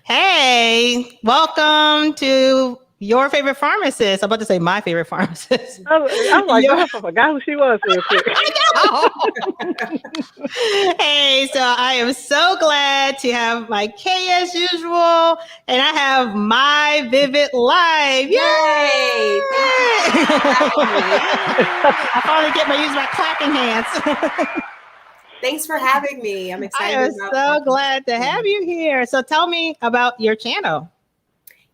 Hey, welcome to your favorite pharmacist. I'm about to say my favorite pharmacist. I'm like, Your, I forgot who she was real quick. I know. Hey, so I am so glad to have my Kay as usual, and I have my Vivid Life. Yay! Yay! Thank you for having me. I finally get my use my clapping hands. Thanks for having me. I'm I excited am about so talking. glad to have you here. So tell me about your channel.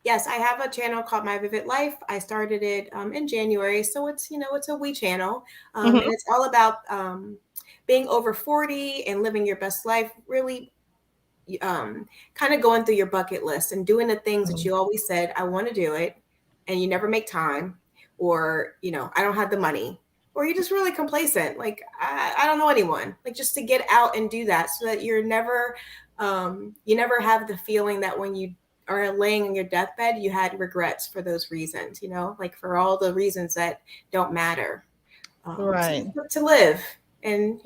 Yes, I have a channel called My Vivid Life. I started it in January, so it's a wee channel, and Mhm. it's all about being over 40 and living your best life. Really, kind of going through your bucket list and doing the things that you always said I want to do it, and you never make time, or I don't have the money, or you're just really complacent. Like I don't know anyone. Like just to get out and do that, so that you never have the feeling that when you are laying in your deathbed, you had regrets for those reasons. Like for all the reasons that don't matter. Right. To live and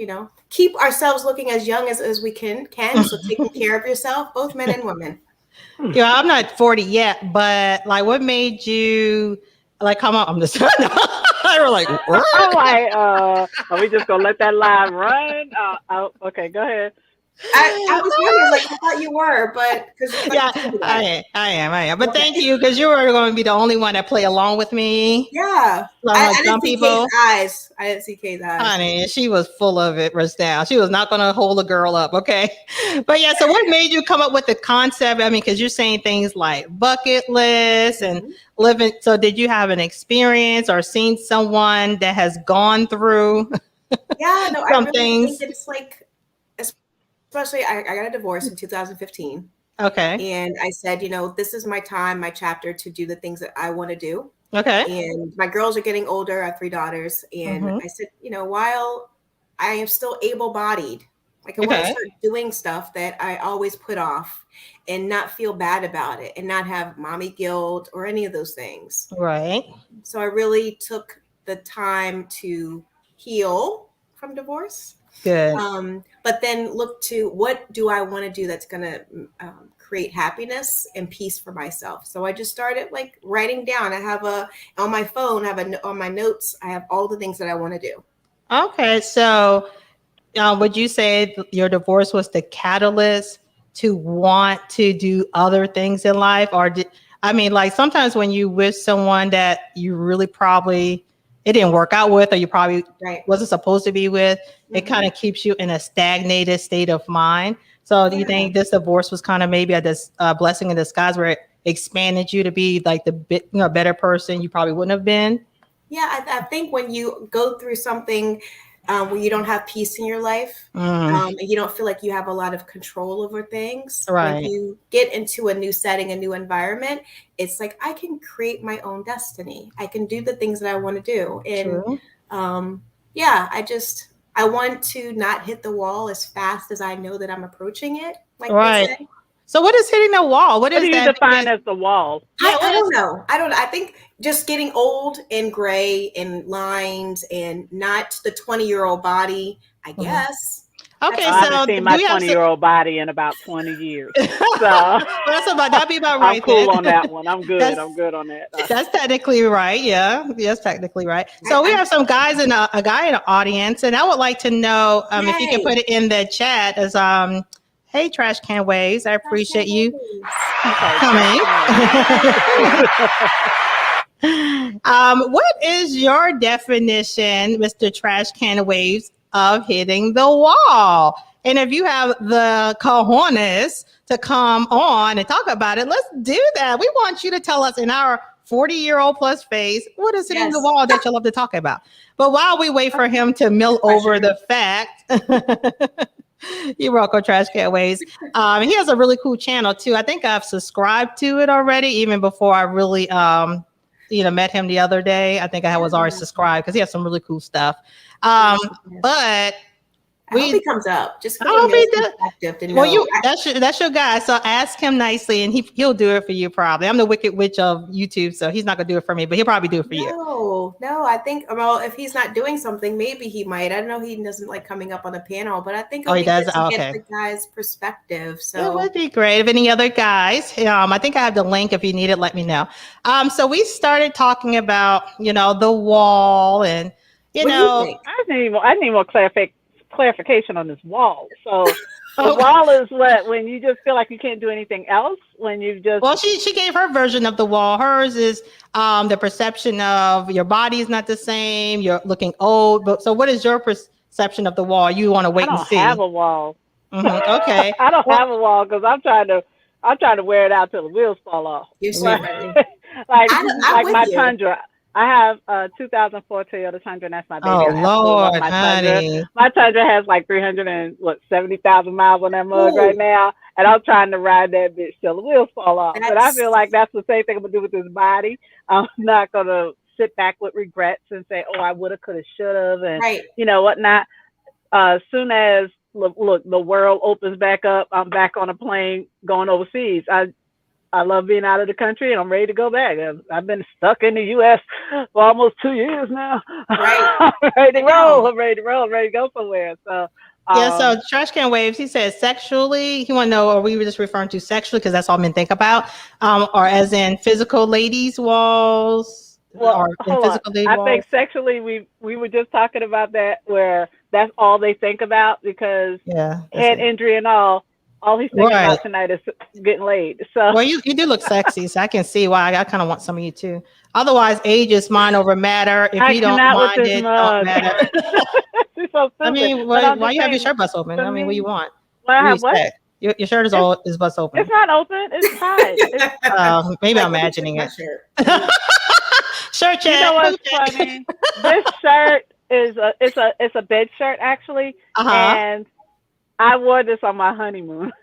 keep ourselves looking as young as we can, so taking care of yourself, both men and women. Yeah, I'm not 40 yet, but like, what made you like come up? I'm just I were like, what? I'm like, are we just gonna let that line run? Okay, go ahead. I was wondering, like, I thought you were, but because like Yeah, you told me that. I am. But thank Okay. you because you were going to be the only one that play along with me. Yeah, Like I some didn't see Kay's people, eyes. I didn't see Kay's eyes. honey, she was full of it, right down. She was not going to hold a girl up, okay? But yeah, so what made you come up with the concept? I mean, because you're saying things like bucket list and Mhm. living. So did you have an experience or seen someone that has gone through Yeah, no, I some really think things? it's like, especially I got a divorce in 2015, Okay. and I said, this is my time, my chapter to do the things that I want to do. Okay. And my girls are getting older. I have three daughters, and Hmm. I said, while I am still able-bodied, like I want to Okay. start doing stuff that I always put off, and not feel bad about it, and not have mommy guilt or any of those things. Right. So I really took the time to heal from divorce, Good. but then look to what do I want to do that's going to create happiness and peace for myself. So I just started like writing down. I have on my phone, on my notes, I have all the things that I want to do. Okay. So would you say your divorce was the catalyst to want to do other things in life? Or I mean, like sometimes when you with someone that you really probably it didn't work out with, or you probably Right. wasn't supposed to be with, it kind Hmm. of keeps you in a stagnated state of mind. So do you Yeah. think this divorce was kind of maybe a blessing in disguise where it expanded you to be like the better person you probably wouldn't have been? Yeah. I think when you go through something where you don't have peace in your life, Mm, and you don't feel like you have a lot of control over things, when right. you get into a new setting, a new environment, it's like I can create my own destiny. I can do the things that I want to do. And True. um, yeah, I want to not hit the wall as fast as I know that I'm approaching it, like they Right. say. So what is hitting the wall? What What do is you that? define as the wall? Yeah, I what don't is know. I don't know. I think just getting old and gray and lines and not the 20-year-old body, I Mhm. guess. That's Okay, I all. haven't so seen do my we have 20-year-old body in about 20 years. So well, that's about that'd be about I'm right cool then. on that one. I'm good. That's I'm good on that. that's technically right. Yeah, yes, technically right. So we I have some guys in a guy in the audience, and I would like to know if you can Yay. put it in the chat as hey, trash can waves, I Trash can appreciate you babies. Okay, trash coming. can wait. Yay. What is your definition, Mr. Trash Can Waves, of hitting the wall? And if you have the cojones to come on and talk about it, let's do that. We want you to tell us in our 40-year-old plus face, what is hitting the Yes. wall that you love to talk about? But while we wait for him to No mill over pressure. the fact, you're welcome, Trash Can Waves. He has a really cool channel too. I think I've subscribed to it already, even before I really met him the other day. I think I was already Yeah. subscribed because he has some really cool stuff. Yes. Um, Yes. but I hope he comes up. Just I hope he does. To Well, know. that's your guy. So ask him nicely, and he'll do it for you. Probably. I'm the wicked witch of YouTube, so he's not gonna do it for me, but he'll probably do it for you. No. I think, well, if he's not doing something, maybe he might. I know he doesn't like coming up on the panel, but I think he does. To okay. get the guy's perspective. So it would be great. If any other guys, I think I have the link. If you need it, let me know. So we started talking about the wall, and what do you think? I need more clarification on this wall. So the wall is what, when you just feel like you can't do anything else, when you just... Well, she gave her version of the wall. Hers is the perception of your body is not the same. You're looking old. But so what is your perception of the wall? You want to wait and see? I don't have a wall. Mm-hmm. Okay. I don't have a wall because I'm trying to wear it out till the wheels fall off. You're like my Tundra. I have a 2004 Toyota Tundra, and that's my baby. Oh, Lord, honey. My Tundra has like 370,000 miles on that mug right now, and I'm trying to ride that bitch till the wheels fall off. But I feel like that's the same thing I'm going to do with this body. I'm not going to sit back with regrets and say, oh, I would have, could have, should have, and whatnot. As soon as, look, the world opens back up, I'm back on a plane going overseas. I love being out of the country, and I'm ready to go back. I've been stuck in the U.S. for almost 2 years now. Right. I'm ready to roll. I'm ready to go somewhere. So so Trash Can Waves, he says sexually, he want to know, are we just referring to sexually, because that's all men think about, or as in physical ladies walls? Well, I think sexually, we were just talking about that, where that's all they think about, because head injury and all he's thinking about tonight is getting laid. So, well, you do look sexy, so I can see why I kind of want some of you too. Otherwise, age is mind over matter. If you don't mind it, don't matter. She's so stupid. I mean, why you have your shirt bust open? I mean, what do you want? Well, I have what? Your shirt is bust open. It's not open. It's tied. Maybe I'm imagining it. Shirt check. You know what's funny? This shirt is a bed shirt actually, and I wore this on my honeymoon.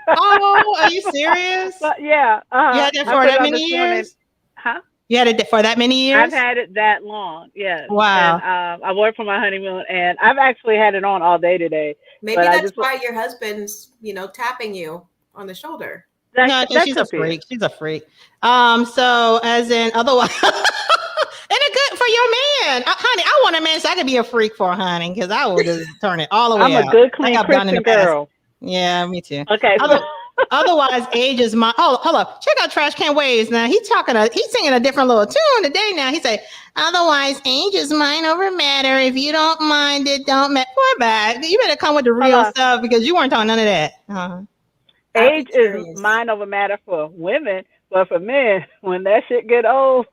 Oh, are you serious? Yeah. You had it for that many years? Huh? You had it for that many years? I've had it that long, yes. Wow. And, I wore it for my honeymoon, and I've actually had it on all day today. Maybe that's why your husband's, tapping you on the shoulder. No, she's a freak. She's a freak. So as in otherwise... And it's good for your man. Honey, I want a man so I could be a freak for, honey, because I will just turn it all the way out. I'm a good, clean Christian girl. Yeah, me too. Okay. Otherwise, age is my... Oh, hold up. Check out Trash Can Waves now. He's singing a different little tune today now. He say, otherwise, age is mind over matter. If you don't mind it, don't matter. Poor bad. You better come with the real stuff, because you weren't talking none of that. Age is mind over matter for women, but for men, when that shit get old,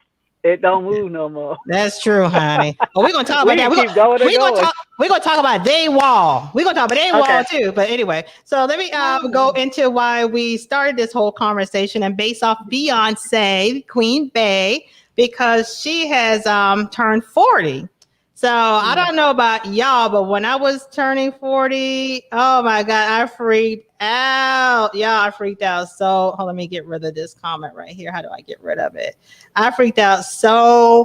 it don't move no more. That's true, honey. Well, we're gonna talk about that. We're gonna talk about they wall. We're gonna talk about they wall too. But anyway, so let me go into why we started this whole conversation, and based off Beyonce, Queen Bey, because she has turned 40. So I don't know about y'all, but when I was turning 40, oh my God, I freaked out. Yeah, I freaked out. So let me get rid of this comment right here. How do I get rid of it? I freaked out so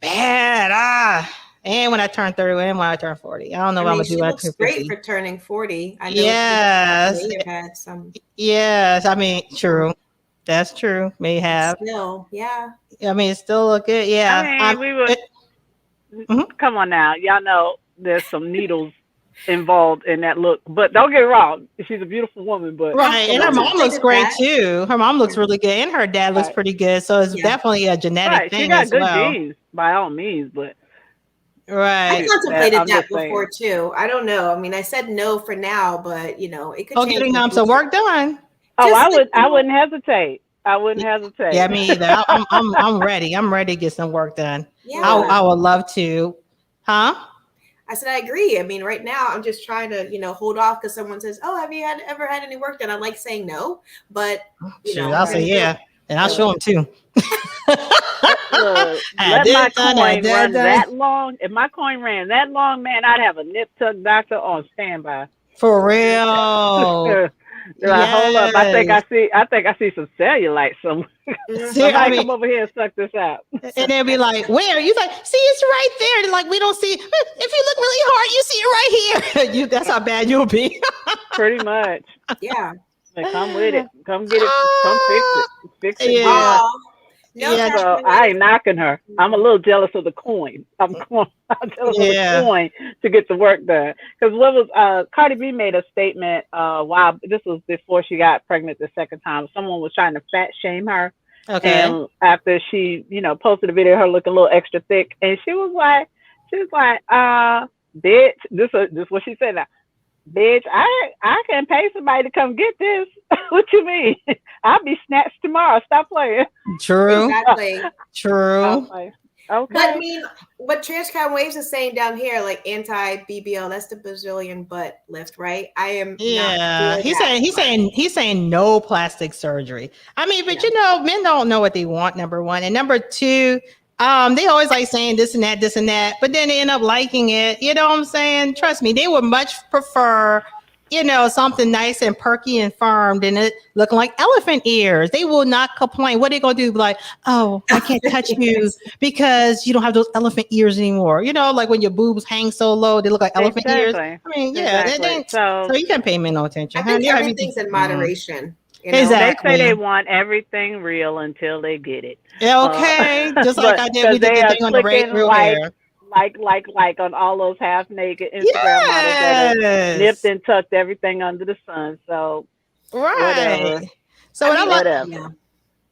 bad. And when I turned 30, and when I turned 40. I don't know what I'm gonna do when I turn 50. Great for turning 40. I know yes. Yes, I mean, true. That's true. May have. Still, yeah. I mean, it still look good. Yeah. I mean, come on now. Y'all know there's some needles involved in that look. But don't get it wrong. She's a beautiful woman. But right. And her mom looks great too. Her mom looks really good. And her dad looks pretty good. So it's definitely a genetic thing. She got good genes by all means, but right. I contemplated that before too. I don't know. I mean, I said no for now, but it could change. Getting some work done. Oh, I wouldn't hesitate. I wouldn't hesitate. Yeah, me either. I'm ready. I'm ready to get some work done. Yeah. I would love to. Huh? I said I agree. I mean, right now I'm just trying to, hold off because someone says, "Oh, have you ever had any work done?" I like saying no, but I'll say yeah, and I'll show them too. Let my coin run that long. If my coin ran that long, man, I'd have a nip tuck doctor on standby. For real. They're like, hold up, Yes. I think I see some cellulite somewhere. See, I Mhm. Somebody mean, come over here and suck this out. and they'll be like, "Where?" You like, "See, it's right there." They're like, "We don't see. If you look really hard, you see it right here." You, that's how bad you'll be. Pretty much. Yeah. Like, come with it. Come get it. Come fix Ah, it. Fix it good. yeah, Oh, no, yeah, Trash So Can I Waves. ain't knocking her. I'm a little jealous of the coin. I'm jealous of the yeah. coin to get the work done. Because what was Cardi B made a statement while this was before she got pregnant the second time. Someone was trying to fat shame her, Okay. and after she posted a video of her looking a little extra thick, and she was like, bitch, this what she said now. Bitch, I can pay somebody to come get this. What you mean? I'll be snatched tomorrow. Stop playing. True. Exactly. I'm True. like, But I okay. mean, what Trash Can Waves is saying down here, like anti BBL, that's the Brazilian butt lift, right? I am not Yeah, for that. he's saying no plastic surgery. I mean, but Yeah. you know, men don't know what they want. Number one, and number two, they always like saying this and that, but then they end up liking it. You know what I'm saying? Trust me, they would much prefer, something nice and perky and firm than it looking like elephant ears. They will not complain. What are they gonna do? Be like, oh, I can't touch you because you don't have those elephant ears anymore. You know, like when your boobs hang so low, they look like elephant ears. Exactly. I mean, yeah, they Exactly. ain't. So you can pay me no attention. I Huh? think Yeah, everything's in moderation, They say they exactly. want everything real until they get it. Yeah, okay. Just like But I did, we because did they the are thing on the clicking real hair. like on all those half naked Instagram models that have nipped Yes. and tucked everything under the sun. So Right. whatever. So I what I mean, like. yeah. Whatever.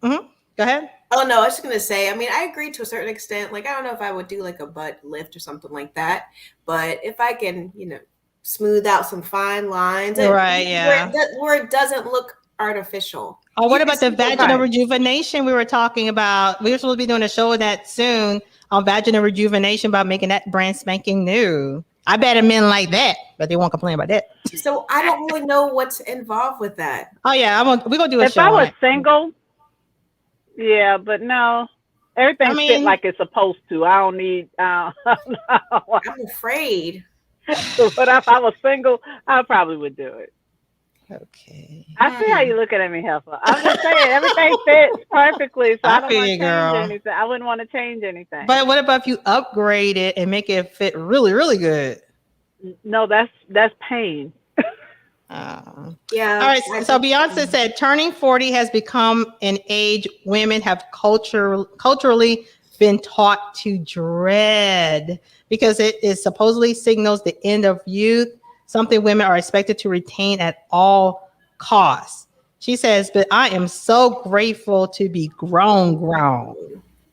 Mhm. Go ahead. Oh no, I was just gonna say. I mean, I agree to a certain extent. Like, I don't know if I would do like a butt lift or something like that, but if I can, smooth out some fine lines and Right. Yeah. where it doesn't look artificial, Oh, you what can about the see the vaginal butt. rejuvenation we were talking about? We were supposed to be doing a show on that soon on vaginal rejuvenation about making that brand spanking new. I bet men like that, but they won't complain about that. So I don't really know what's involved with that. Oh yeah, we're gonna do a If I show on was it. single, yeah, but no, I everything fit mean, like it's supposed to. I don't need. I'm afraid. But if I was single, I probably would do it. okay. I see how you looking at me, Heifer. I'm just saying everything fits perfectly, so I I don't feel want you, to change girl. anything. I wouldn't want to change anything. But what about if you upgrade it and make it fit really, really good? No, that's pain. All Yeah. right. So Beyonce said turning 40 has become an age women have culturally been taught to dread because it is supposedly signals the end of youth, something women are expected to retain at all costs. She says, but I am so grateful to be grown.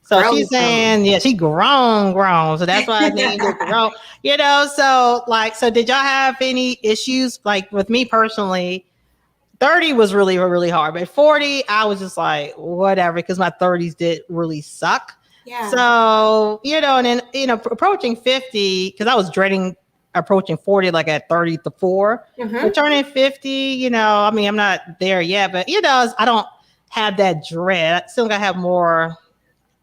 So Grown, she's saying, yeah, she grown. So that's why I named it grown. grown. So did y'all have any issues? Like with me personally, 30 was really, really hard. But 40, I was just like, whatever, because my 30s did really suck. Yeah. So, and then, approaching 50, because I was dreading approaching 40 like at 34. But turning 50, I mean, I'm not there yet, but, I don't have that dread. I still got to have more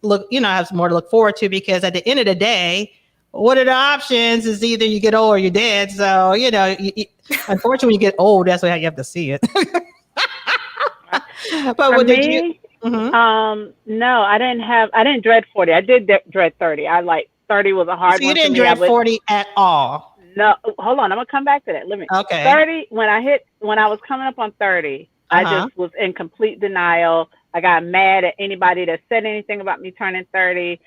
have more to look forward to because at the end of the day, what are the options? Is either you get old or you're dead. So, unfortunately, when you get old, that's how you have to see it. But For what did you? me, Mhm. no, I didn't dread 40. I did dread 30. I like 30 was a hard So you one for didn't me. dread 40 at all. No, hold on. I'm gonna come back to that. Let me. Okay. 30. When I was coming up on 30, I just was in complete denial. I got mad at anybody that said anything about me turning 30.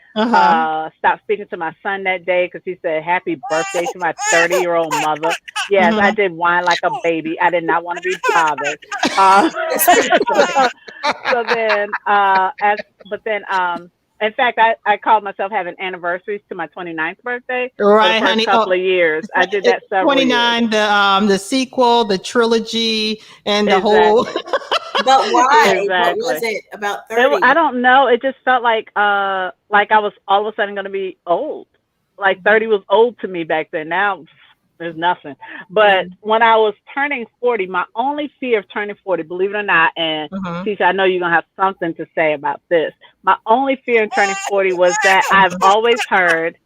Stopped speaking to my son that day because he said happy birthday to my 30-year-old mother. Yes, I did whine like a baby. I did not want to be bothered. So then, in fact, I called myself having anniversaries to my 29th birthday Right, for the honey. first couple of years. I did that several 29, years. the sequel, the trilogy, and the whole. Exactly. But why? What Exactly. was it about 30? I don't know. It just felt like I was all of a sudden going to be old. Like 30 was old to me back then. Now there's nothing. But when I was turning 40, my only fear of turning 40, believe it or not, and Tisha, I know you're going to have something to say about this. My only fear in turning 40 was that I've always heard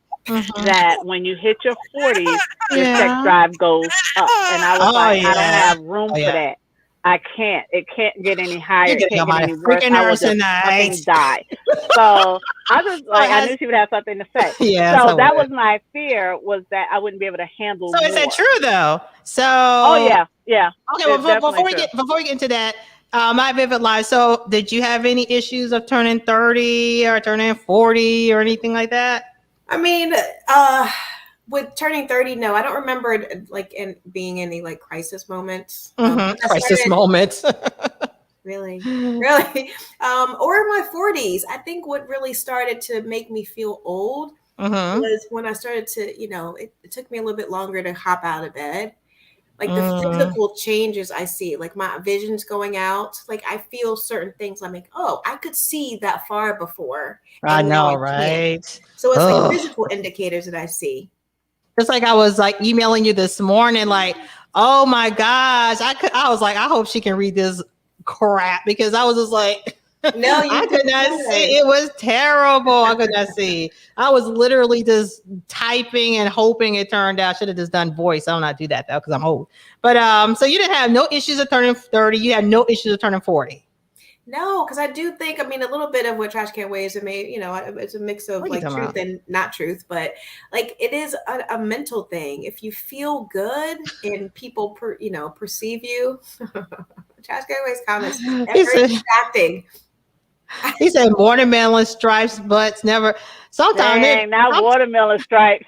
that when you hit your 40s, your sex drive goes up. And I was I don't have room for that. I can't. It can't get any higher. It can't get any worse. Freaking I will nurse just fucking die. So I just like I knew she would have something to say. Yeah. So that was my fear, was that I wouldn't be able to handle. So is that true though? So oh yeah. Okay, well before we get into that, my vivid life. So did you have any issues of turning 30 or turning 40 or anything like that? I mean, with turning 30, no, I don't remember it like being any like crisis moments. Crisis moments. Really? Or in my 40s. I think what really started to make me feel old was when I started to, it took me a little bit longer to hop out of bed. Like the physical changes I see, like my vision's going out. Like I feel certain things. I'm like, oh, I could see that far before. I know, right? So it's like physical indicators that I see. Just like I was like emailing you this morning, like, oh my gosh, I was like, I hope she can read this crap, because I was just like, no, I could not see. It was terrible. I could not see. I was literally just typing and hoping it turned out. Should have just done voice. I don't not do that though, because I'm old. But so you didn't have no issues of turning 30. You had no issues of turning 40. No, because I do think, a little bit of what Trash Can Waves it may, it's a mix of like truth and not truth, but like it is a mental thing. If you feel good and people, perceive you, Trash Can Waves comments, very distracting. He said watermelon stripes, butts never. Sometimes not watermelon stripes.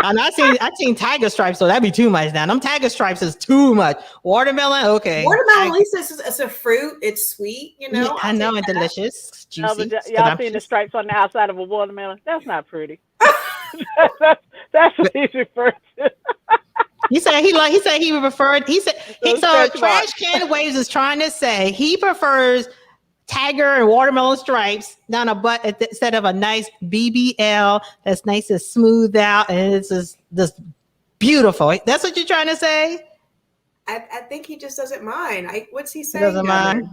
And I seen tiger stripes, so that'd be too much now. Them tiger stripes is too much. Watermelon, okay. Watermelon, at least it's a fruit. It's sweet, Yeah, I know, and delicious, juicy. No, but y'all seen the stripes on the outside of a watermelon? That's not pretty. that's what he's referring to. He said Trash Can Waves is trying to say he prefers tiger and watermelon stripes down a butt instead of a nice BBL that's nice and smooth out, and it's just beautiful. That's what you're trying to say? I think he just doesn't mind. What's he saying? He doesn't mind.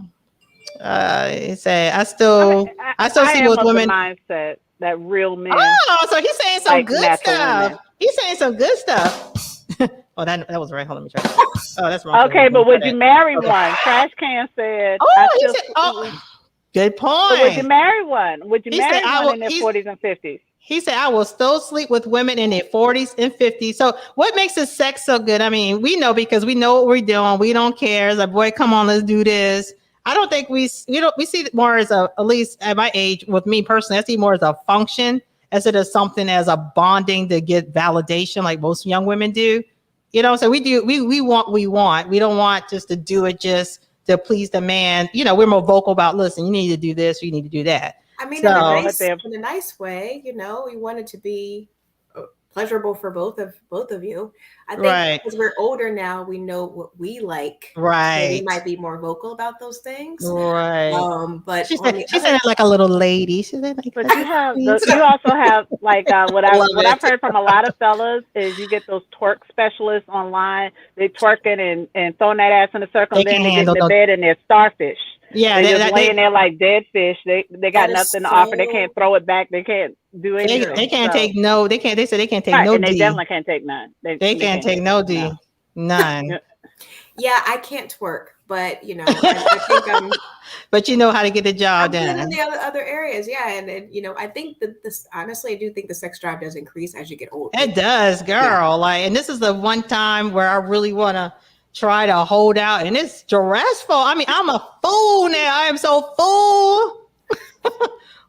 He said, I still see with women. Mindset that real men. Oh, so he's saying some like good stuff. Women. He's saying some good stuff. Oh, that was right. Hold on, let me try. Oh, that's wrong. Okay, but would you marry one? Trash Can said. Good point. But would you marry one? Would you marry one in their 40s and 50s? He said, I will still sleep with women in their 40s and 50s. So what makes the sex so good? I mean, we know because we know what we're doing. We don't care. It's like, boy, come on, let's do this. I don't think we see it more as at least at my age, with me personally, I see more as a function as it is something as a bonding to get validation like most young women do. So we want. We don't want just to do it just to please the man. We're more vocal about, listen, you need to do this, or you need to do that. I mean, in a nice way, we want it to be pleasurable for both of you. I think because we're older now, we know what we like. Right. So we might be more vocal about those things. Right. But she said like a little lady. She said like, but you also have like what I've heard from a lot of fellas is you get those twerk specialists online. They twerking and throwing that ass in a circle, and then they get in the bed and they're starfish. Yeah, they're just laying there like dead fish. They got nothing to offer. They can't throw it back. They can't do anything. They can't take no. They can't. They said they can't take no. And they D. definitely can't take none. They can't take no D. None. Yeah, I can't twerk, but I think I'm. But you know how to get the job done. In the other areas, yeah, and I think that this, honestly, I do think the sex drive does increase as you get older. It does, girl. Yeah. And this is the one time where I really want to try to hold out, and it's stressful. I mean, I'm a fool now. I am so full.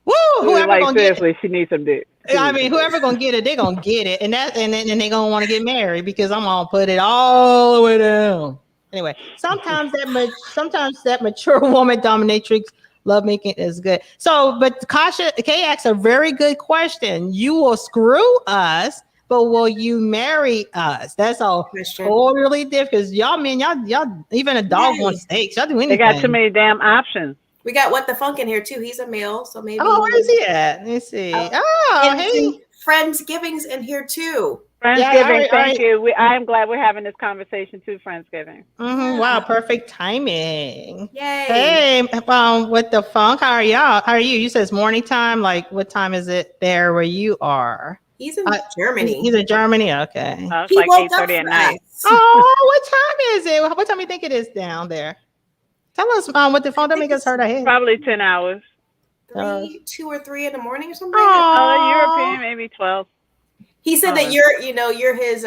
Woo! Whoever gonna seriously, get it, she needs some dick. I mean, whoever gonna get it, they're gonna get it, and then they gonna want to get married because I'm gonna put it all the way down. Anyway, sometimes that mature woman dominatrix lovemaking is good. So, but Kay asks a very good question. You will screw us, but will you marry us? That's all totally different. Because y'all even a dog wants steaks. Y'all do anything. They got too many damn options. We got What the Funk in here too. He's a male, so maybe. Oh, where is he at? Let me see. Hey, Friendsgiving's in here too. Friendsgiving, thank you. I am glad we're having this conversation too. Friendsgiving. Mm-hmm. Wow, perfect timing. Yay! Hey, What the Funk? How are y'all? How are you? You said it's morning time. Like, what time is it there where you are? He's in Germany. He's in Germany. Okay. It's like 8:30 at night. Oh, what time is it? What time do you think it is down there? Tell us what the phone. Don't make us hurt our head. Probably 10 hours. 2 or 3 in the morning or something. Oh, European, maybe 12. He said that you're his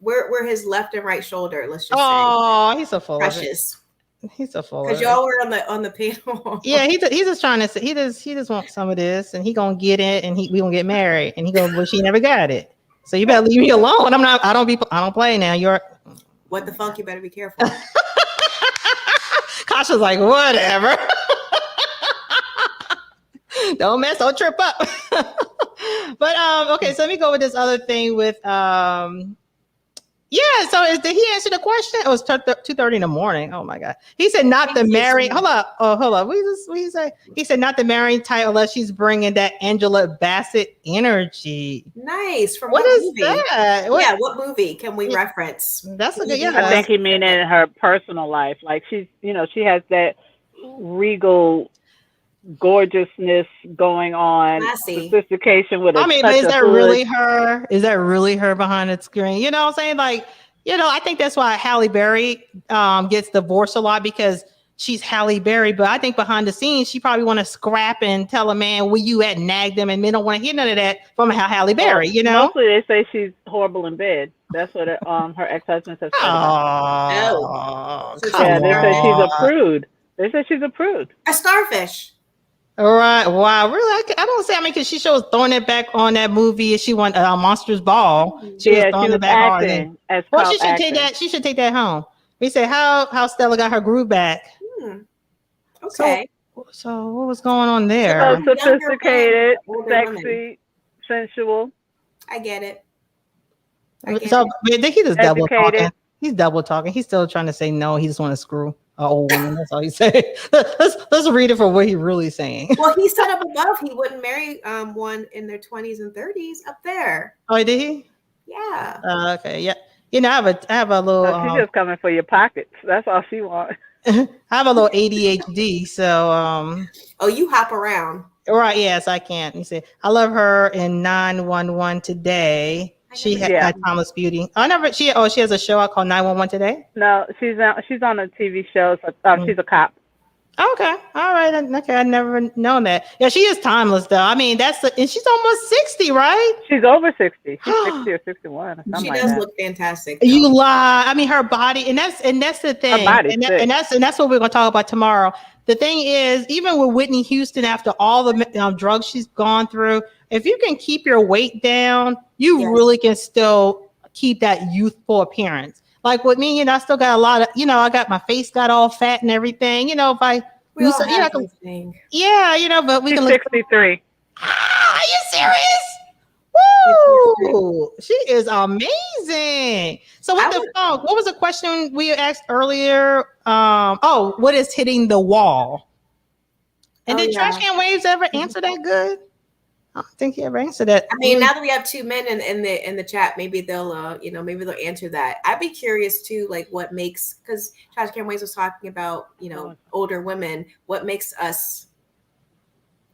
we're his left and right shoulder. Let's just say. Oh, he's so full precious. of it. He's so full of Because it. y'all were on the panel. Yeah, he's just trying to say he just wants some of this, and he gonna get it, and we gonna get married, and he gonna wish he never got it. So you better leave me alone. I don't play now. What the fuck? You better be careful. Kasha's like, whatever. Don't trip up. But okay, so let me go with this other thing with so did he answer the question? It was 2:30 in the morning. Oh my god. He said not the married. Hold up. What did he say? He said not the married type unless she's bringing that Angela Bassett energy. Nice. From what is movie? That? What movie can we reference? That's a good. I think he meant in her personal life. Like she has that regal gorgeousness going on, sophistication with but is that really her? Is that really her behind the screen? You know what I'm saying? Like, I think that's why Halle Berry gets divorced a lot, because she's Halle Berry, but I think behind the scenes she probably want to scrap and tell a man where you at, nag them, and men don't want to hear none of that from Halle Berry. Mostly they say she's horrible in bed. That's what her ex-husband says. Oh, they say she's a prude. They say she's a prude. A starfish. All right. Wow. Really? I don't say. Because she was throwing it back on that movie. She won Monsters Ball. She was throwing it back acting, hard. Well, she should take that. She should take that home. We say how Stella got her groove back. Okay. So what was going on there? So sophisticated, sexy, sensual. I get it. So I think he just double talking. He's double talking. He's still trying to say no. He just want to screw an old woman. That's all he said. Let's read it for what he's really saying. Well, he said up above he wouldn't marry one in their 20s and 30s up there. Oh, did he? Yeah. Okay. Yeah. I have a little. She's just coming for your pockets. That's all she wants. I have a little ADHD, so Oh, you hop around. Right? Yes, I can. You say I love her in 911 Today. She had Timeless Beauty. She has a show called 911 Today. No, she's on a TV show. So, she's a cop. Okay, all right. Okay, I never known that. Yeah, she is timeless though. I mean, and she's almost 60, right? She's over 60. She's 60 or 61. Or she does look fantastic. Though. You lie. I mean, her body, and that's the thing. Her body, and that's what we're gonna talk about tomorrow. The thing is, even with Whitney Houston, after all the drugs she's gone through, if you can keep your weight down, you really can still keep that youthful appearance. Like with me, I still got a lot of, I got my face got all fat and everything. If I lose, but we can 63. Are you serious? Woo! She is amazing. So what was the question we asked earlier? What is hitting the wall? And did Trash Can Waves ever answer that good? I don't think he ever answered that. I mean, now that we have two men in the chat, maybe they'll answer that. I'd be curious too, like what makes, because Trash Can Waves was talking about older women. What makes us?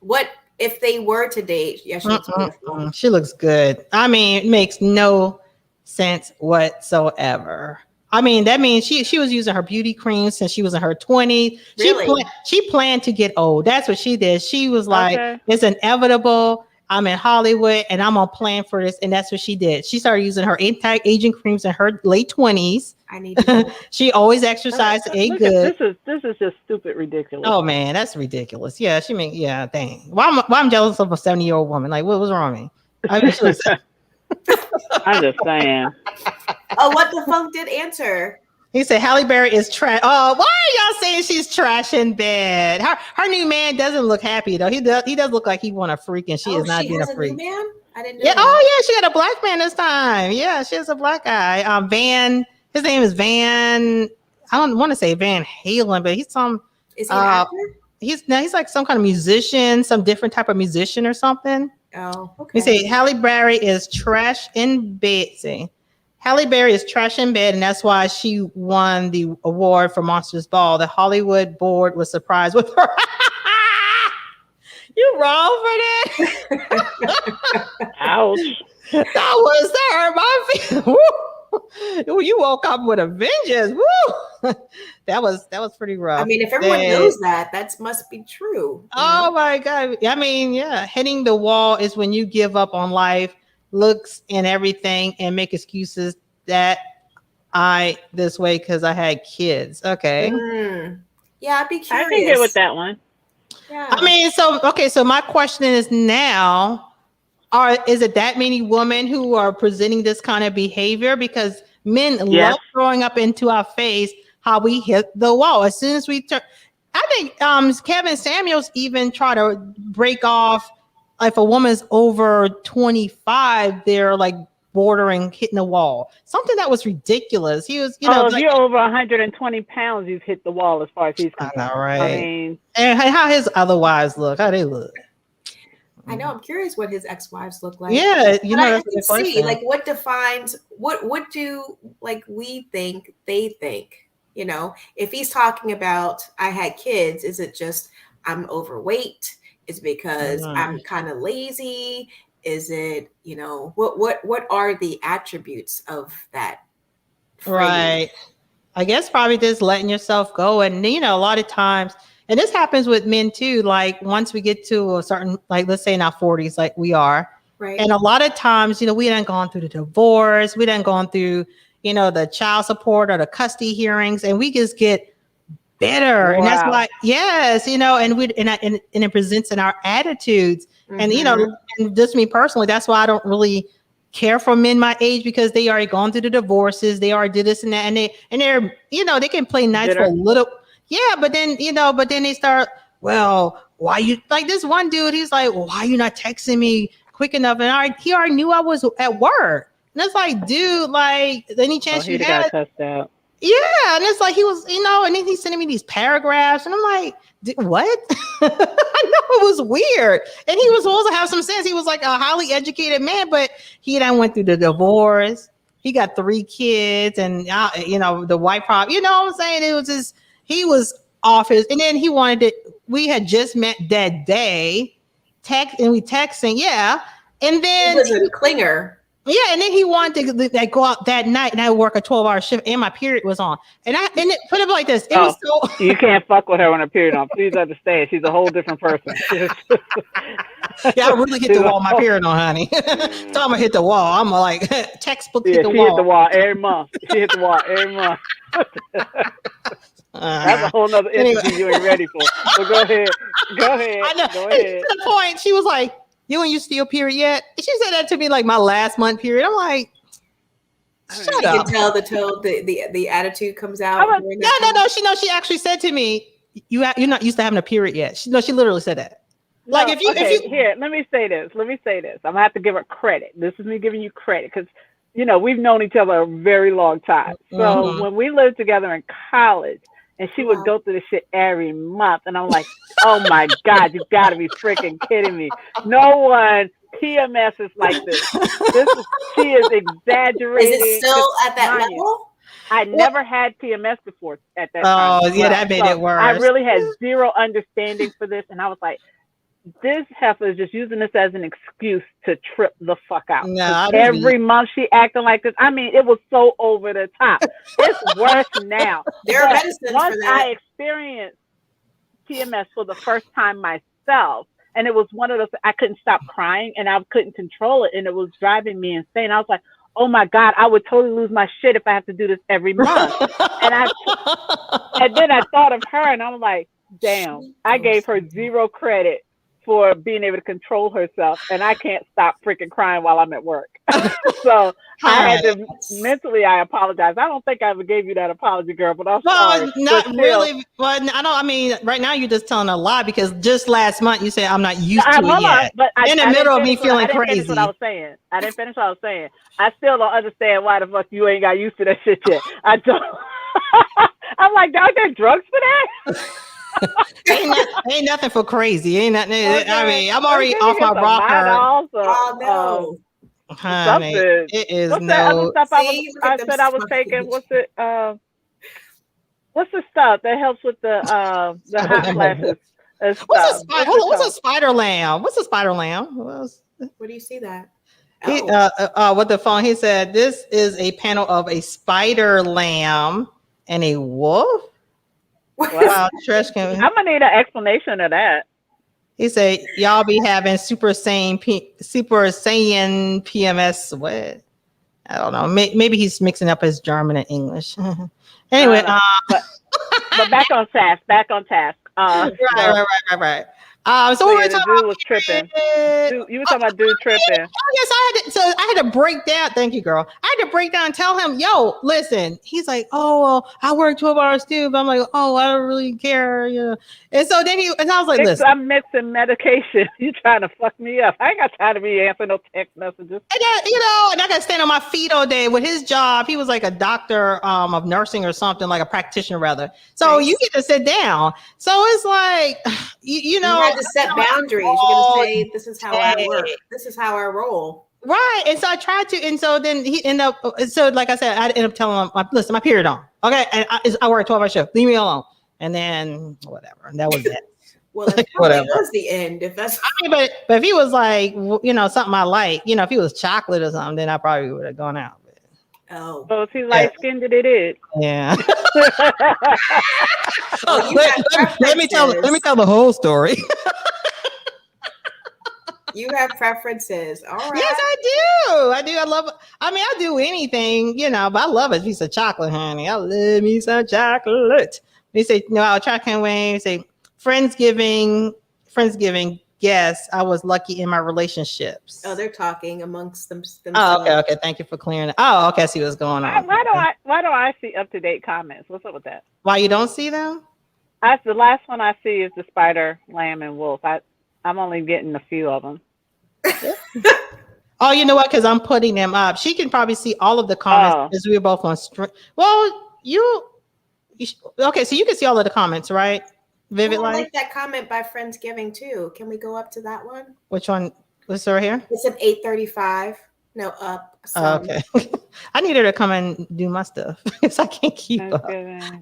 What if they were to date? Yeah, she looks beautiful. She looks good. I mean, it makes no sense whatsoever. I mean, that means she was using her beauty cream since she was in her 20s. Really? She planned to get old. That's what she did. She was like, it's inevitable. I'm in Hollywood and I'm on plan for this. And that's what she did. She started using her anti-aging creams in her late 20s. I need to She always exercised to ate good. This is just stupid ridiculous. Oh man, that's ridiculous. Yeah, dang. Why I'm jealous of a 70-year-old woman? Like, what was wrong with me? I mean, I'm just saying. Oh, what the funk did answer? He said Halle Berry is trash. Oh, why are y'all saying she's trash in bed? Her new man doesn't look happy though. He does look like he want a freak, and she is not being a freak. New man? I didn't know. Yeah. That. Oh yeah, she got a black man this time. Yeah, she has a black guy. Van. His name is Van. I don't want to say Van Halen, but he's some. Is he an actor? He's like some kind of musician, some different type of musician or something. Oh, okay. You say Halle Berry is trash in bed. See, Halle Berry is trash in bed, and that's why she won the award for Monsters Ball. The Hollywood board was surprised with her. You wrong for that? Ouch! That hurt my feelings. You woke up with a vengeance. Woo! that was pretty rough. I mean, if everyone knows that must be true. Oh my God. I mean, yeah, hitting the wall is when you give up on life, looks and everything, and make excuses that this way because I had kids. Okay. Yeah, I'd be curious. I can get with that one. Yeah. I mean, so my question is now, is it that many women who are presenting this kind of behavior? Because men love throwing up into our face how we hit the wall. As soon as we turn, I think Kevin Samuels even try to break off if a woman's over 25, they're like bordering hitting the wall. Something that was ridiculous. He was, if you're over 120 pounds, you've hit the wall as far as he's concerned. All right. I mean, and how his other wives look, how they look. I know. I'm curious what his ex-wives look like. Yeah, I can see like what defines what do like we think they think. If he's talking about I had kids, is it just I'm overweight? Is it because I'm kind of lazy? Is it what are the attributes of that phrase? Right. I guess probably just letting yourself go, and a lot of times. And this happens with men too. Like once we get to a certain, like let's say in our 40s, like we are, right. And a lot of times, we done gone through the divorce, we done gone through, the child support or the custody hearings, and we just get bitter. Wow. And that's why, yes, and it presents in our attitudes. And and just me personally, that's why I don't really care for men my age, because they already gone through the divorces, they already did this and that, and they're they can play nice for a little. Yeah, but then they start, well, why you like this one dude? He's like, well, why you not texting me quick enough? And he already knew I was at work. And it's like, dude, like any chance you had. Got cussed out. Yeah, and it's like he was, and then he's sending me these paragraphs, and I'm like, what? I know it was weird. And he was supposed to have some sense. He was like a highly educated man, but he then went through the divorce. He got 3 kids, and the wife probably, what I'm saying? It was just. He was off his, and then he wanted it. We had just met that day, we texting, yeah. And then he was a clinger. Yeah, and then he wanted to go out that night, and I work a 12-hour shift, and my period was on. And it put it like this. It was so you can't fuck with her when her period on. Please understand, she's a whole different person. Yeah, I really hit the wall. My period on, honey. So I'm gonna hit the wall. I'm like textbook hit the wall. She hit the wall every month. She hit the wall every month. That's a whole nother interview you ain't ready for. So go ahead. I know. Go ahead. To the point, she was like, "You ain't used to your period yet?" And she said that to me like my last month period. I'm like, shut up. You can tell the attitude comes out. No. She actually said to me, "You're not used to having a period yet." She literally said that. Like if you here, let me say this. I'm gonna have to give her credit. This is me giving you credit because we've known each other a very long time. So when we lived together in college, and she would go through this shit every month, and I'm like, oh my God, you gotta be freaking kidding me. No one PMS is like this. She is exaggerating. Is it still at that level? I never had PMS before at that time. Oh, yeah, that made it worse. I really had zero understanding for this, and I was like, this heifer is just using this as an excuse to trip the fuck out. No, every month she acting like this. I mean, it was so over the top. It's worse now. There are medicines once for that. I experienced PMS for the first time myself, and it was one of those, I couldn't stop crying and I couldn't control it, and it was driving me insane. I was like, oh my God, I would totally lose my shit if I have to do this every month. and then I thought of her, and I'm like, damn, I gave her zero credit for being able to control herself, and I can't stop freaking crying while I'm at work. So I had to mentally, I apologize. I don't think I ever gave you that apology, girl, but I'm sorry. Not really. Well, I mean, right now you're just telling a lie, because just last month you said I'm not used to it yet. But in the middle of me feeling crazy. I didn't finish what I was saying. I still don't understand why the fuck you ain't got used to that shit yet. I don't. I'm like, are there drugs for that? ain't nothing for crazy. Ain't nothing. Okay. I mean, I'm already off my rocker. Oh no, honey, it is what's no. That other stuff I said I was taking. What's it? What's the stuff that helps with the hot flashes? What's a spider lamb? What's a spider lamb? Where do you see that? With the phone, he said this is a panel of a spider lamb. and a wolf. What? Wow, Trish can. I'm gonna need an explanation of that. He said, "Y'all be having Super Saiyan PMS." What? I don't know. Maybe he's mixing up his German and English. Anyway, but back on task. right. So So we yeah, were the talking dude about was tripping. period. You were talking about dude tripping. Oh yes, I had to break down. Thank you, girl. I had to break down and tell him, yo, listen. He's like, oh, well, I work 12 hours too, but I'm like, oh, I don't really care, you know. And so then I was like, listen. I'm mixing medication. You trying to fuck me up? I ain't got time to be answering no text messages. And I got to stand on my feet all day with his job. He was like a doctor of nursing or something, like a practitioner rather. So you get to sit down. So it's like, you know, you had to set boundaries. You're gonna say, "This is how I work. This is how I roll." Right. And so I tried to, and so then he ended up. So like I said, I ended up telling him, "Listen, my period on. Okay, and I work 12-hour shift. Leave me alone." And then whatever. And that was it. Well, that probably was the end. If that's, I mean, but if he was like, you know, something I like, you know, if he was chocolate or something, then I probably would have gone out. But, oh, so if he light skinned, it is. Yeah. oh, let me tell the whole story. You have preferences. All right. Yes, I do. I do anything, you know, but I love a piece of chocolate, honey. I love me some chocolate. They say, no, I'll try Kay and YFP. Say, Friendsgiving, yes, I was lucky in my relationships. Oh, they're talking amongst themselves. Oh, okay. Thank you for clearing it. Oh, okay. I see what's going on. Why do I see up to date comments? What's up with that? Why you don't see them? The last one I see is the spider, lamb, and wolf. I'm only getting a few of them. Oh, you know what? Because I'm putting them up. She can probably see all of the comments because we were both on stream. Well, okay, so you can see all of the comments, right? Vivid Life. I like that comment by Friendsgiving too. Can we go up to that one? Which one? What's right here? It's at 8:35. No, up. Okay. I need her to come and do my stuff because I can't keep up.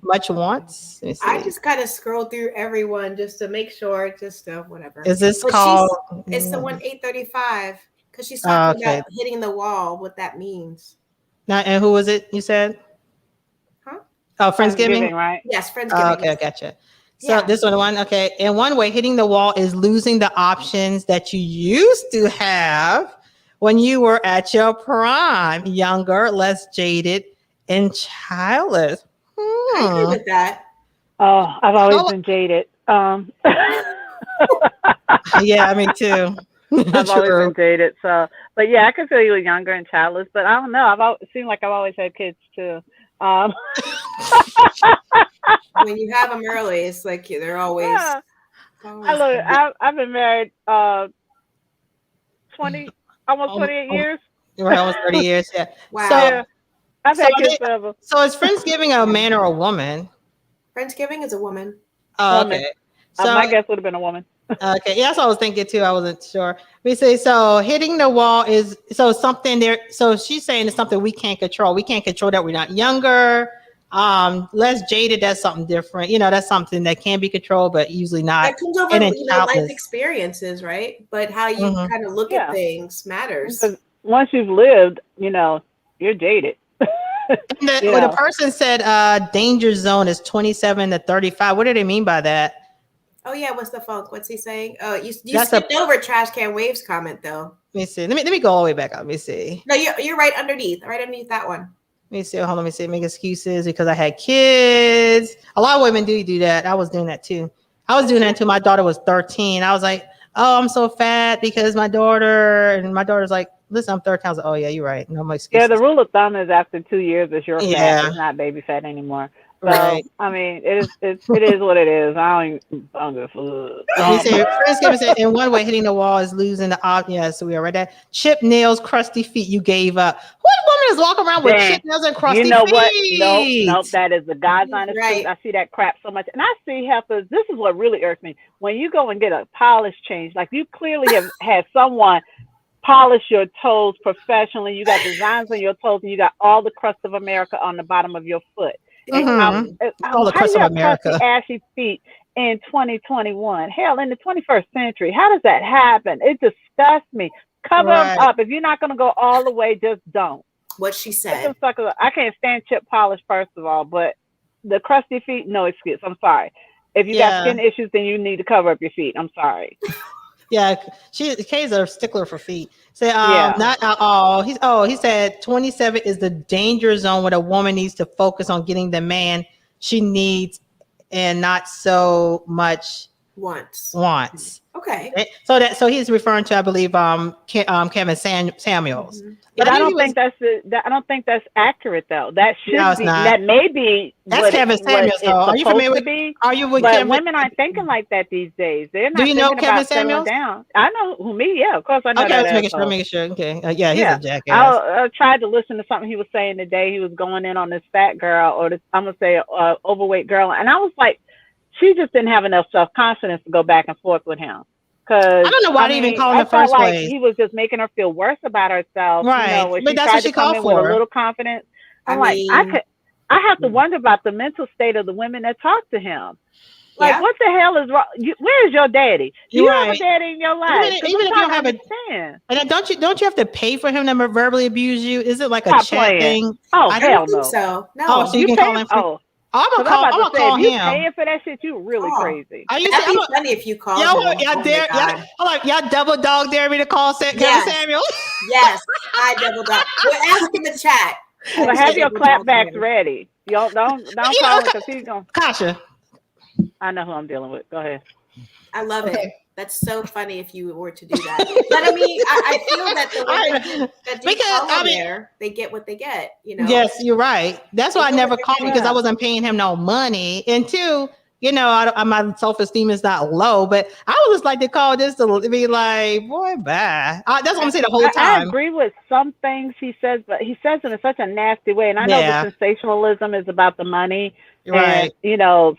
Much wants. I just kind of scroll through everyone just to make sure, whatever. Is this called? It's the one 8:35 because she's talking about hitting the wall. What that means. Now, and who was it? You said? Huh? Oh, Friendsgiving, right? Yes, Friendsgiving. Okay, I gotcha. So this one, okay. In one way, hitting the wall is losing the options that you used to have when you were at your prime, younger, less jaded, and childless. I agree with that. Oh, I've always been jaded. Yeah, me too. I've always been jaded. So, but yeah, I can feel you were younger and childless. But I don't know. It seemed like I've always had kids too. When you have them early, it's like they're always. Yeah. I've been married 20, almost 28 years. Right, almost 30 years. Yeah. Wow. So, yeah, I've had kids forever. So is Friendsgiving a man or a woman? Friendsgiving is a woman. Oh, woman. okay. So my guess would have been a woman. Okay, yeah, that's what I was thinking too. I wasn't sure. We say so. Hitting the wall is something there. So she's saying it's something we can't control. We can't control that we're not younger, less jaded. That's something different. You know, that's something that can be controlled, but usually not. That comes over life experiences, right? But how you kind of look at things matters. Because once you've lived, you know, you're jaded. When a person said danger zone is 27 to 35, what do they mean by that? Oh yeah, what's the funk? What's he saying? Oh, you skipped over Trash Can Waves comment though. Let me see. Let me go all the way back up. Let me see. No, you're right underneath that one. Let me see. Hold on. Let me see. Make excuses because I had kids. A lot of women do that. I was doing that too. I was doing that until my daughter was 13. I was like, oh, I'm so fat because my daughter's like, listen, I'm 13. I was like, oh yeah, you're right. No more excuses. Yeah, the rule of thumb is after 2 years, it's your fat. It's not baby fat anymore. So, right. I mean, it is what it is. I don't give a fuck. In one way, hitting the wall is losing the options. So we are right there. Chip nails, crusty feet. You gave up. What woman is walking around with chip nails and crusty feet? You know what? Nope. That is the God's honest truth. I see that crap so much, and I see heifers. This is what really irks me. When you go and get a polish change, like you clearly have had someone polish your toes professionally. You got designs on your toes, and you got all the crust of America on the bottom of your foot. All the crust of America. Ashy feet in 2021. Hell, in the 21st century. How does that happen? It disgusts me. Cover them up. If you're not going to go all the way, just don't. What she said. I can't stand chip polish, first of all, but the crusty feet, no excuse. I'm sorry. If you got skin issues, then you need to cover up your feet. I'm sorry. Yeah, Kay's a stickler for feet. Say, not at all. He said 27 is the danger zone where a woman needs to focus on getting the man she needs and not so much wants. Okay. So he's referring to, I believe, Kevin Samuels. Mm-hmm. But I don't think that's accurate though. That should no, it's be not. That may be that's Kevin Samuels. Are you familiar with? Are you with? But Kevin? Women aren't thinking like that these days. They're not. Do you know thinking Kevin about Samuels? Down. I know who me. Yeah, of course I know. Okay, that. I'm making sure. Okay, he's a jackass. I tried to listen to something he was saying today. He was going in on this fat girl, or this, I'm gonna say overweight girl, and I was like, she just didn't have enough self-confidence to go back and forth with him. Cause I don't know why they even call in the first place. He was just making her feel worse about herself. Right. When but she that's tried what she to come called in for. with a little confidence. I have to wonder about the mental state of the women that talk to him. Like, what the hell is wrong? Where's your daddy? Do you have a daddy in your life? Even if you don't have and don't you have to pay for him to verbally abuse you? Is it like a chat thing? Oh, I hell don't think so. No. Oh, so you can call him. I'm gonna call him. You paying for that shit? You really crazy. That'd be funny if you called him. Y'all double dog dare me to call Kevin Samuel. Yes, I double dog. We'll ask in the chat. Well, have your clapbacks ready. Y'all don't call him because he's gonna. Kasha. I know who I'm dealing with. Go ahead. I love it. That's so funny if you were to do that. But I mean, I feel that the women that do call there, they get what they get, you know? Yes, you're right. That's why I never called him, because I wasn't paying him no money. And two, my self-esteem is not low, but I would just like to call this to be like, boy, bye. That's what I'm saying the whole time. I agree with some things he says, but he says it in such a nasty way. And I know the sensationalism is about the money and,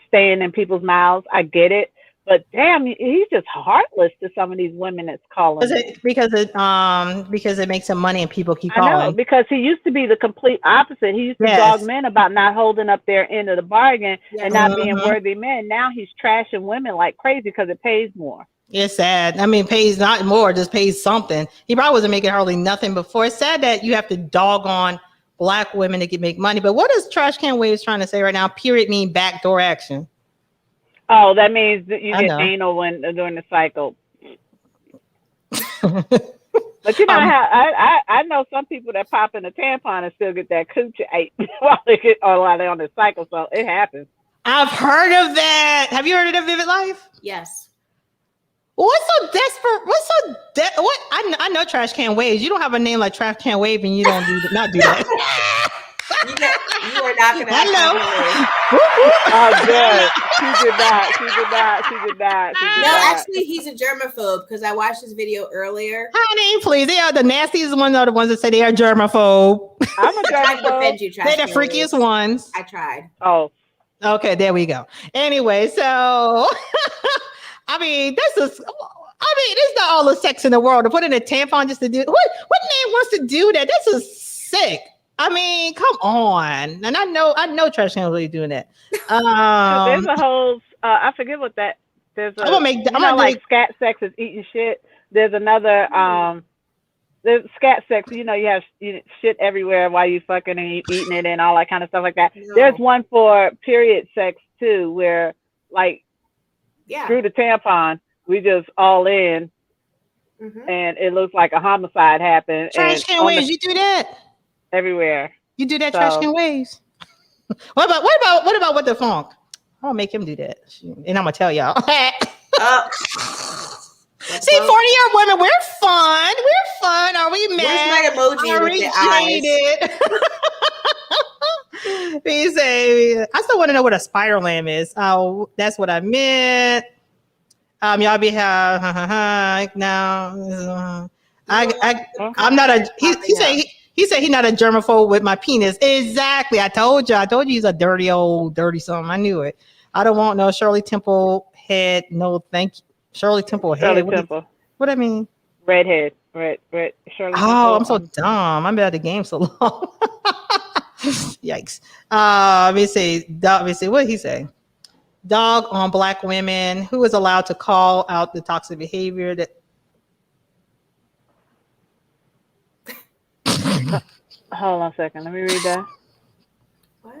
staying in people's mouths. I get it. But damn, he's just heartless to some of these women that's calling. Because it makes him money and people keep calling. I know, because he used to be the complete opposite. He used to dog men about not holding up their end of the bargain and not being worthy men. Now he's trashing women like crazy because it pays more. It's sad. I mean, pays not more, just pays something. He probably wasn't making hardly nothing before. It's sad that you have to dog on Black women to make money. But what is Trash Can Waves trying to say right now? Period mean backdoor action. Oh, that means that you get anal during the cycle. But you know how I know some people that pop in a tampon and still get that coochie ate while they're on the cycle, so it happens. I've heard of that. Have you heard of Vivid Life? Yes. What's so desperate? What? I know Trash Can Waves. You don't have a name like Trash Can Wave, and you don't not do that. You are not going to have Oh, good. She did not. Actually, he's a germaphobe because I watched this video earlier. Honey, please. They are the nastiest ones. Are the ones that say they are germaphobe. I'm a germaphobe. They're the freakiest ones. I tried. Oh. Okay, there we go. Anyway, so I mean, this is not all the sex in the world to put in a tampon just to do. What man wants to do that? This is sick. I mean, come on. And I know Trash Can really doing that. There's a whole I forget what that there's a like scat sex is eating shit. There's another there's scat sex, you have shit everywhere while you fucking and you eating it and all that kind of stuff like that. No. There's one for period sex too, where like through the tampon, we just all in and it looks like a homicide happened. Trash Can Waves, you do that? Everywhere. You do that, Trash Can Waves. What about what the funk? I'll make him do that. And I'm gonna tell y'all. See, 40-year women, we're fun. Are we mad? Where's my emoji with the eyes? He say, I still want to know what a spiral lamb is. Oh, that's what I meant. Y'all be now. I'm not a. He said he's not a germaphobe with my penis. Exactly. I told you he's a dirty something. I knew it. I don't want no Shirley Temple head. No, thank you. Shirley Temple head. What I mean? Redhead. Red. Shirley Temple. I'm so dumb. I've been at the game so long. Yikes. Let me see. What did he say? Dog on Black women. Who is allowed to call out the toxic behavior that. Hold on a second. Let me read that. What?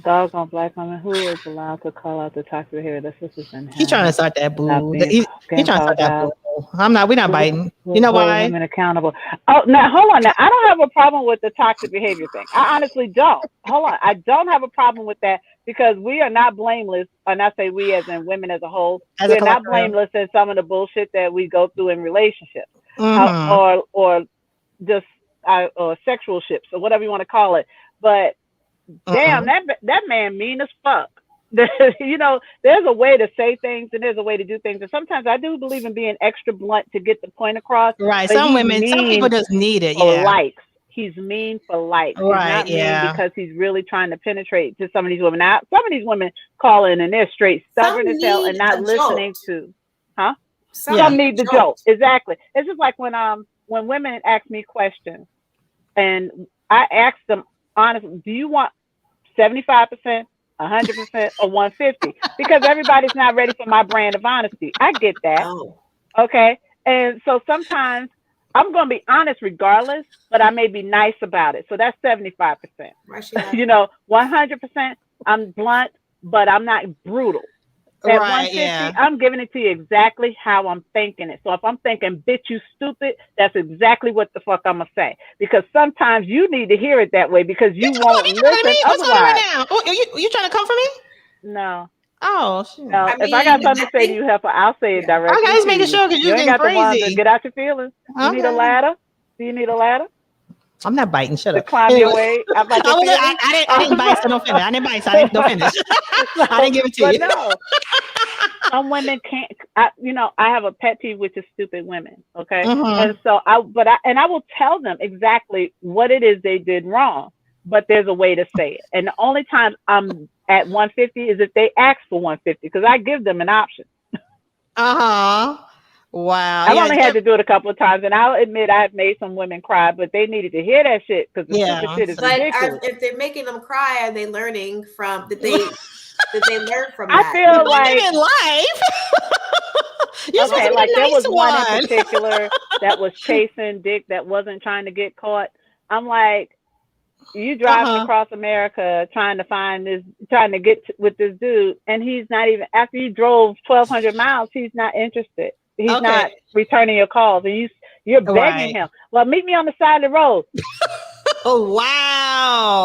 Doggone black woman, who is allowed to call out the toxic behavior that sisters in He's trying to start that without boo. being, He trying to start called that out? boo. We're not biting. You know Hold why? women accountable. Oh, now hold on. Now I don't have a problem with the toxic behavior thing. I honestly don't. Hold on. I don't have a problem with that because we are not blameless. And I say we as in women as a whole. As We a are not collective. blameless in some of the bullshit that we go through in relationships, Mm-hmm. or just or sexual ships or whatever you want to call it. But damn, Mm-mm. that man mean as fuck. You know, there's a way to say things and there's a way to do things. And sometimes I do believe in being extra blunt to get the point across. Right. But Some he's women, some people mean just need it. for Yeah. likes. He's mean for likes. He's Right. not mean Yeah. because he's really trying to penetrate to some of these women. Now, some of these women call in and they're straight Some stubborn as hell and need not a listening jolt. to, huh? Some Yeah. Some need need a the jolt. jolt. Exactly. It's just like when women ask me questions and I ask them honestly, do you want 75%, 100%, or 150? Because everybody's not ready for my brand of honesty. I get that. Oh, Okay. And so sometimes I'm going to be honest regardless, but I may be nice about it. So that's 75%. why she not? You know, 100%, I'm blunt, but I'm not brutal. At Right. 150, Yeah. I'm giving it to you exactly how I'm thinking it. So if I'm thinking, bitch, you stupid, that's exactly what the fuck I'm going to say. Because sometimes you need to hear it that way because you won't You talking to listen me? What's going on otherwise. right now? Oh, you trying to come for me? No. Oh, shit. No, I if I got mean, something I to say to think, you, Heifer, I'll say it yeah. Okay, directly just to making you. sure because You you're ain't getting got the one to crazy. get out your feelings. You need a Okay. ladder? Do you need a ladder I'm not biting. Shut to up. climb Anyway, your way out like your I, was, feelings? I didn't bite, so don't finish. I didn't bite, so don't finish. I didn't give it to But you. no, some women can't. I have a pet peeve with the stupid women. Okay, and Mm-hmm. so I will tell them exactly what it is they did wrong. But there's a way to say it, and the only time I'm at 150 is if they ask for 150 because I give them an option. Uh-huh. Wow. I've Yeah. only had to do it a couple of times, and I'll admit I've made some women cry, but they needed to hear that shit because the stupid Yeah. shit is But ridiculous. if they're making them cry, are they learning from that they learn from I that? feel Like like in life. You're supposed okay, to be like the there was nice one in one. particular that was chasing dick that wasn't trying to get caught. I'm like, you driving Uh-huh. across America trying to get with this dude, and he's not even after you drove 1,200 miles, he's not interested. He's Okay. not returning your calls, and you're begging Right. him. Well, meet me on the side of the road. Oh,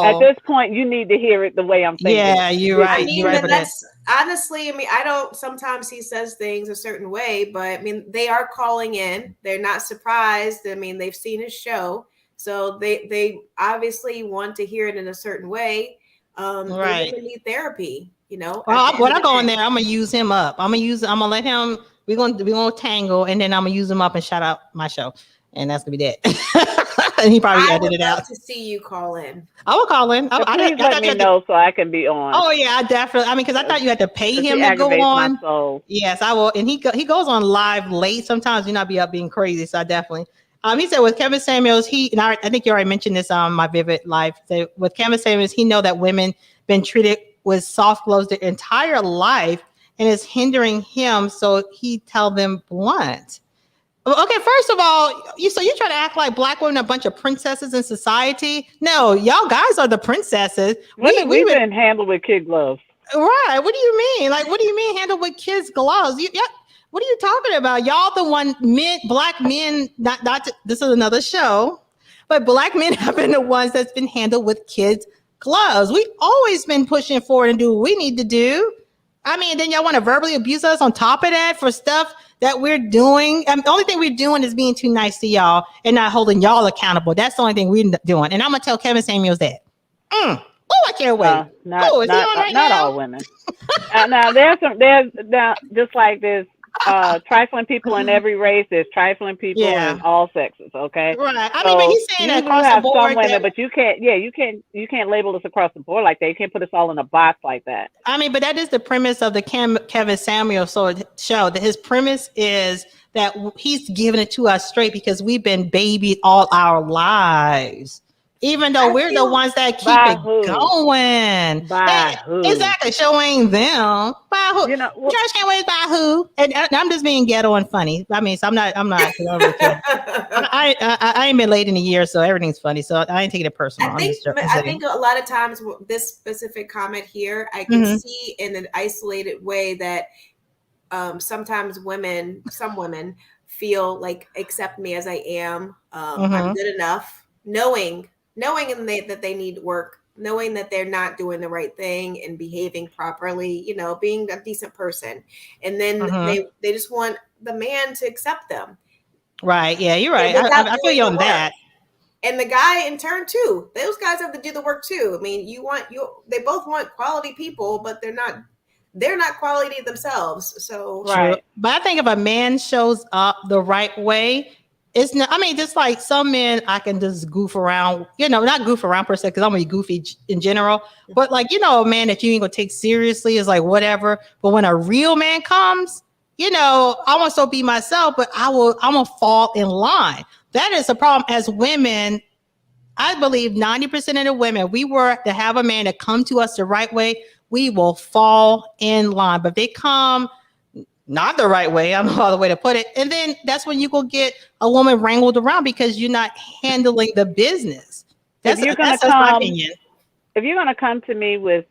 At wow. this point, you need to hear it the way I'm thinking Yeah, it. you're I right. You're mean, right but for that. that's honestly, I mean, I don't, sometimes he says things a certain way, but I mean, they are calling in. They're not surprised. I mean, they've seen his show. So they obviously want to hear it in a certain way. Those Right. women need therapy, you know, at Well, the end when of I the go in day. there, I'm gonna use him up. I'm gonna let him. We're gonna tangle, and then I'm gonna use him up and shout out my show, and that's gonna be that. And he probably I would edited it love out. to see you call in. I will call in. And I please let thought you me had to. know so I can be on. Oh yeah, I definitely. I mean, because I thought you had to pay Because him he to go aggravates my on. soul. Yes, I will. And he goes on live late. Sometimes you not be up being crazy. So I definitely. He said with Kevin Samuels, and I think you already mentioned this on my Vivid Life. So with Kevin Samuels, he know that women been treated with soft blows their entire life, and it's hindering him. So he tell them blunt. Okay, first of all, you try to act like black women are a bunch of princesses in society. No, y'all guys are the princesses. When have we would been handled with kid gloves? right. What do you mean? Like, what do you mean handle with kids' gloves? Yeah. What are you talking about? Y'all the one black men. This is another show, but black men have been the ones that's been handled with kids' gloves. We always been pushing forward and do what we need to do. I mean, then y'all want to verbally abuse us on top of that for stuff that we're doing. The only thing we're doing is being too nice to y'all and not holding y'all accountable. That's the only thing we're doing. And I'm gonna tell Kevin Samuels that. Oh, I can't wait. Is he on right Not now? all women. Now there's just like there's trifling people in every race. There's trifling people in all sexes. Okay, right. I so mean, but he's saying you that do across the have board. some women, but you can't. Yeah, you can't label us across the board like that. You can't put us all in a box like that. I mean, but that is the premise of the Kevin Samuels show. That his premise is that he's giving it to us straight because we've been babied all our lives. Even though we're the ones that keep it going. By who? Exactly. Showing them. By who? You know, Trash can waste by who? And I'm just being ghetto and funny. I mean, so I'm not. I ain't been late in a year, so everything's funny. So I ain't taking it personal. I think a lot of times this specific comment here, I can see in an isolated way that sometimes some women feel like, accept me as I am. I'm good enough, knowing that they need work, knowing that they're not doing the right thing and behaving properly, you know, being a decent person. And then they just want the man to accept them. Right. Yeah, you're right. I feel you on that. And the guy in turn too. Those guys have to do the work too. I mean, they both want quality people, but they're not quality themselves. So right. But I think if a man shows up the right way, it's not, I mean, just like some men, I can just goof around, you know, not goof around per se, because I'm gonna be goofy in general. But like, you know, a man that you ain't gonna take seriously is like whatever. But when a real man comes, you know, I want to still be myself, but I'm gonna fall in line. That is a problem as women. I believe 90% of the women, we were to have a man that come to us the right way, we will fall in line. But if they come not the right way, I don't know other way to put it, and then that's when you go get a woman wrangled around because you're not handling the business. That's my opinion. If you're going to come to me with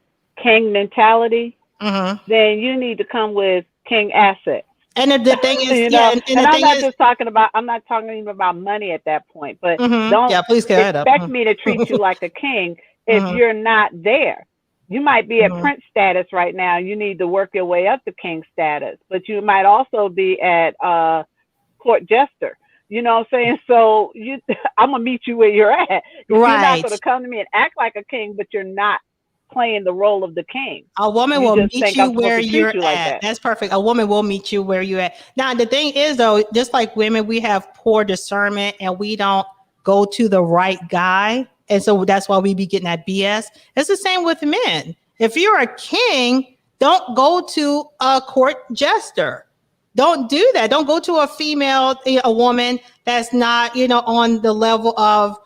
king mentality, then you need to come with king assets. And the thing is, you know, and I'm not just talking about, I'm not talking even about money at that point, but don't expect me to treat you like a king if you're not there. You might be at prince status right now. You need to work your way up to king status, but you might also be at court jester. You know what I'm saying? So I'm going to meet you where you're at. You're not going to come to me and act like a king, but you're not playing the role of the king. A woman will meet you where you're at. That's perfect. A woman will meet you where you're at. Now, the thing is, though, just like women, we have poor discernment and we don't go to the right guy. And so that's why we be getting that BS. It's the same with men. If you're a king, don't go to a court jester. Don't do that. Don't go to a woman that's not, you know, on the level of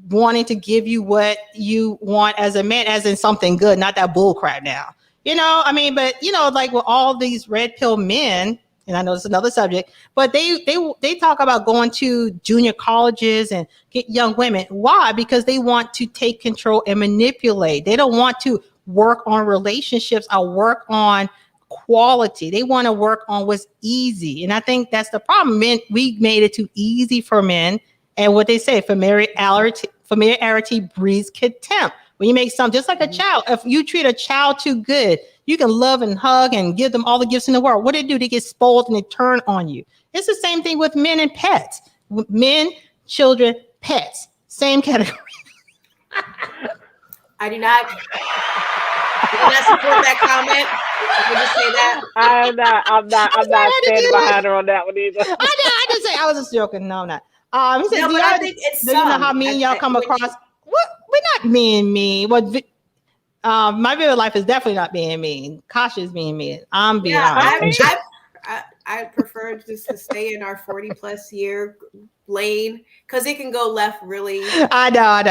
wanting to give you what you want as a man, as in something good, not that bull crap now. You know, I mean, but you know, like with all these red pill men, and I know it's another subject, but they talk about going to junior colleges and get young women. Why? Because they want to take control and manipulate. They don't want to work on relationships or work on quality. They want to work on what's easy. And I think that's the problem. Men, we made it too easy for men. And what they say, familiarity breeds contempt. When you make something just like a child, if you treat a child too good, you can love and hug and give them all the gifts in the world. What do? They get spoiled and they turn on you. It's the same thing with men and pets. Men, children, pets, same category. I do not support that comment. I would just say that. I'm not standing behind her on that one either. I didn't say, I was just joking. No, I'm not. He said, no, I think it's do you know how me and y'all come across? What? We're not being mean. My real life is definitely not being mean. Kasha's being mean. I'm being honest. I prefer just to stay in our 40+ year lane because it can go left really. I know.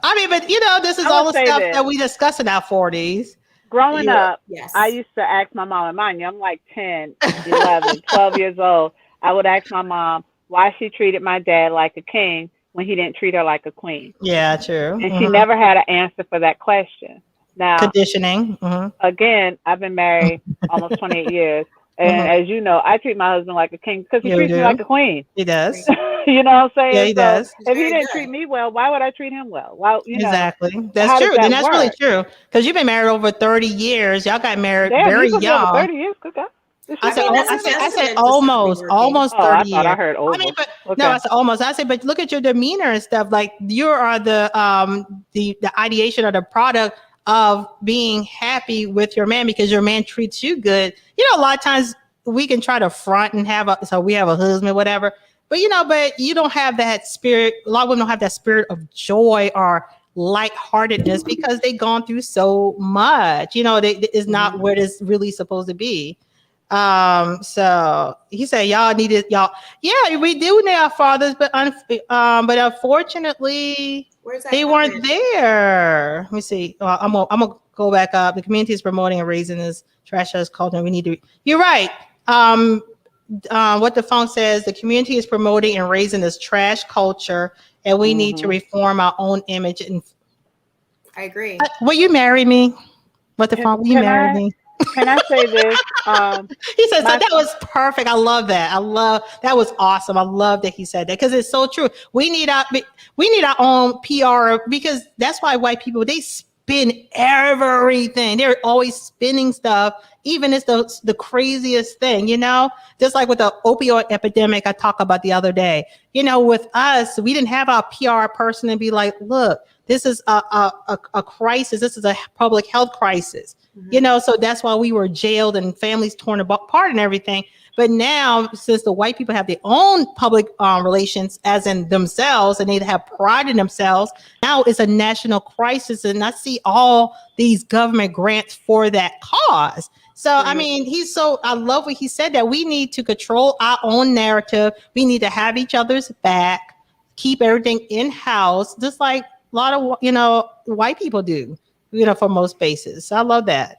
I mean, but you know, this is all the stuff that we discuss in our 40s. Growing up, I used to ask my mom, and mind you, I'm like 10, 11, 12 years old. I would ask my mom why she treated my dad like a king when he didn't treat her like a queen. Yeah, true. And she never had an answer for that question. Now, conditioning. Again, I've been married almost 28 years. And as you know, I treat my husband like a king because he treats me like a queen. He does. You know what I'm saying? Yeah, he does. If he didn't treat me well, why would I treat him well? Well, exactly. That's true. And that's really true. Because you've been married over 30 years. Y'all got married very young. 30 years. Okay. I said almost 30 years. I thought I heard over. I mean, but no, I said almost. I said, but look at your demeanor and stuff. Like you are the ideation or the product of being happy with your man because your man treats you good. You know, a lot of times we can try to front and so we have a husband, whatever. But you know, but you don't have that spirit. A lot of women don't have that spirit of joy or lightheartedness because they've gone through so much. You know, it's not where it's really supposed to be. So he said, y'all needed y'all. Yeah, we do need our fathers, but unfortunately, Where's that they coming? weren't there. Let me see. I'm gonna go back up. The community is promoting and raising this trash as culture. We need to. You're right. What the phone says, the community is promoting and raising this trash culture, and we need to reform our own image. And I agree. will you marry me? What the phone? Will you marry me? Can I say this? He said, so that was perfect. I love that. That was awesome. I love that he said that because it's so true. We need our own PR because that's why white people, they spin everything. They're always spinning stuff. Even it's the craziest thing, just like with the opioid epidemic I talked about the other day. With us, we didn't have our PR person and be like, look, this is a crisis. This is a public health crisis. So that's why we were jailed and families torn apart and everything. But now, since the white people have their own public relations, as in themselves, and they have pride in themselves, now it's a national crisis. And I see all these government grants for that cause. So, I mean, I love what he said, that we need to control our own narrative. We need to have each other's back, keep everything in-house, just like a lot of, white people do. For most spaces. So I love that.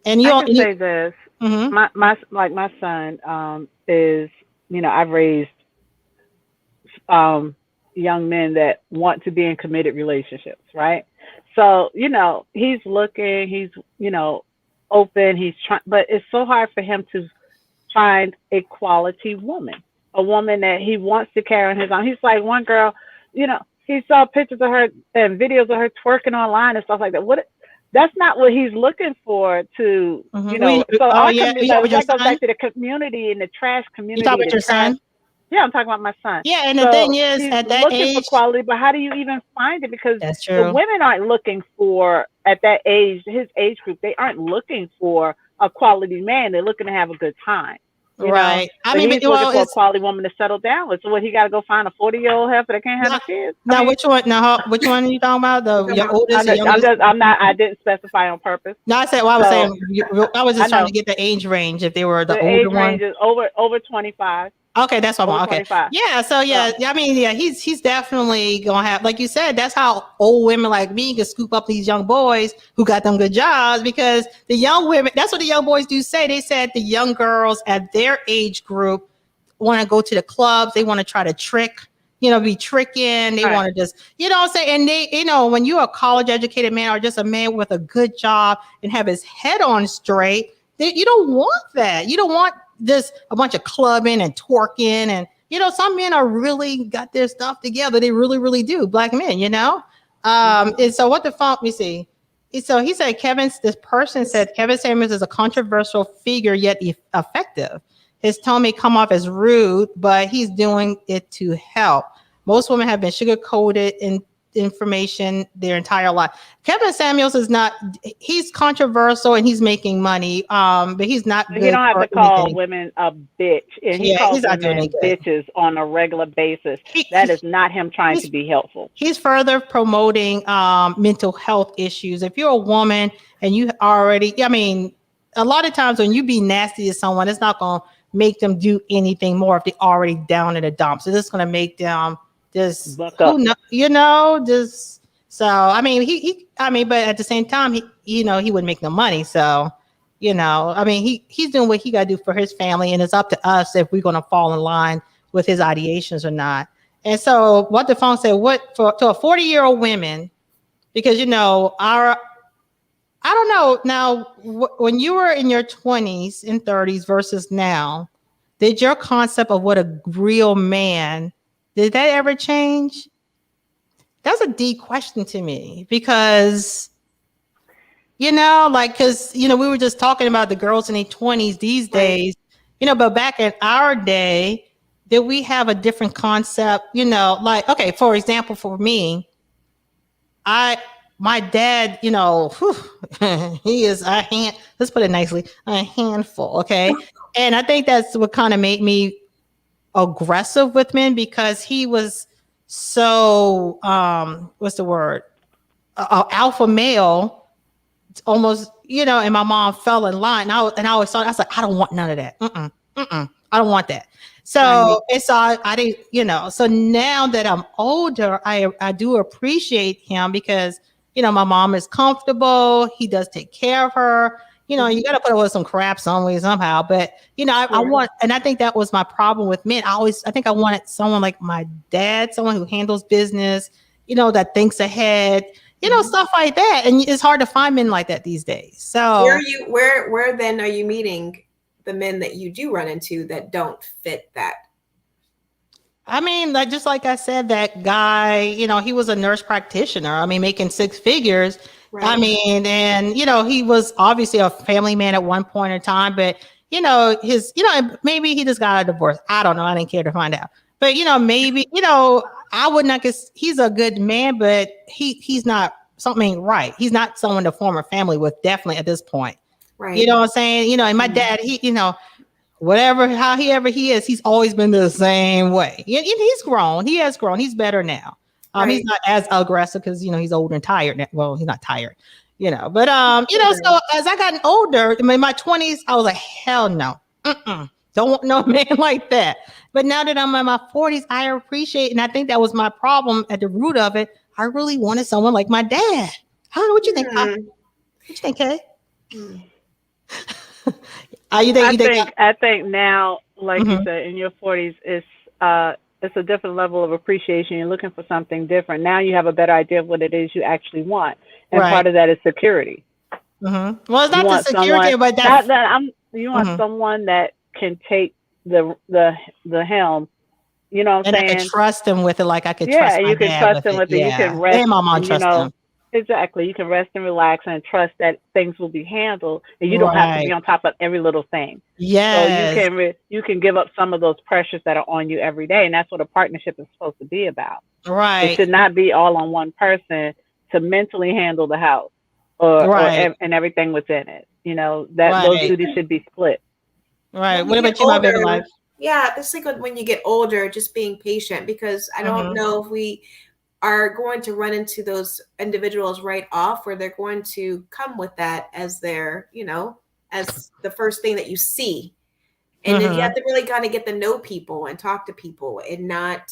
And I can say this. My son is, I've raised young men that want to be in committed relationships, right? So, he's looking, he's, open, he's trying, but it's so hard for him to find a quality woman, a woman that he wants to carry on his own. He's like one girl, he saw pictures of her and videos of her twerking online and stuff like that. That's not what he's looking for to, So that goes back to the community and the trash community. You talking about your son? Yeah, I'm talking about my son. Yeah, and the thing is, he's at that looking age, for quality, but how do you even find it? Because that's true. The women aren't looking for, at that age, his age group, they aren't looking for a quality man. They're looking to have a good time. Right. I mean, he's looking for a quality woman to settle down with. So what, he got to go find a 40-year-old heifer that can't have no kids? Now, which one? Now, which one are you talking about? Your oldest? I didn't specify on purpose. No, I said. Well, I was just trying to get the age range. If they were the older age one. range is over 25. Okay, that's what I'm okay. 25. Yeah, so I mean, he's definitely gonna have, like you said, that's how old women like me can scoop up these young boys who got them good jobs, because the young women, that's what the young boys do say. They said the young girls at their age group want to go to the clubs, they want to try to trick, be tricking, they want to just, what I'm saying? And they, when you're a college educated man or just a man with a good job and have his head on straight, you don't want that. You don't want just a bunch of clubbing and twerking, and some men are really got their stuff together. They really, really do. Black men, And so what the fuck? Let me see. So he said this person said Kevin Samuels is a controversial figure yet effective. His tone may come off as rude, but he's doing it to help. Most women have been sugar-coated in information their entire life. Kevin Samuels is not, he's controversial and he's making money, but he's not good. You don't have to call women a bitch, and he calls women bitches on a regular basis. That is not him trying to be helpful. He's further promoting mental health issues. If you're a woman and you already, I mean, a lot of times when you be nasty to someone, it's not going to make them do anything more if they're already down in the dumps. So it's going to make them just, just, so, I mean, but at the same time, he wouldn't make no money. So, I mean, he's doing what he got to do for his family, and it's up to us if we're going to fall in line with his ideations or not. And so what the phone said, to a 40-year-old woman, because, I don't know now, when you were in your 20s and 30s versus now, did your concept of what a real man, did that ever change? That's a deep question to me, because, because, we were just talking about the girls in their 20s these days, but back in our day, did we have a different concept? Okay, for example, for me, my dad, he is let's put it nicely, a handful. Okay. And I think that's what kind of made me aggressive with men, because he was so, what's the word? Alpha male, almost, and my mom fell in line. And I always thought, I was like, I don't want none of that. I don't want that. So it's all, I didn't, so now that I'm older, I do appreciate him because, my mom is comfortable. He does take care of her. You got to put up with some crap some way, somehow. But, I want, and I think that was my problem with men. I think I wanted someone like my dad, someone who handles business, that thinks ahead, stuff like that. And it's hard to find men like that these days. So where then are you meeting the men that you do run into that don't fit that? I mean, just like I said, that guy, he was a nurse practitioner. I mean, making six figures. Right. I mean, and, he was obviously a family man at one point in time, but, maybe he just got a divorce. I don't know. I didn't care to find out. But, maybe, I would not, because he's a good man, but he's not, something ain't right. He's not someone to form a family with, definitely at this point. Right. You know what I'm saying? And my dad, he, however he is, he's always been the same way. He's grown. He has grown. He's better now. Right. He's not as aggressive because, he's old and tired now. Well, he's not tired, but, so as I gotten older, in my 20s, I was like, hell no. Don't want no man like that. But now that I'm in my 40s, I appreciate, and I think that was my problem at the root of it. I really wanted someone like my dad. What you think? What you think, Kay? I think now, like you said, in your 40s, it's a different level of appreciation. You're looking for something different. Now you have a better idea of what it is you actually want, and part of that is security. Well, it's not the security, but you want someone that can take the helm. You know what I'm saying? I could trust him with it, like I could trust my you can trust him with it. You can rest. And my mom trust him. Exactly. You can rest and relax and trust that things will be handled, and you don't have to be on top of every little thing. Yes. So you can give up some of those pressures that are on you every day, and that's what a partnership is supposed to be about. Right. It should not be all on one person to mentally handle the house and everything within it. Those duties should be split. Right. What about you, my better life? Yeah, it's like when you get older, just being patient, because I don't know if we are going to run into those individuals right off where they're going to come with that as their, as the first thing that you see. And then you have to really kind of get to know people and talk to people and not,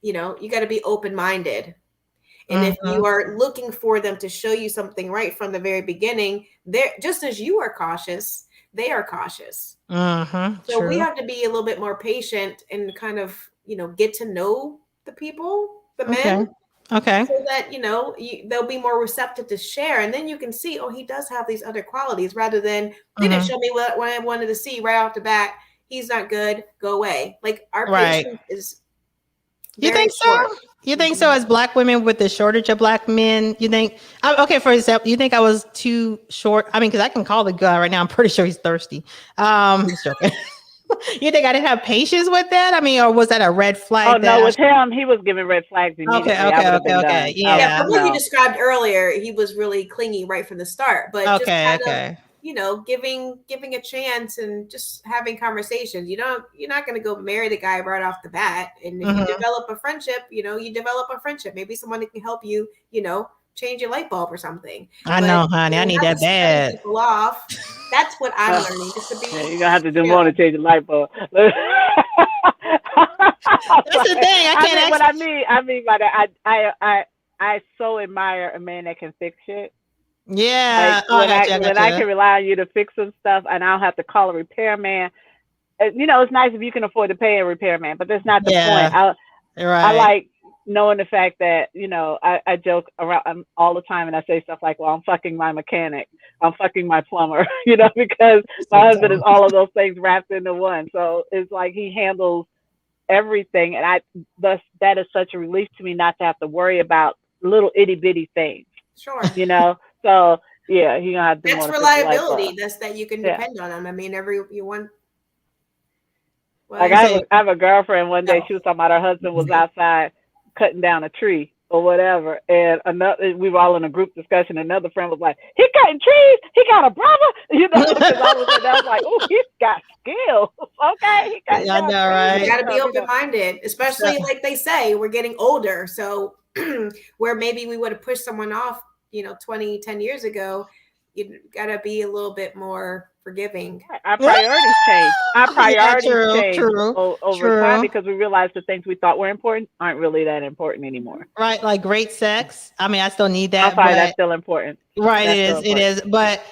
you got to be open-minded. And if you are looking for them to show you something right from the very beginning, they're just as you are cautious, they are cautious. So we have to be a little bit more patient and kind of, get to know the people, the men. Okay. So that, they'll be more receptive to share. And then you can see, he does have these other qualities, rather than they didn't show me what I wanted to see right off the bat. He's not good. Go away. Like, our patience is You think so? You think so? As Black women, with the shortage of Black men, you think, okay, for example, you think I was too short? I mean, because I can call the guy right now. I'm pretty sure he's thirsty. Just joking. You think I didn't have patience with that? I mean, or was that a red flag? Oh, no, with him, he was giving red flags immediately. Okay. Yeah, from what you described earlier, he was really clingy right from the start. But just kind of, giving a chance and just having conversations. You're not going to go marry the guy right off the bat. And if you develop a friendship, you develop a friendship. Maybe someone that can help you, change your light bulb or something. I know, honey. I need that bad. People off. That's what I'm learning. Just to be. You're gonna have to do more to change your light bulb. That's the thing. What I mean by that, I so admire a man that can fix shit. Yeah. Like, when I can rely on you to fix some stuff, and I don't have to call a repairman. It's nice if you can afford to pay a repairman, but that's not the point. I like knowing the fact that, I joke around all the time, and I say stuff like, well, I'm fucking my mechanic, I'm fucking my plumber, because my husband is all of those things wrapped into one. So it's like he handles everything. And that is such a relief to me, not to have to worry about little itty bitty things. Sure. So yeah, you're gonna have to. That's reliability. That's that you can depend on them. I mean, you want. Well, I have a girlfriend. One day she was talking about her husband was outside cutting down a tree or whatever, and we were all in a group discussion. Another friend was like, "He cutting trees. He got a brother," because I was like, "Oh, he's got skills." Okay, I know, right? You got to be open-minded, especially like they say, we're getting older. So where maybe we would have pushed someone off, 10 years ago, you gotta be a little bit more forgiving. Our priorities change. Our Yeah, priorities true, change true, over time true. because we realize the things we thought were important aren't really that important anymore. Right, like great sex. I mean, I still need I'm that, sorry, that's but still important. right, That's still it important. is. But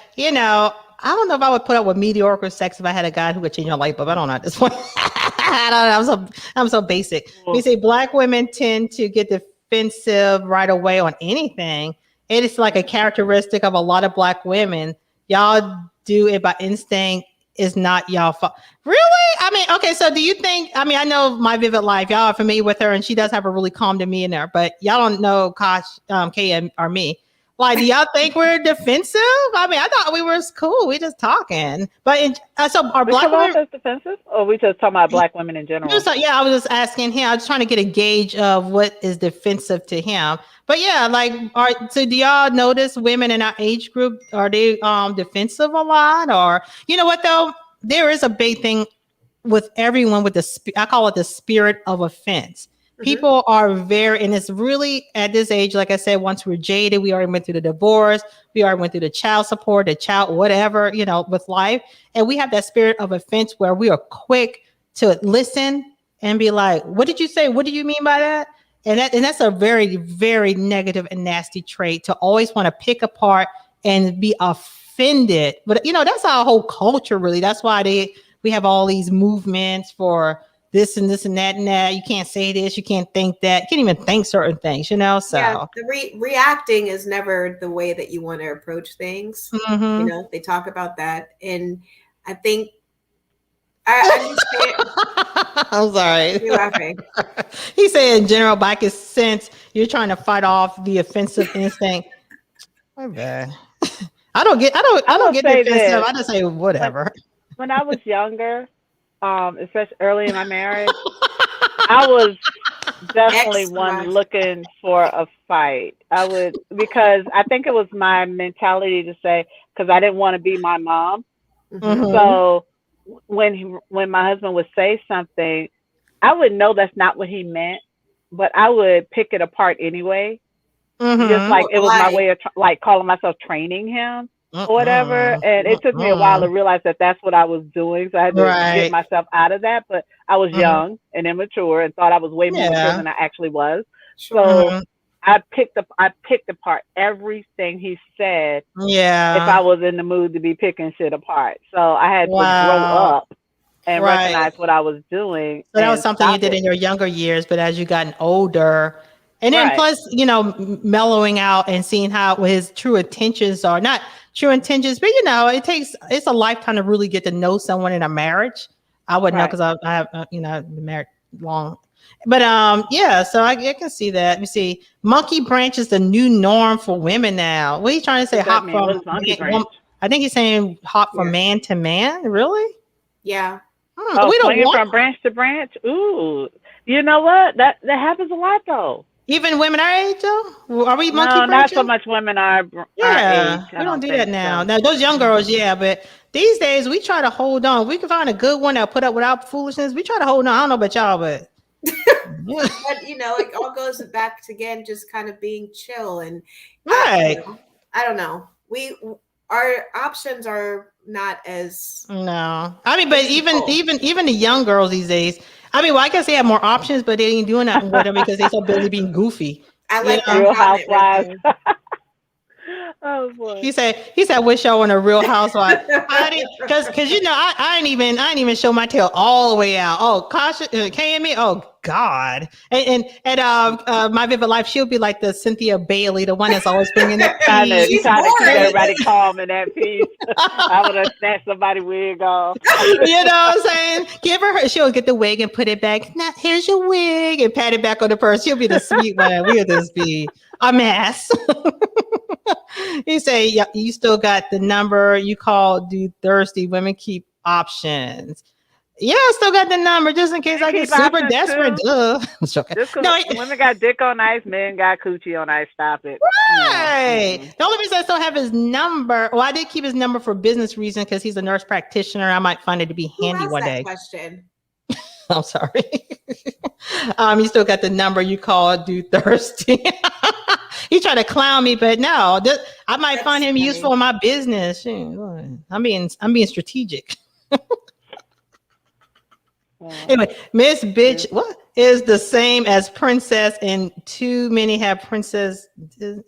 I don't know if I would put up with mediocre sex if I had a guy who could change my light bulb. I don't know at this point. I don't know. I'm so basic. We Well, say black women tend to get defensive right away on anything. It is like a characteristic of a lot of black women. Y'all do it by instinct. Is not y'all fault. Really? I mean, okay. So do you think? I mean, I know My Vivid Life. Y'all are familiar with her, and she does have a really calm demeanor. But y'all don't know Kay, or me. Like, do y'all think we're defensive? I mean, I thought we were cool. We just talking. But so are we black come off women? as defensive, or we just talking about black women in general? Yeah, I was just asking him. I was trying to get a gauge of what is defensive to him. But yeah, like, so do y'all notice women in our age group, are they defensive a lot? Or you know what though? There is a big thing with everyone with I call it the spirit of offense. People are very, and it's really at this age, like I said, once we're jaded, we already went through the divorce, we already went through the child support, the child, whatever, with life. And we have that spirit of offense where we are quick to listen and be like, what did you say? What do you mean by that? And that's a very, very negative and nasty trait, to always want to pick apart and be offended. But that's our whole culture, really. That's why we have all these movements for this and this and that and that. You can't say this, you can't think that, you can't even think certain things, So yeah, the reacting is never the way that you want to approach things. They talk about that, and I think I understand. I'm sorry. You're laughing. He said in general, but I can sense you're trying to fight off the offensive instinct. My bad. I don't get defensive. This. I just say whatever. When I was younger, especially early in my marriage, I was definitely one looking for a fight. Because I think it was my mentality to say, because I didn't want to be my mom. So when my husband would say something, I would know that's not what he meant, but I would pick it apart anyway. Just like it was my way of like calling myself training him. Or whatever, and it took me a while to realize that that's what I was doing, so I had to get myself out of that. But I was young and immature and thought I was way more mature than I actually was. So I picked apart everything he said. Yeah, if I was in the mood to be picking shit apart, so I had to grow up and recognize what I was doing. So that was something you did in your younger years, but as you gotten older. And then plus, mellowing out and seeing how his true intentions are, not true intentions, but it's a lifetime to really get to know someone in a marriage. I wouldn't know because I have, I've been married long, but so I can see that. Let me see. Monkey branch is the new norm for women now. What are you trying to say? Hop from monkey branch? I think he's saying hop from man to man. Really? Yeah. We don't want from branch to branch. Ooh, you know what? That happens a lot though. Even women our age, though? Are we monkey branching? Not so much women our age. We don't do that now. Now, those young girls, but these days, we try to hold on. We can find a good one that'll put up without foolishness. We try to hold on. I don't know about y'all, but... But, it all goes back to, again, just kind of being chill. And I don't know. Our options are not as... No. I mean, but even the young girls these days... I mean, I guess they have more options, but they ain't doing nothing with them because they're so busy being goofy. I like Real Housewives. Oh boy. He said, wish y'all on a Real Housewife. Because I ain't even show my tail all the way out. Oh, caution, Kay and me. Oh God. And My Vivid Life, she'll be like the Cynthia Bailey, the one that's always bringing the peace. She's trying to keep everybody calm in that piece. I would have snatched somebody's wig off. You know what I'm saying? Give her. She'll get the wig and put it back. Now here's your wig and pat it back on the purse. She'll be the sweet one. We'll just be a mess. He say, you still got the number you call do thirsty. Women keep options. Yeah, I still got the number just in case I get super desperate. Women got dick on ice, men got coochie on ice. Stop it. Right. The only reason I still have his number, I did keep his number for business reasons because he's a nurse practitioner. I might find it to be handy one day. Question. I'm sorry. You still got the number you call do thirsty. He tried to clown me, but no, I might find him useful in my business. I'm being strategic. Anyway, Miss Bitch, what is the same as princess, and too many have princess. You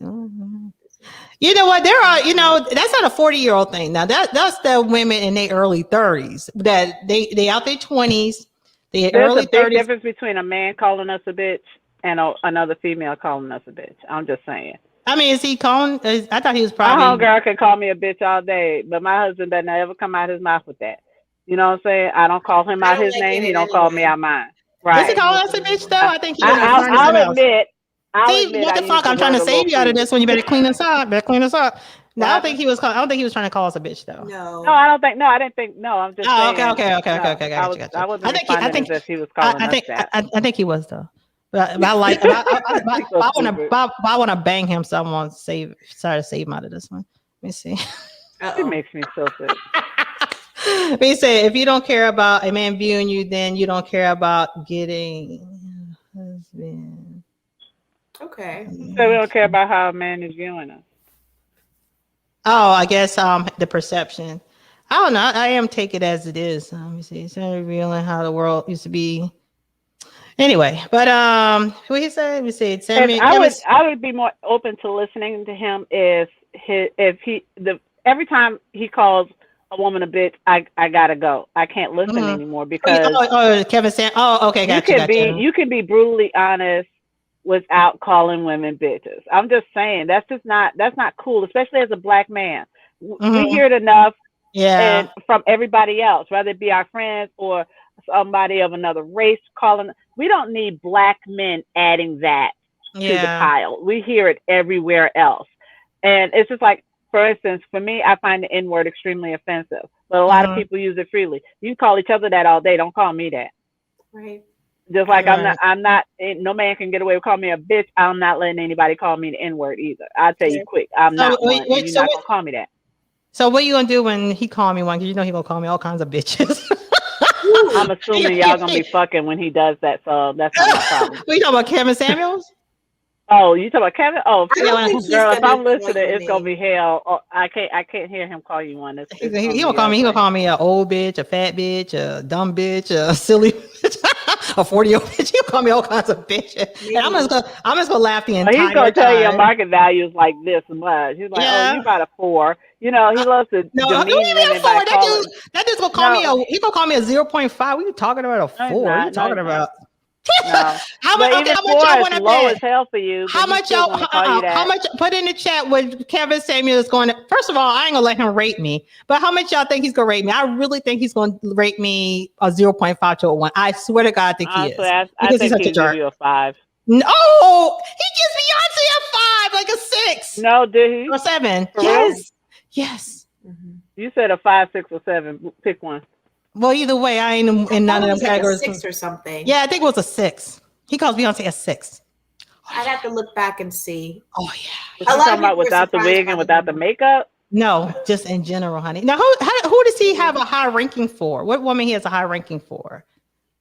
know what? There are, that's not a 40-year-old thing. Now that's the women in their early 30s that they out their 20s. There's early a big 30s. difference between a man calling us a bitch and another female calling us a bitch. I'm just saying. I mean, is he calling? I thought he was My probably. homegirl can call me a bitch all day, but my husband doesn't ever come out his mouth with that. You know what I'm saying? I don't call him out his name. He don't call me out mine. Does he Right. call us a bitch though? I think he I'll admit. See, what the fuck? I'm trying to save you out of this one. You better clean us up. No, I don't think he was trying to call us a bitch though. No, I don't think. No, I didn't think. No, I'm just saying. Okay. Gotcha. I wasn't responding as if he was calling us that. I think he was though. But I like. I want to bang him, so I want to save him out of this one. Let me see. It makes me so sick. He said, if you don't care about a man viewing you, then you don't care about getting a husband. Okay. So we don't care about how a man is viewing us. Oh, I guess the perception. I don't know. I am take it as it is. Let me see. It's not revealing how the world used to be. Anyway, but what he said? Let me see. I would be more open to listening to him if every time he calls a woman a bitch, I gotta go. I can't listen anymore because Kevin Sam. Oh, okay, you can be brutally honest without calling women bitches. I'm just saying that's not cool, especially as a black man. We hear it enough from everybody else, whether it be our friends or somebody of another race calling. We don't need black men adding that to the pile. We hear it everywhere else. And it's just like, for instance, for me, I find the N-word extremely offensive, but a lot of people use it freely. You call each other that all day. Don't call me that. Right. Just like I'm not, no man can get away with calling me a bitch. I'm not letting anybody call me the N-word either. I'll tell you quick. I'm not one. You're not going to call me that. So what are you going to do when he call me one? Because he's going to call me all kinds of bitches. I'm assuming y'all going to be fucking when he does that. So that's not my problem. We talking about Kevin Samuels? Oh, you talking about Kevin? Oh, girl, if I'm listening, it's gonna be hell. Oh, I can't hear him call you one. He gonna call me. He gonna call me an old bitch, a fat bitch, a dumb bitch, a silly bitch, a 40-year-old bitch. He'll call me all kinds of bitches. And I'm just gonna laugh the entire time. He's gonna tell you your market value is like this much. He's like, oh, you about a 4. You know, he loves to demean women by calling. That dude's gonna call me he gonna call me a 0.5. What are you talking about? A 4? What are you talking about? No. How much y'all want to bet? As hell for you. How much y'all? How much? Put in the chat what Kevin Samuel is going to. First of all, I ain't gonna let him rate me. But how much y'all think he's gonna rate me? I really think he's gonna rate me a 0.5 to a 1. I swear to God, I think he is. I think he'll give you a 5. No, he gives Beyonce a 5, like a 6. No, did he? Or 7? For yes, real? Yes. You said a 5, 6, or 7. Pick one. Well, either way, I ain't in none of them categories. Like a 6 or something. Yeah, I think it was a 6. He calls Beyonce a 6. I'd have to look back and see. Oh yeah. But you talking about without the wig and without the makeup? No, just in general, honey. Now, who does he have a high ranking for? What woman he has a high ranking for?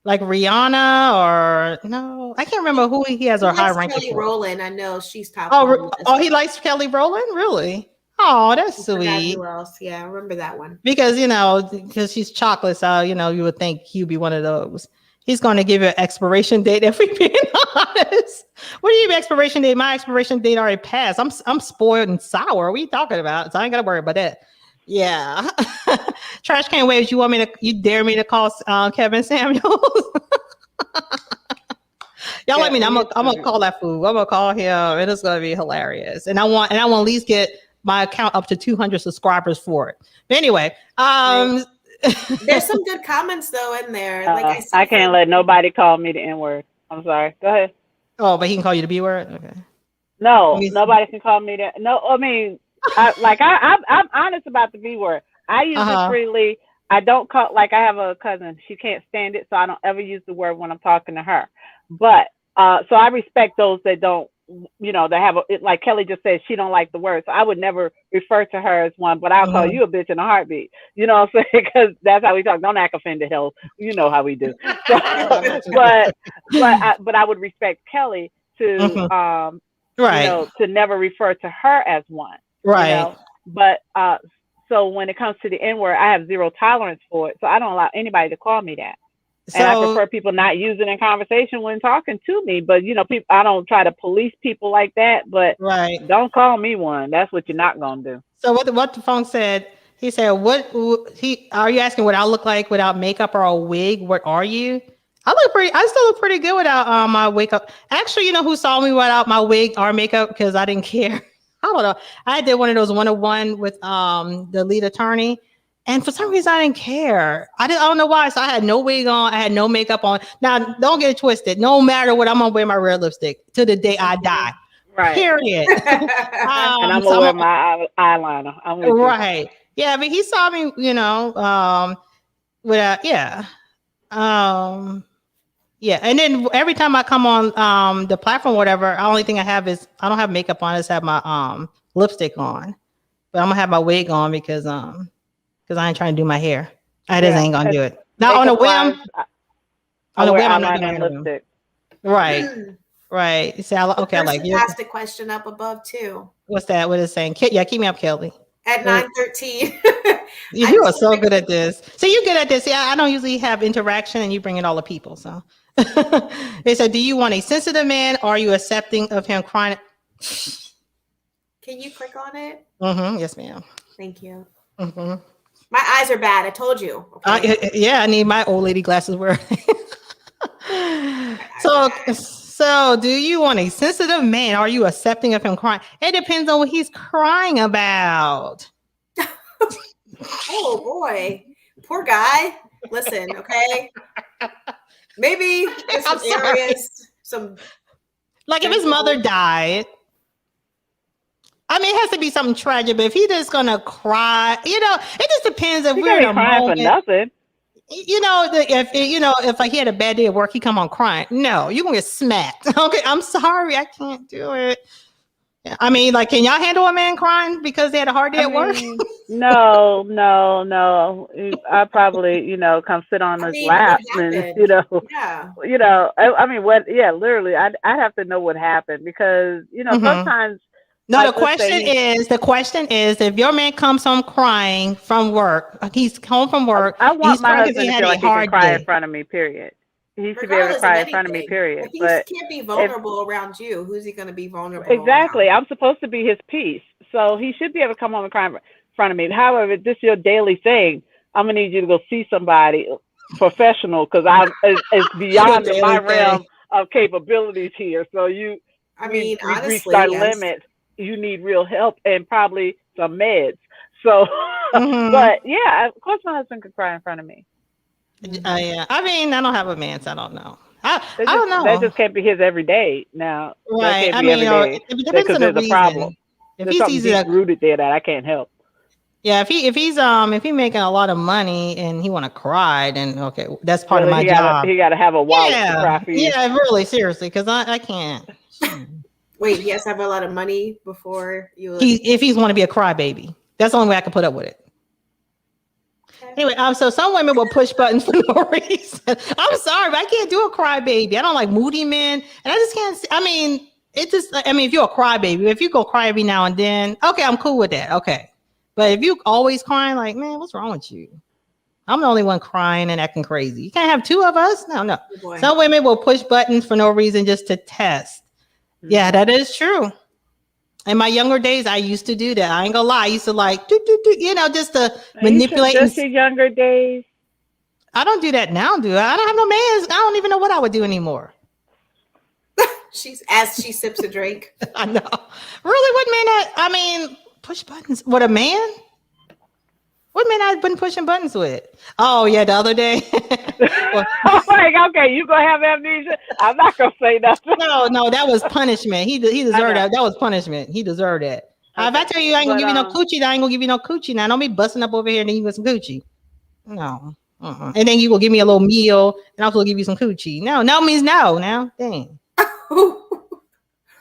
Like Rihanna or no? I can't remember who he has a high ranking Kelly for. Rowland, I know she's top. Oh, he likes Kelly Rowland, really? Oh, that's sweet. Who else? Yeah, I remember that one. Because because she's chocolate, so you would think he'd be one of those. He's going to give you an expiration date if we're being honest. What do you mean expiration date? My expiration date already passed. I'm spoiled and sour. What are you talking about? So I ain't got to worry about that. Yeah. Trash Can Waves, you dare me to call Kevin Samuels? Y'all let me know. I'm gonna call that fool. I'm gonna call him, and it's gonna be hilarious. And I want at least get my account up to 200 subscribers for it. But anyway, there's some good comments though in there. Like I can't let nobody call me the N-word. I'm sorry. Go ahead. Oh, but he can call you the B word. Okay. No, nobody can call me that. No, I mean, I'm honest about the B word. I use it freely. I don't call, like I have a cousin. She can't stand it, so I don't ever use the word when I'm talking to her. But so I respect those that don't, that have like Kelly just said, she don't like the word. So I would never refer to her as one, but I'll call you a bitch in a heartbeat. You know what I'm saying? Because that's how we talk. Don't act offended, hell. You know how we do. So, but I would respect Kelly to Right. to never refer to her as one, Right. But so when it comes to the N word, I have zero tolerance for it. So I don't allow anybody to call me that. And I So prefer people not using it in conversation when talking to me. But people, I don't try to police people like that. But right. don't call me one. That's what you're not gonna do. So what the phone said, he said, are you asking what I look like without makeup or a wig? What are you? I still look pretty good without my wig up. Actually, you know who saw me without my wig or makeup because I didn't care. I don't know. I did one of those 101 with the lead attorney. And for some reason, I didn't care. I don't know why. So I had no wig on. I had no makeup on. Now, don't get it twisted. No matter what, I'm gonna wear my red lipstick to the day I die. Right. Period. And I'm gonna wear my eyeliner. I'm with right. Yeah, but he saw me, without, yeah. Yeah. And then every time I come on the platform, whatever, the only thing I have is I don't have makeup on, I just have my lipstick on. But I'm gonna have my wig on because I ain't trying to do my hair. I just ain't gonna do it. Now on a whim. On a whim, I'm not gonna lipstick. Right. Right. You say, okay, I like you. Asked a question up above too. What's that? What is it saying? Yeah, keep me up, Kelly. At 9:13. You are so good at this. So you're good at this. Yeah, I don't usually have interaction, and you bring in all the people. So they said, "Do you want a sensitive man, or are you accepting of him crying?" Can you click on it? Mm-hmm. Yes, ma'am. Thank you. Mm-hmm. My eyes are bad. I told you. Okay. Yeah, I need my old lady glasses. So, do you want a sensitive man? Are you accepting of him crying? It depends on what he's crying about. Oh boy, poor guy. Listen, okay. Maybe there's some areas, like if his mother died. I mean, it has to be something tragic. But if he's just gonna cry, it just depends if we're in a moment. For nothing. If like he had a bad day at work, he come on crying. No, you're gonna get smacked. Okay, I'm sorry, I can't do it. I mean, like, can y'all handle a man crying because they had a hard day at work? No. I probably, come sit on his lap and, Yeah. I mean, what? Yeah, literally, I'd have to know what happened because, sometimes. No, the question is, if your man comes home crying from work, he's home from work. I want my husband to feel like he can cry day. in front of me, period. He should be able to cry in front of me, period. But he can't be vulnerable around you. Who's he going to be vulnerable Exactly. around? I'm supposed to be his peace. So he should be able to come home and cry in front of me. However, if this is your daily thing, I'm going to need you to go see somebody professional because it's beyond my realm of capabilities here. So honestly, reached our limit. You need real help and probably some meds. So, but yeah, of course my husband could cry in front of me. Yeah. I mean, I don't have a man, so I don't know. I don't know. That just can't be his every day. Now, right? I mean, it depends on the reason. Problem. If there's something deep rooted there that I can't help. Yeah, if he's making a lot of money and he want to cry, then okay, that's part of my job. He got to have a wallet to cry for you. Yeah, really, seriously, because I can't. Wait, he has to have a lot of money before you. If he's want to be a crybaby, that's the only way I can put up with it. Okay. Anyway, so some women will push buttons for no reason. I'm sorry, but I can't do a crybaby. I don't like moody men, and I just can't. I mean, if you're a crybaby, if you go cry every now and then, okay, I'm cool with that. Okay, but if you always crying, like, man, what's wrong with you? I'm the only one crying and acting crazy. You can't have two of us. No. Oh, some women will push buttons for no reason just to test. Yeah, that is true. In my younger days, I used to do that. I ain't gonna lie. I used to like, just to manipulate. Just your younger days. I don't do that now, do I? I don't have no man. I don't even know what I would do anymore. She sips a drink. I know. Really, what man? Push buttons. What, a man? What man I've been pushing buttons with? Oh yeah, the other day. I'm like, okay, you gonna have amnesia? I'm not gonna say nothing. No, that was punishment. He deserved that. That was punishment. He deserved that. Okay. If I tell you I ain't gonna give you no coochie, I ain't gonna give you no coochie. Now don't be busting up over here and then you get some coochie. No. And then you will give me a little meal and I'll give you some coochie. No means no. Now, dang.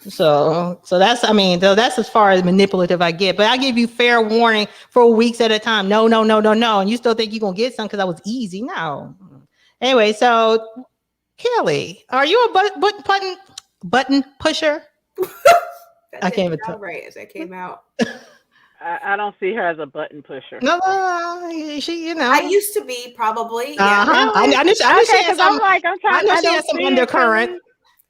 So that's as far as manipulative I get, but I give you fair warning for weeks at a time. No. And you still think you're going to get some because that was easy. No. Anyway, so Kelly, are you a button pusher? That I didn't can't even sound tell. right as that came out. I don't see her as a button pusher. No, she, you know. I used to be probably, yeah. Uh-huh. Really? I knew she Okay, had because I'm some. like, I know I she don't had some see it undercurrent. coming.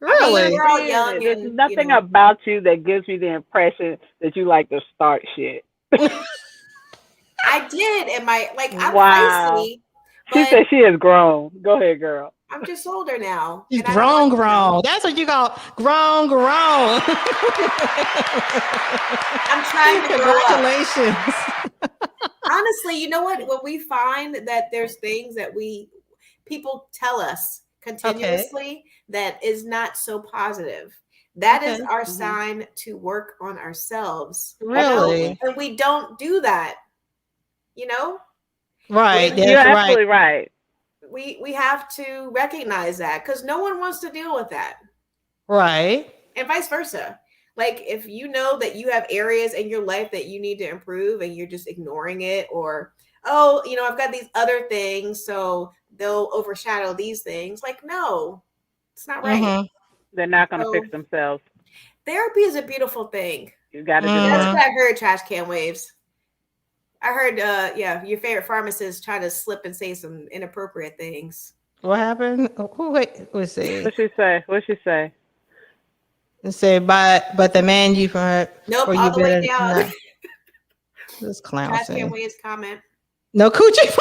I mean, Really? we're all Seeing young it. There's and nothing about you that gives me the impression that you like to start shit. I did, and I'm Wow. feisty, She but said she has grown. Go ahead, girl. I'm just older now, She's and I don't want grown. That's what you call grown. I'm trying to grow up. Congratulations. Honestly, you know what? When we find that there's things that people tell us continuously that is not so positive, that is our sign to work on ourselves. Really? And we don't do that, you know? Right. You're That's absolutely right. We have to recognize that because no one wants to deal with that. Right. And vice versa. Like if you know that you have areas in your life that you need to improve and you're just ignoring it, or oh, I've got these other things, so they'll overshadow these things. Like, no, it's not right. They're not going to fix themselves. Therapy is a beautiful thing. You got to do That's it. what I heard, Trash Can Waves. I heard, your favorite pharmacist try to slip and say some inappropriate things. What happened? Let's see. What'd she say? Let's say, but the man you from Nope, or all you the way better down. not. This clown Trash saying. Can Waves comment. No coochie.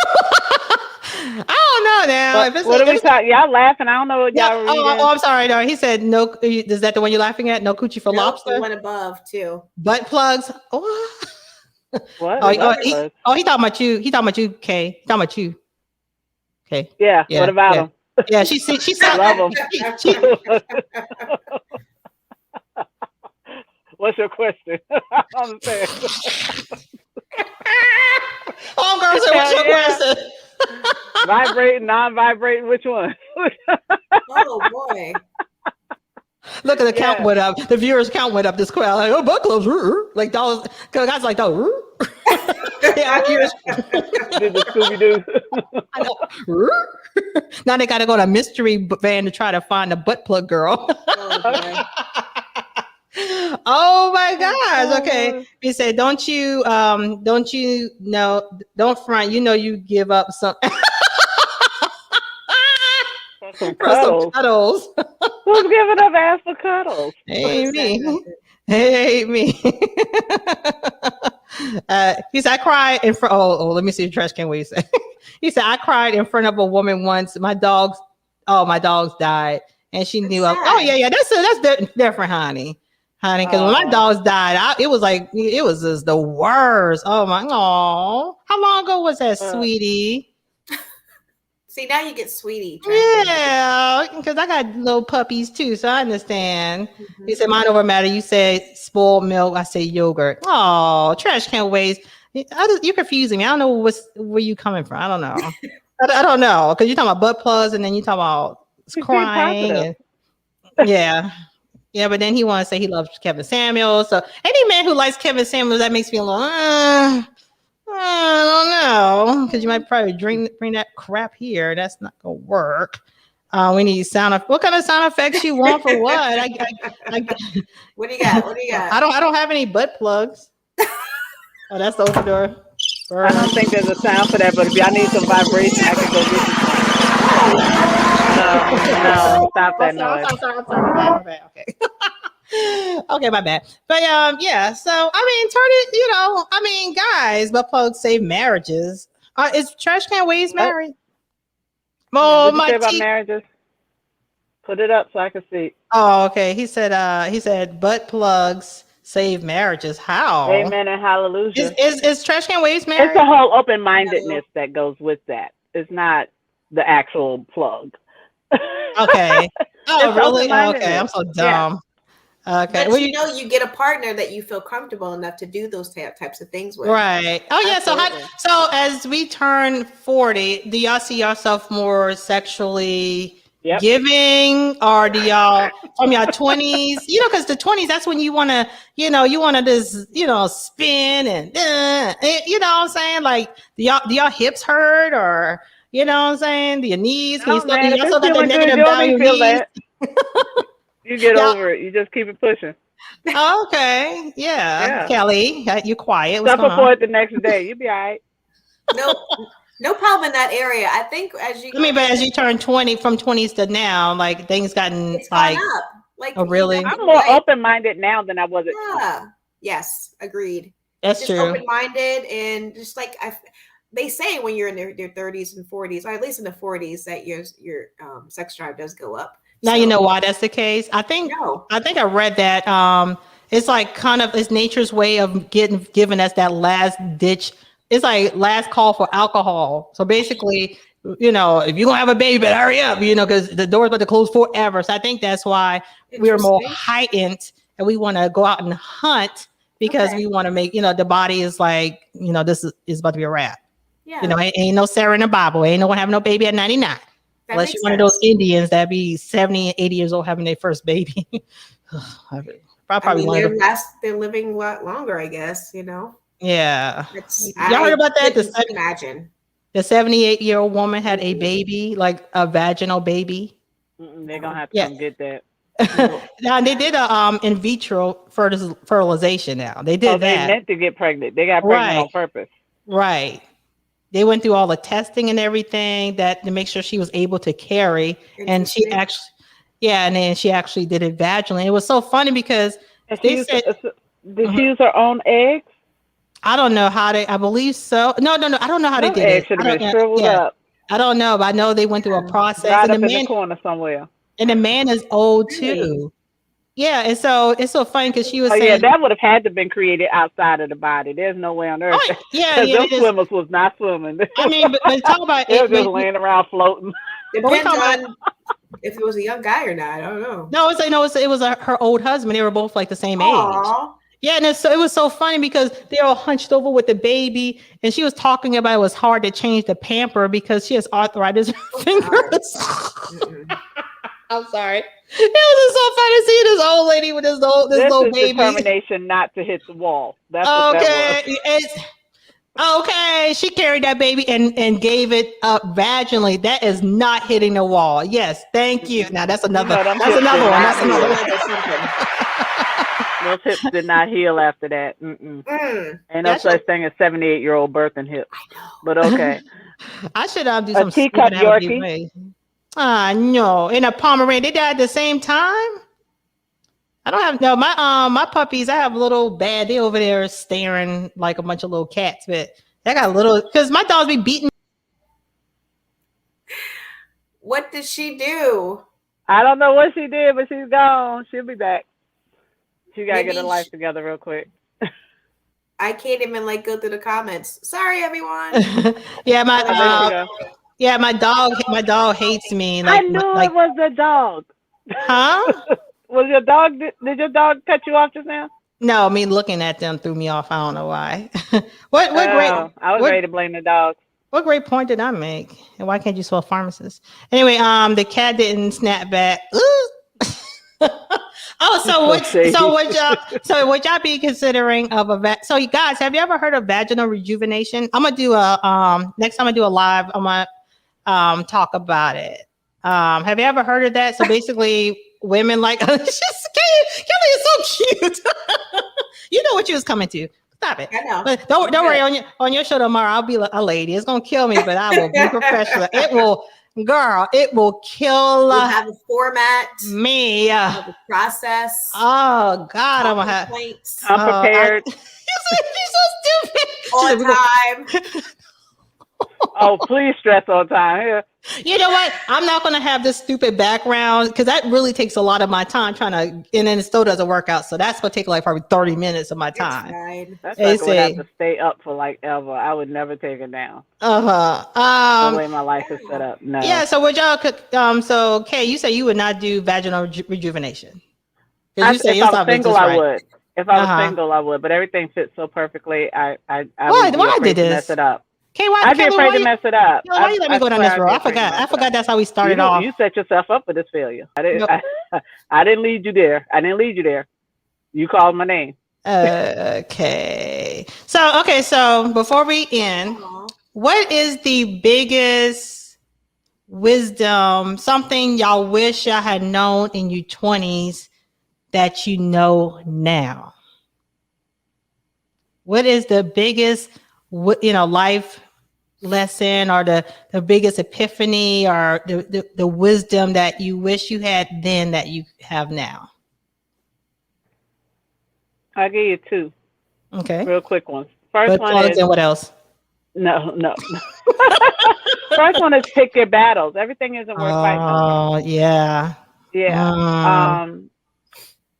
I don't know now. What are we talking? Y'all laughing? I don't know what y'all reading. Oh, I'm sorry. No, he said no. Is that the one you're laughing at? No coochie for lobster. The one above too. Butt plugs. Oh. What? He talking about you. He talking about you, Kay. He talking about you. Okay. Yeah. What about him? Yeah, she said love him. What's your question? I'm saying. Homegirl said, what's your question? Vibrating, non-vibrating, which one? Oh boy. Look at the count went up. The viewers count went up. This crowd, like, oh, butt clubs, like those guys like those. Yeah, did the Scooby-Doo. Now they got to go to a mystery van to try to find a butt plug girl. Oh my gosh. Okay. He said, don't you know, don't front, you give up some some cuddles. Who's giving up ass for cuddles? Ain't me. Ain't me. He said, I cried in front. Let me see the trash can. What he said. He said, I cried in front of a woman once. My dogs died, and she knew. Yeah. That's different, honey. Because when my dogs died, it was just the worst. Oh my! Oh, how long ago was that, sweetie? See, now you get sweetie. Yeah, because I got little puppies too, so I understand. He said, mine over matter. You said spoiled milk. I say yogurt. Oh, trash can waste. You're confusing me. I don't know where you coming from. I don't know. I don't know, because you're talking about butt plugs and then you talking about crying. Yeah, but then he wants to say he loves Kevin Samuels. So any man who likes Kevin Samuels, that makes me a little. I don't know, because you might probably bring that crap here. That's not gonna work. We need what kind of sound effects you want for what? What do you got? I don't have any butt plugs. Oh, that's the open door. I don't think there's a sound for that, but if y'all need some vibration, I can go get you some. No, stop that noise. I'm sorry. My bad. Okay. Okay, my bad. But yeah. So I mean, guys, butt plugs save marriages. Is Trash Can Waves married? Oh, what did you say about marriages? Put it up so I can see. Oh, okay. He said butt plugs save marriages. How? Amen and hallelujah. Is Trash Can Waves married? It's a whole open-mindedness that goes with that. It's not the actual plug. Okay. Oh, really? Okay. I'm so dumb. Yeah. Okay. But you get a partner that you feel comfortable enough to do those types of things with. Right. Oh, yeah. So as we turn 40, do y'all see yourself more sexually giving, or do y'all from your 20s? Because the 20s, that's when you want to, just, spin and, you know what I'm saying? Like, do y'all hips hurt, or, you know what I'm saying? Do your knees? You still got the negative value knees? You get over it. You just keep it pushing. Oh, okay. Yeah. Kelly, you quiet. What's Suffer going for on? it the next day. You'll be all right. No problem in that area. I think as you, I mean, but as you turn 20, from 20s to now, like things gotten it's gone like, up. Like, oh, really? I'm more open-minded now than I was at 20. yeah. Yes, agreed. That's Just true. open-minded and just like they say when you're in your 30s and 40s, or at least in the 40s, that your sex drive does go up. Now you know why that's the case. I think I read that it's like kind of it's nature's way of giving us that last ditch. It's like last call for alcohol. So basically, you know, if you're gonna have a baby, better hurry up, you know, because the door's about to close forever. So I think that's why we're more heightened and we want to go out and hunt because we want to make, you know, the body is like, you know, this is about to be a wrap. Yeah. You know, ain't no Sarah in the Bible. Ain't no one having no baby at 99. Unless you're one of those Indians that be 70 and 80 years old having their first baby. They're living a lot longer, I guess, you know? Yeah. Y'all heard about that? Imagine. The 78-year-old woman had a baby, like a vaginal baby. They're going to have to come get that. Now, they did a in vitro fertilization now. They did that. They meant to get pregnant. They got pregnant on purpose. Right. They went through all the testing and everything that to make sure she was able to carry. And she actually, and then she actually did it vaginally. It was so funny because they said, did she use her own eggs? I don't know how they, I believe so. No. I don't know how they did it. Should have been shriveled up. I don't know, but I know they went through a process. Right up in the corner somewhere. And the man is old too. Yeah, and so it's so funny because she was saying, yeah, that would have had to have been created outside of the body. There's no way on earth. Because those swimmers was not swimming. I mean, but talk about they were just laying around floating. Depends on if it was a young guy or not. I don't know. No, it was her old husband. They were both like the same age. Yeah, and it was so funny because they're all hunched over with the baby, and she was talking about it was hard to change the pamper because she has arthritis in her fingers. I'm sorry. It was just so funny to see this old lady with this little baby. Determination not to hit the wall. That's what that was. Okay, she carried that baby and gave it up vaginally. That is not hitting the wall. Yes, thank you. Now that's another. That's another one. That's another one. Those hips did not heal after that. Ain't no such thing as 78-year-old birthing hips. But okay. I should do some teacup Yorkie. No, in a Pomeranian, they died at the same time. I don't have my puppies. I have little bad. They over there staring like a bunch of little cats, but I got little because my dogs be beating. What did she do? I don't know what she did, but she's gone. She'll be back. She gotta get her life together real quick. I can't even go through the comments. Sorry, everyone. My dog hates me. I knew it was the dog. Huh? Was your dog? Did your dog cut you off just now? No, me looking at them threw me off. I don't know why. What great? I was ready to blame the dog. What great point did I make? And why can't you spell pharmacist? Anyway, the cat didn't snap back. What y'all be considering of a so you guys, have you ever heard of vaginal rejuvenation? I'm gonna do next time I do a live, I'm gonna talk about it. Have you ever heard of that? So basically women like Kelly is so cute. You know what you was coming to. Stop it. I know. But don't worry, on your show tomorrow, I'll be a lady. It's gonna kill me, but I will be professional. It will. Girl, it will kill. You have a format. Me. Have a process. Oh God, I'm gonna have. I'm prepared. She's so stupid. On time. Oh, please stress on time. Yeah. You know what? I'm not gonna have this stupid background because that really takes a lot of my time trying to, and then it still doesn't work out. So that's gonna take probably 30 minutes of my time. That's like gonna have to stay up for ever. I would never take it down. The way my life is set up. No. Yeah. So would y'all? So Kay, you say you would not do vaginal rejuvenation? If I was single, I would. If I was single, I would. But everything fits so perfectly. I would be afraid to mess it up. Kay, I'd be afraid to mess it up. Why you let me go down this road? I forgot that's how we started off. You set yourself up for this failure. I didn't lead you there. You called my name. Okay. So before we end, what is the biggest wisdom, something y'all wish y'all had known in your 20s that you know now? What is the biggest, life lesson, or the biggest epiphany, or the wisdom that you wish you had then that you have now? I'll give you two Okay. real quick ones. First But one is and what else? no. First one is pick your battles. Everything isn't worth fighting over. Oh, yeah. Yeah.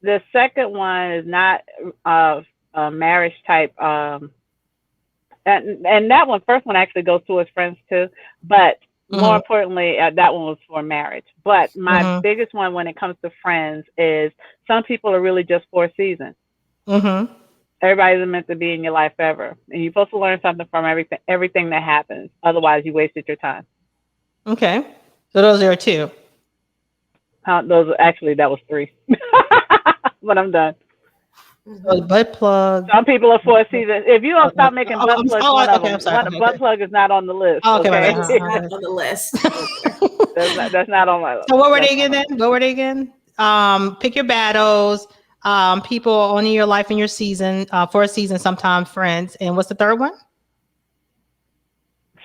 The second one is not a marriage type. And that one, first one actually goes towards friends too. But more importantly, that one was for marriage. But my biggest one when it comes to friends is some people are really just for a season. Everybody's meant to be in your life forever, and you're supposed to learn something from everything that happens. Otherwise, you wasted your time. Okay, so those are two. Those actually, that was three, but I'm done. So butt plug. Some people are for a season. If you don't stop making butt plugs, one of them. Butt plug is not on the list. Okay, it's not on the list. That's not on my list. So what were they again? Then what were they again? Pick your battles. People owning your life in your season, for a season, sometimes friends. And what's the third one?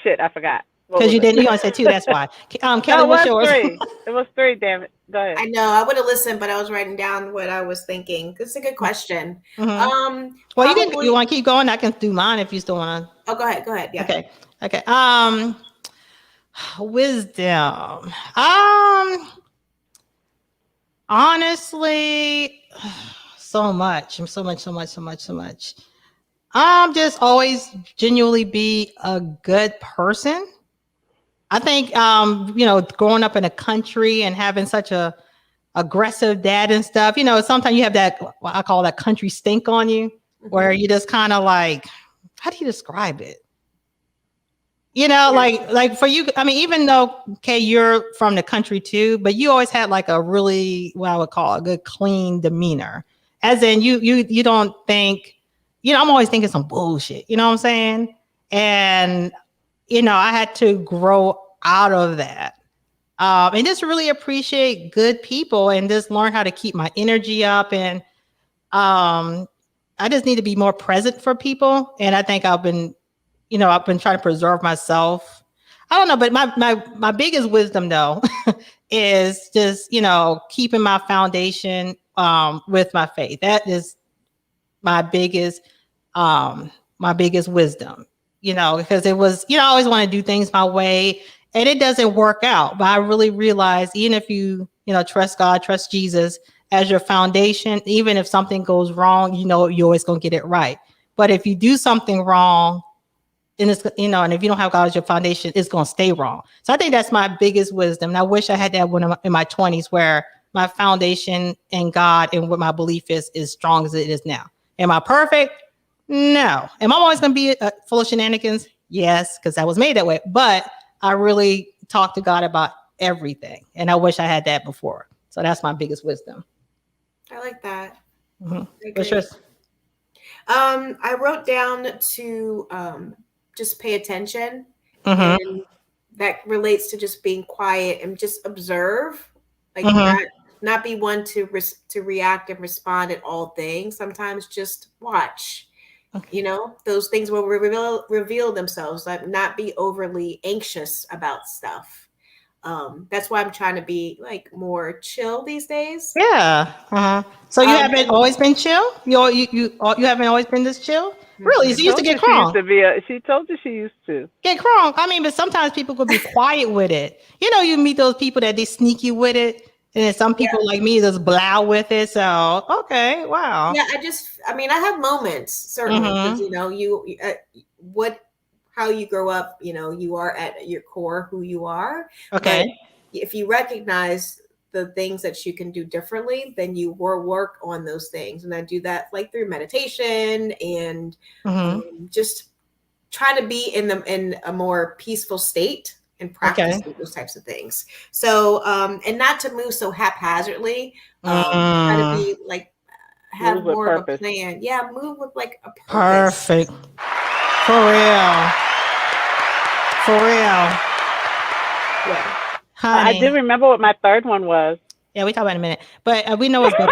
Shit, I forgot. Because you didn't. You only said two. That's why. Kelly, what's yours? Three. It was three. Damn it. Go ahead. I know. I would have listened, but I was writing down what I was thinking. It's a good question. Well, you want to keep going? I can do mine if you still want to. Oh, go ahead. Go ahead. Yeah. Okay. Wisdom. Honestly, so much. Just always genuinely be a good person. I think, growing up in a country and having such a aggressive dad and stuff, sometimes you have that, what I call that country stink on you, where you just kind of like, how do you describe it? Like for you, I mean, even though, Kay, you're from the country too, but you always had like a really, what I would call a good, clean demeanor. As in you don't think, I'm always thinking some bullshit, you know what I'm saying? And, I had to grow out of that. And just really appreciate good people and just learn how to keep my energy up. And I just need to be more present for people. And I think I've been trying to preserve myself. I don't know, but my biggest wisdom though is just, keeping my foundation with my faith. That is my biggest wisdom, because it was, I always want to do things my way and it doesn't work out. But I really realized even if you trust God, trust Jesus as your foundation, even if something goes wrong, you're always going to get it right. But if you do something wrong, and it's, and if you don't have God as your foundation, it's going to stay wrong. So I think that's my biggest wisdom. And I wish I had that when in my 20s, where my foundation and God and what my belief is strong as it is now. Am I perfect? No. Am I always going to be full of shenanigans? Yes, because I was made that way. But I really talk to God about everything. And I wish I had that before. So that's my biggest wisdom. I like that. What's yours? I wrote down to just pay attention. And that relates to just being quiet and just observe, like not be one to react and respond at all things. Sometimes just watch. Those things will reveal themselves. Like, not be overly anxious about stuff. That's why I'm trying to be like more chill these days. Yeah. So you haven't always been chill? You haven't always been this chill? Really? So you used to get crunk. She told you she used to get crunk. I mean, but sometimes people could be quiet with it. You meet those people that they sneak you with it, and then some people like me just blow with it. So okay, wow. Yeah, I have moments certainly because how you grow up, you are at your core who you are. Okay. But if you recognize the things that you can do differently, then you work on those things. And I do that like through meditation and just try to be in a more peaceful state and practice those types of things. So, and not to move so haphazardly, try to be like, have more of a plan. Yeah, move with like a purpose. Perfect. For real. Yeah. Honey. I do remember what my third one was. Yeah, we talk about it in a minute, but we know it's butt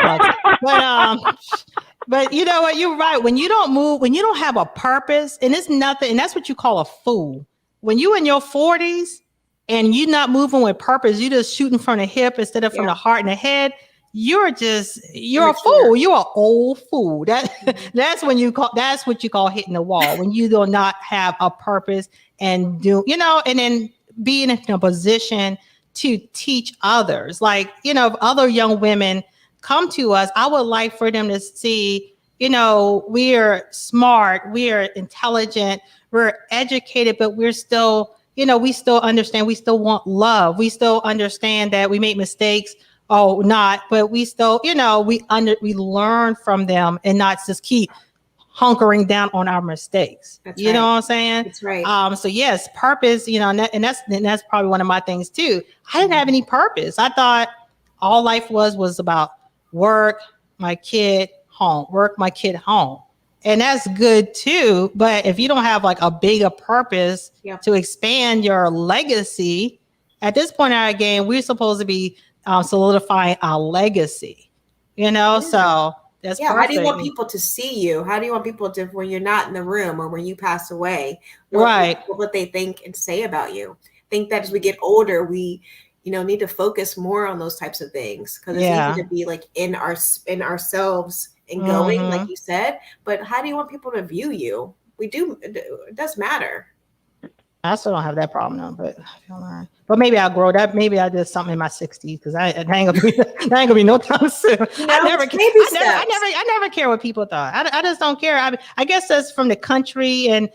plugs. But you know what? You're right. When you don't move, when you don't have a purpose, and it's nothing, and that's what you call a fool. When you in your 40s and you're not moving with purpose, you just shooting from the hip instead of from the heart and the head. You're a fool. You're an old fool. That's when that's what you call hitting the wall. When you do not have a purpose and and then being in a position to teach others. Like, if other young women come to us, I would like for them to see, we are smart, we are intelligent, we're educated, but we're still, we still understand, we still want love. We still understand that we make mistakes. Oh, not, but we still, we learn from them and not just keep hunkering down on our mistakes. Know what I'm saying? That's right. So yes, purpose, and that's probably one of my things too. I didn't have any purpose. I thought all life was about work, my kid, home, work, my kid, home. And that's good too. But if you don't have like a bigger purpose to expand your legacy, at this point in our game, we're supposed to be solidifying our legacy, so that's perfect. How do you want people to see you? How do you want people to, when you're not in the room or when you pass away, what they think and say about you? I think that as we get older, we need to focus more on those types of things, because it's easy to be like in ourselves and going, like you said. But how do you want people to view you? It does matter. I still don't have that problem though, but maybe I'll grow that. Maybe I did something in my 60s, because I ain't gonna be no time soon. I never care what people thought. I just don't care. I guess that's from the country, and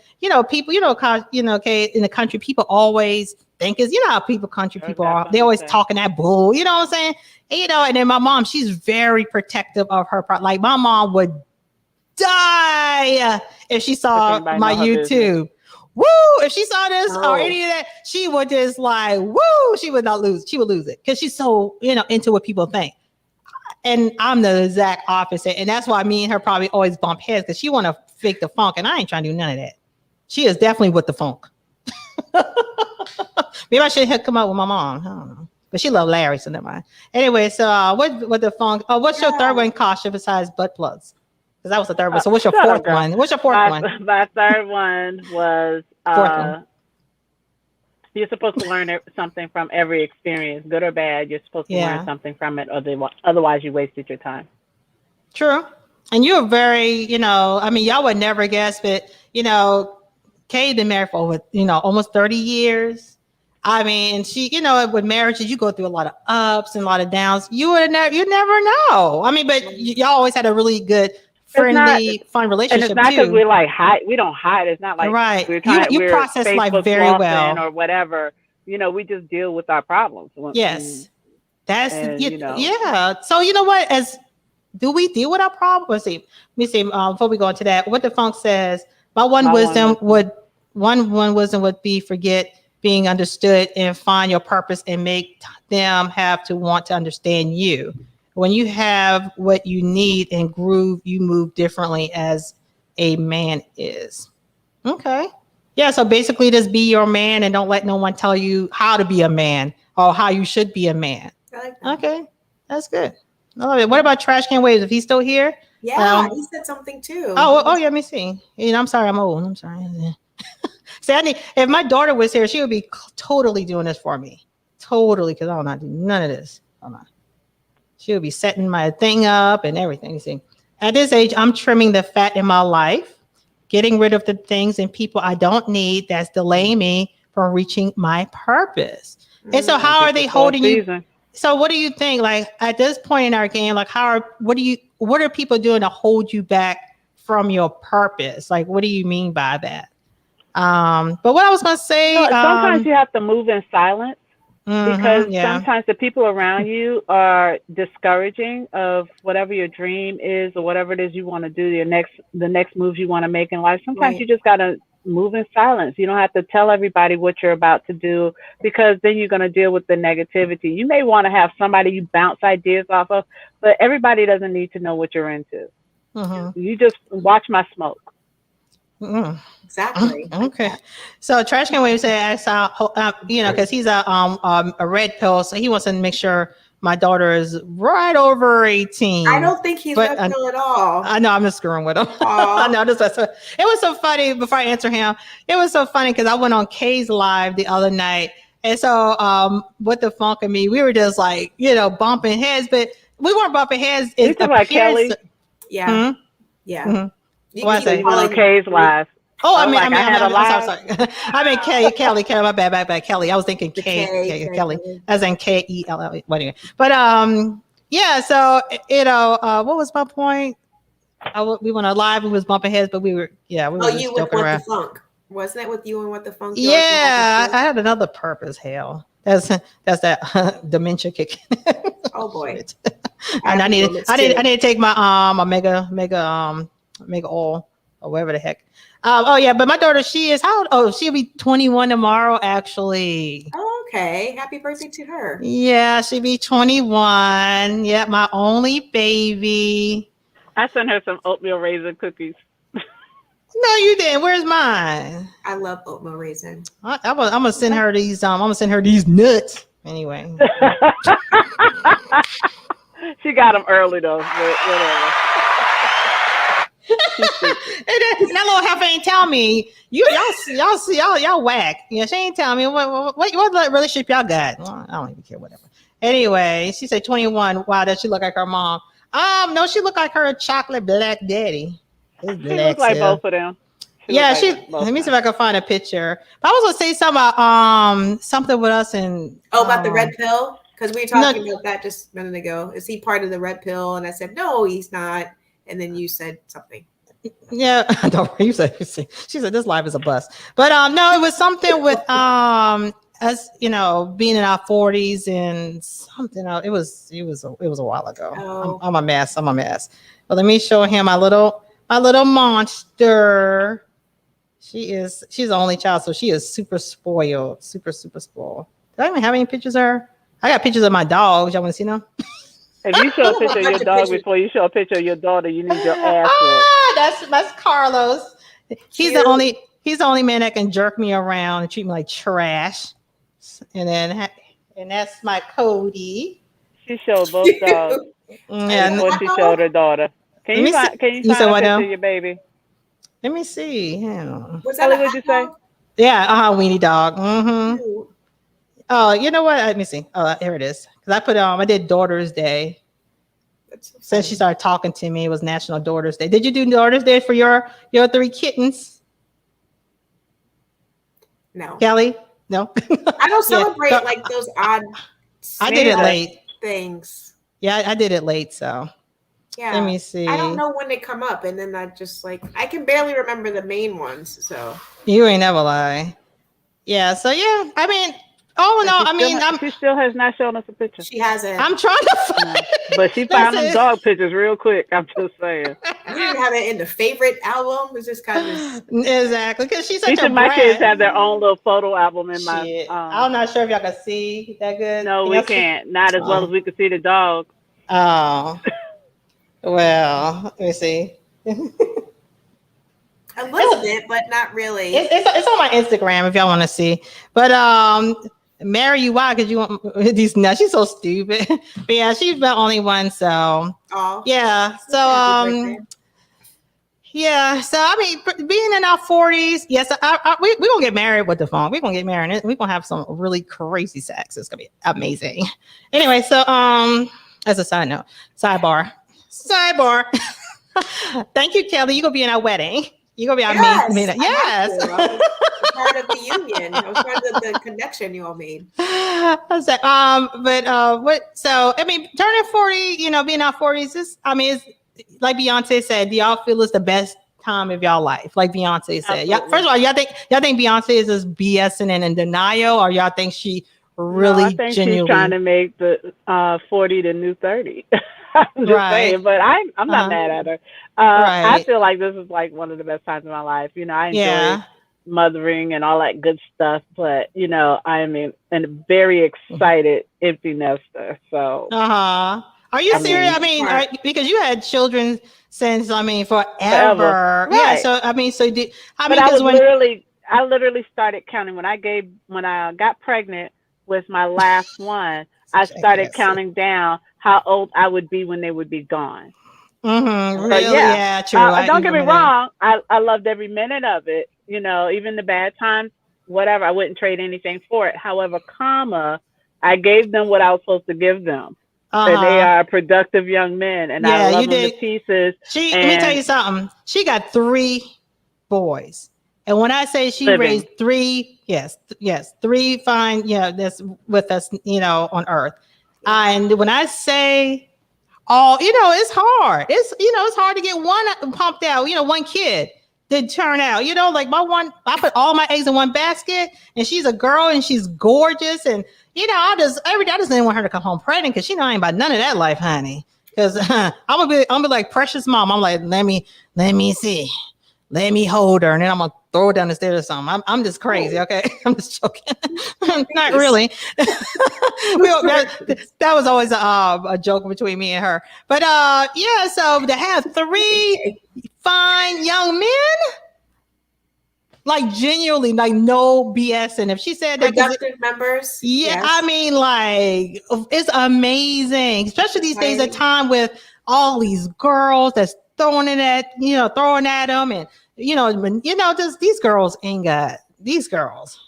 people, okay, in the country, people always think is, how country people are. They always talking that bull. You know what I'm saying? And then my mom, she's very protective of her. Like my mom would die if she saw my YouTube. Woo! If she saw this or any of that, she would just like, woo! She would lose it, because she's so into what people think. And I'm the exact opposite, and that's why me and her probably always bump heads, because she want to fake the funk, and I ain't trying to do none of that. She is definitely with the funk. Maybe I should come up with my mom. I don't know, but she loved Larry, so never mind. Anyway, so what the funk? Oh, what's your third one, Kasha, besides butt plugs? Because that was the third one. So what's your fourth one? What's your fourth one? My third one was you're supposed to learn something from every experience, good or bad. You're supposed to learn something from it, otherwise you wasted your time. True. And you're very, y'all would never guess, but Kay been married for over, almost 30 years. I mean, she, with marriages, you go through a lot of ups and a lot of downs. You never know. I mean, but y'all always had a really good, friendly, fun relationship. And it's not because we're like hide. We don't hide. It's not like we're trying. You process life very well, or whatever. We just deal with our problems. Yes, yeah. So you know what? Do we deal with our problems? Let's see. Let me see. Before we go into that, what the funk says. My one wisdom would be forget being understood and find your purpose and make them have to want to understand you. When you have what you need and groove, you move differently as a man is. Okay. Yeah. So basically just be your man and don't let no one tell you how to be a man or how you should be a man. I like that. Okay. That's good. I love it. What about Trash Can Waves? If he's still here? Yeah, he said something too. Oh, yeah. Let me see. I'm sorry. I'm old. I'm sorry. See, if my daughter was here, she would be totally doing this for me. Totally. Because I will not do none of this. Hold on. She would be setting my thing up and everything. You see, at this age, I'm trimming the fat in my life, getting rid of the things and people I don't need that's delaying me from reaching my purpose. And so how are they holding you? So what do you think? Like at this point in our game, like what are people doing to hold you back from your purpose? Like, what do you mean by that? But what I was going to say, sometimes you have to move in silence. Because sometimes the people around you are discouraging of whatever your dream is or whatever it is you want to do, the next moves you want to make in life. Sometimes you just got to move in silence. You don't have to tell everybody what you're about to do, because then you're going to deal with the negativity. You may want to have somebody you bounce ideas off of, but everybody doesn't need to know what you're into. You just watch my smoke. Exactly. Okay. So Trash Can Wave said, because he's a red pill, so he wants to make sure My daughter is right over 18. I don't think he's reptile at all. I know, I'm just screwing with him. I know, it was so funny. Before I answer him, it was so funny because I went on Kay's live the other night. And so with the funk of me, we were just like, bumping heads, but we weren't bumping heads. You talking about Kelly? Yeah. Yeah. Mm-hmm. What I say? You went on Kay's live. Oh, I mean, I'm sorry. I mean, Kelly, my bad, Kelly. I was thinking Kelly, as in K-E-L-L. Anyway, but yeah. So what was my point? We went on live. We was bumping heads, but we were just joking around. The funk, wasn't it? With you and what the funk? Yeah, I had another purpose. Hell, that's that dementia kicking. Oh boy. And I need to take my omega oil or whatever the heck. But my daughter, she is how old? Oh, she'll be 21 tomorrow, actually. Oh, okay. Happy birthday to her. Yeah, she'll be 21. Yeah, my only baby. I sent her some oatmeal raisin cookies. No, you didn't. Where's mine? I love oatmeal raisin. I'm gonna send her these. I'm gonna send her these nuts. Anyway. She got them early though. But whatever. And that little heifer ain't tell me. Y'all whack. Yeah, she ain't tell me what relationship y'all got. Well, I don't even care. Whatever. Anyway, she said 21. Wow, does she look like her mom? No, she looked like her chocolate black daddy. She looks like both of them. Let me see if I can find a picture. But I was gonna say something about something with us and about the red pill, because we were talking about that just a minute ago. Is he part of the red pill? And I said no, he's not. And then you said something. Yeah, I don't. You said she said this life is a bust. But no, it was something with us, being in our 40s and something else. It was a while ago. Oh. I'm a mess. But let me show him my little monster. She's the only child, so she is super spoiled. Super spoiled. Do I even have any pictures of her? I got pictures of my dogs. Y'all want to see them? If you show a picture of your dog before you show a picture of your daughter, you need your ass. That's Carlos. He's the only man that can jerk me around and treat me like trash. And that's my Cody. She showed both dogs. Before she showed her daughter. Can you find a picture of your baby? Let me see. Yeah. Was that what you say? Yeah, weenie dog. Mm-hmm. Oh, you know what? Let me see. Oh, here it is. Because I put I did Daughter's Day. So since she started talking to me, it was National Daughter's Day. Did you do Daughter's Day for your 3 kittens? No. Kelly? No. I don't celebrate like those odd. I did it late. Things. Yeah, I did it late. So. Yeah. Let me see. I don't know when they come up, and then I just I can barely remember the main ones. So. You ain't never lie. Yeah. So yeah, I mean. Oh no! She still has not shown us a picture. She hasn't. I'm trying to find. But she found them dog pictures real quick. I'm just saying. You didn't have it in the favorite album. It's just kind of exactly because she's such a my kids have their own little photo album in my. I'm not sure if y'all can see that good. No, we can't. Not as well as we can see the dog. Oh. Well, let me see. A little bit, but not really. It's on my Instagram if y'all want to see. But marry you why? Because you want these nuts. She's so stupid. But yeah, she's the only one. So yeah. So yeah. So I mean, being in our 40s, yes, we gonna get married with the phone. We're gonna get married. And we're gonna have some really crazy sex. It's gonna be amazing. Anyway, so as a side note, sidebar. Thank you, Kelly. You're gonna be in our wedding. You're gonna be our main. Yes. Part of the union. I was part of the connection you all made. What? So I mean, turning 40, being our 40s, it's like Beyonce said. Do y'all feel it's the best time of y'all life? Like Beyonce said. First of all, y'all think Beyonce is just BSing and in denial, or y'all think she really I think genuinely she's trying to make the 40 the new 30. I'm just saying, but I'm not mad at her. I feel like this is like one of the best times of my life. I enjoy mothering and all that good stuff, but I am a very excited empty nester. So are you serious? I mean, because you had children since forever. Right. Yeah. So I mean, I literally started counting when I got pregnant with my last one. I started Yes. counting down how old I would be when they would be gone. Mm-hmm. So Really? yeah, Yeah, true. I don't get me remember that. wrong. I loved every minute of it. You know, even the bad times, whatever. I wouldn't trade anything for it. However, I gave them what I was supposed to give them. That they Uh-huh. are productive young men, and I Yeah, love you them to did. pieces. Let me tell And you something. She got 3 boys. And when I say she raised living, 3, yes, 3 fine, that's with us, on earth. Yeah. And when I say it's hard. It's hard to get one pumped out, one kid to turn out, like I put all my eggs in one basket and she's a girl and she's gorgeous. And, I just didn't want her to come home pregnant because I ain't about none of that life, honey. Because I'm gonna be like precious mom. I'm like, let me see. Let me hold her, and then I'm gonna throw her down the stairs or something. I'm just crazy, okay? I'm just joking. Not really. That was always a joke between me and her. But yeah. So to have 3 fine young men, like genuinely, like no BS. And if she said that, Productive members. yeah, Yes. I mean, like it's amazing, especially these days. A time with all these girls that's throwing at them, and just these girls ain't got these girls.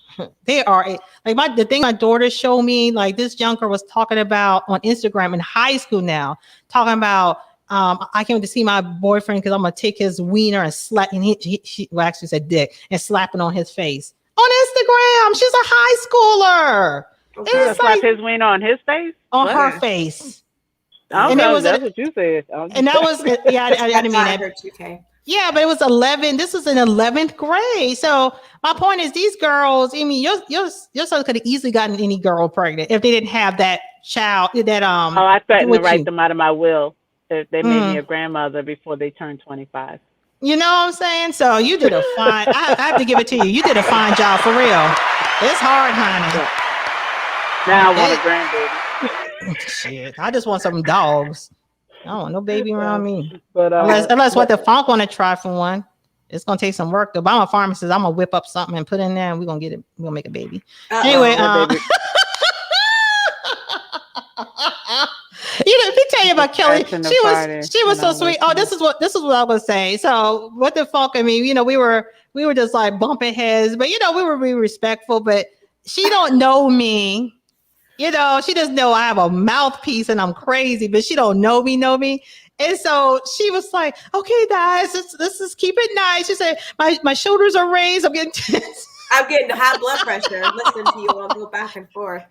They are like the thing my daughter showed me. Like this young girl was talking about on Instagram in high school now, talking about. I came to see my boyfriend because I'm gonna take his wiener and slap, and she actually said dick and slap it on his face on Instagram. She's a high schooler. Okay. to slap his wiener on his face. On What? her face. Okay, And it was that's what you said. and that was I didn't mean that. Heard 2K. Yeah, but it was 11. This was in 11th grade. So my point is, these girls. I mean, your son could have easily gotten any girl pregnant if they didn't have that child. That Oh, I threatened to write you. them out of my will if they made me Mm. a grandmother before they turned 25. You know what I'm saying? So you did a fine. I have to give it to you. You did a fine job for real. It's hard, honey. Now I want a grandbaby. Shit, I just want some dogs. I don't want no baby around me. But Unless what the funk want to try for one. It's gonna take some work. The Obama pharmacist, I'm gonna whip up something and put in there, and we're gonna get it. We're gonna make a baby. Anyway, let me tell you about Kelly. She was so sweet. Oh, this is what I was saying. So what the fuck? I mean, we were just like bumping heads, but we were really respectful. But she don't know me. She just know I have a mouthpiece and I'm crazy, but she don't know me. And so she was like, "Okay, guys, let's just keep it nice." She said, "My shoulders are raised. I'm getting tense." I'm getting high blood pressure. Listen to you all go back and forth.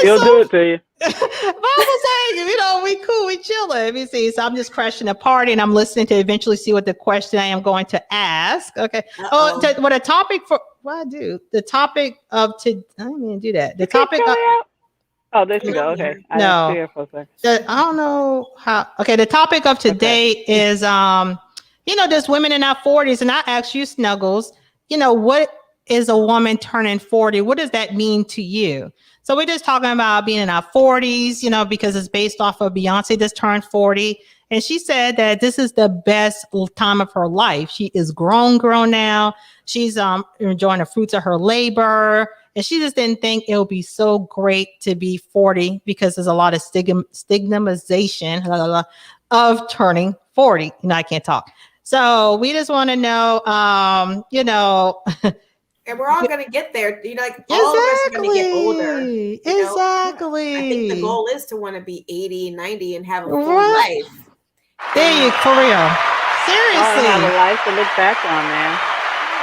He'll do it to you. But I was like, we cool, we chilling. Let me see. So I'm just crashing the party and I'm listening to eventually see what the question I am going to ask. Okay. What a topic for what I do. The topic of I didn't even do that. The topic of oh, there she go. Okay. I didn't see her for a second. I don't know how. Okay. The topic of today is there's women in our 40s, and I asked you, Snuggles, what is a woman turning 40? What does that mean to you? So we're just talking about being in our 40s, because it's based off of Beyonce just turned 40. And she said that this is the best time of her life. She is grown now. She's enjoying the fruits of her labor. And she just didn't think it would be so great to be 40 because there's a lot of stigmatization of turning 40. I can't talk. So we just want to know, and we're all going to get there. All of us are going to get older. Exactly. I think the goal is to want to be 80, 90 and have a full life. There you for real. Seriously. Have a life to look back on, man.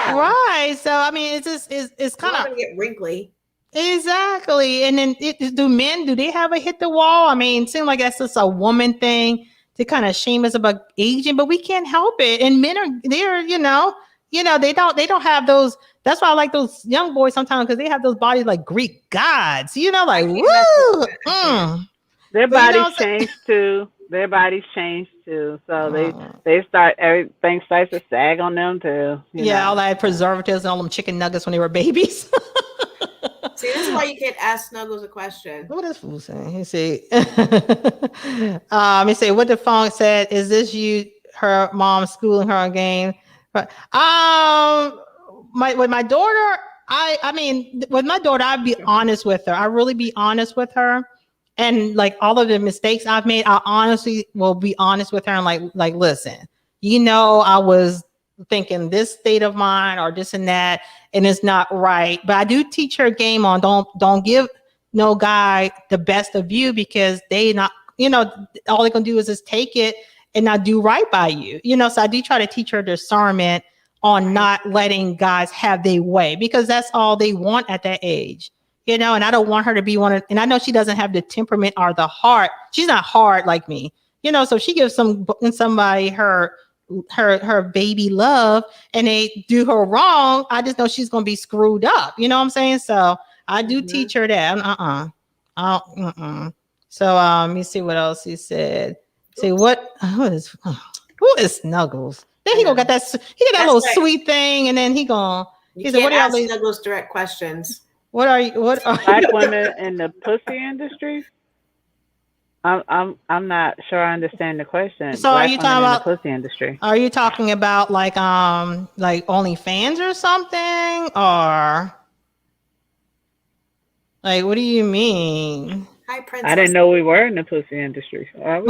Yeah. Right. So I mean, it's kind of going to get wrinkly. Exactly. And then do they have a hit the wall? I mean, it seems like that's just a woman thing to kind of shame us about aging, but we can't help it. And men they don't have those. That's why I like those young boys sometimes because they have those bodies like Greek gods. Like woo. Their bodies change too. Their bodies change too. So they start everything starts to sag on them too. All that preservatives and all them chicken nuggets when they were babies. See, this is why you can't ask Snuggles a question. What is fool saying? He say, he say, what the phone said, is this you, her mom schooling her on game? But with my daughter, I mean, with my daughter, I'd be honest with her. I really be honest with her. And like all of the mistakes I've made, I honestly will be honest with her and like, listen, I was thinking this state of mind or this and that, and it's not right. But I do teach her game on don't give no guy the best of you, because they not, all they gonna do is just take it and not do right by you. So I do try to teach her discernment on not letting guys have their way, because that's all they want at that age. And I don't want her to be and I know she doesn't have the temperament or the heart. She's not hard like me, so if she gives somebody her baby love and they do her wrong, I just know she's going to be screwed up. You know what I'm saying? So I do teach her that. So let me see what else he said. See who is Snuggles? Then he gonna get that. He got that little sweet thing, and then he gonna. He said, "What are y'all?" Snuggles direct questions. What are you? Black women in the pussy industry? I'm not sure I understand the question. So are you talking about the pussy industry? Are you talking about like OnlyFans or something, or like what do you mean? Hi, Princess. I didn't know we were in the pussy industry. No, I don't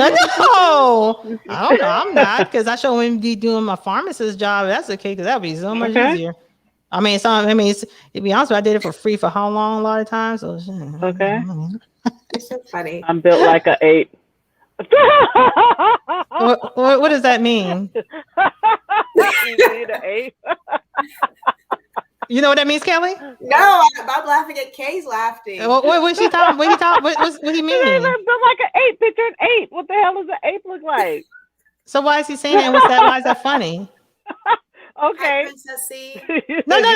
know. I'm not, because I show him doing my pharmacist job. That's okay, because that would be so much easier. To be honest with you, I did it for free for how long? A lot of times. So, okay. It's so funny. I'm built like an 8. What does that mean? You need an 8. You know what that means, Kelly? No, I'm laughing at Kay's laughing. What's she talking? What do you mean? I'm built like an 8. Picture an 8. What the hell does an 8 look like? So why is he saying that? Why is that funny? Okay. Hi, Princess C. No. No.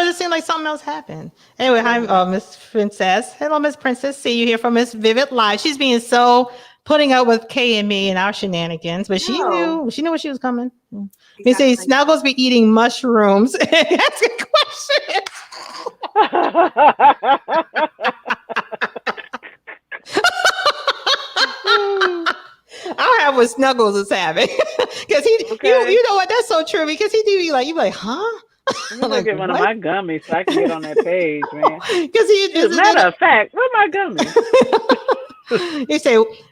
It seemed like something else happened. Anyway, hi, Miss Princess. Hello, Miss Princess C. You here from Miss Vivid Live. She's being so putting up with Kay and me and our shenanigans, but she knew when she was coming. Exactly. You see, Snuggles be eating mushrooms. That's a question. I'll have what Snuggles is having, because you know what, that's so true, because he do be like, you be like, huh? I'm gonna get one of my gummies so I can get on that page, man. Because matter of fact, where my gummies?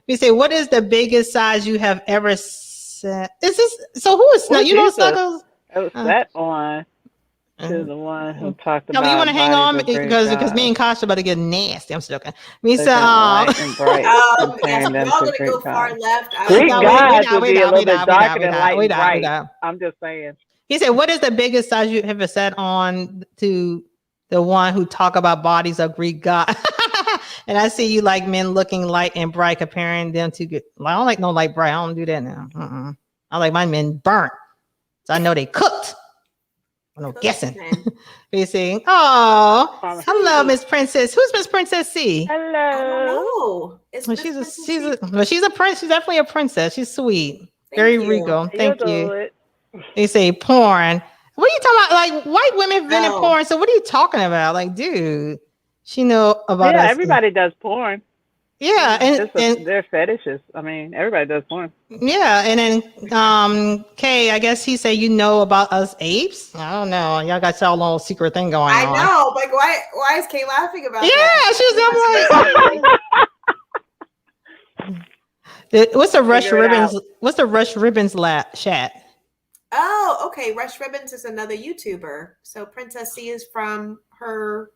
You say, what is the biggest size you have ever set? Is this so? Who is Snuggles? You know Snuggles? It was set on to the one who talked about. You want to hang on because me and Kasha about to get nasty. I'm still okay. Me so light and bright. Yes, we're all gonna go far left. Greek gods would be a little bit darker than light and bright. I'm just saying. He said, "What is the biggest size you ever set on to the one who talk about bodies of Greek gods?" And I see you like men looking light and bright, comparing them to good. I don't like no light bright. I don't do that now. I like my men burnt, so I know they cooked. No guessing. You see? Oh, hello, Miss Princess. Who's Miss Princess C? Hello. She's a prince. She's definitely a princess. She's sweet. Very regal. Thank you. They say porn. What are you talking about? Like white women have been in porn. So what are you talking about? Like, dude, she know about us. Everybody does porn. Yeah, and they're fetishes. I mean, everybody does porn. Yeah, and then Kay, I guess he said about us apes. I don't know. Y'all got y'all little secret thing going on. I know. Like, why is Kay laughing about that? Yeah, she's like, what's the Rush Ribbons? What's the Rush Ribbons chat? Oh, okay. Rush Ribbons is another YouTuber. So Princess C is from her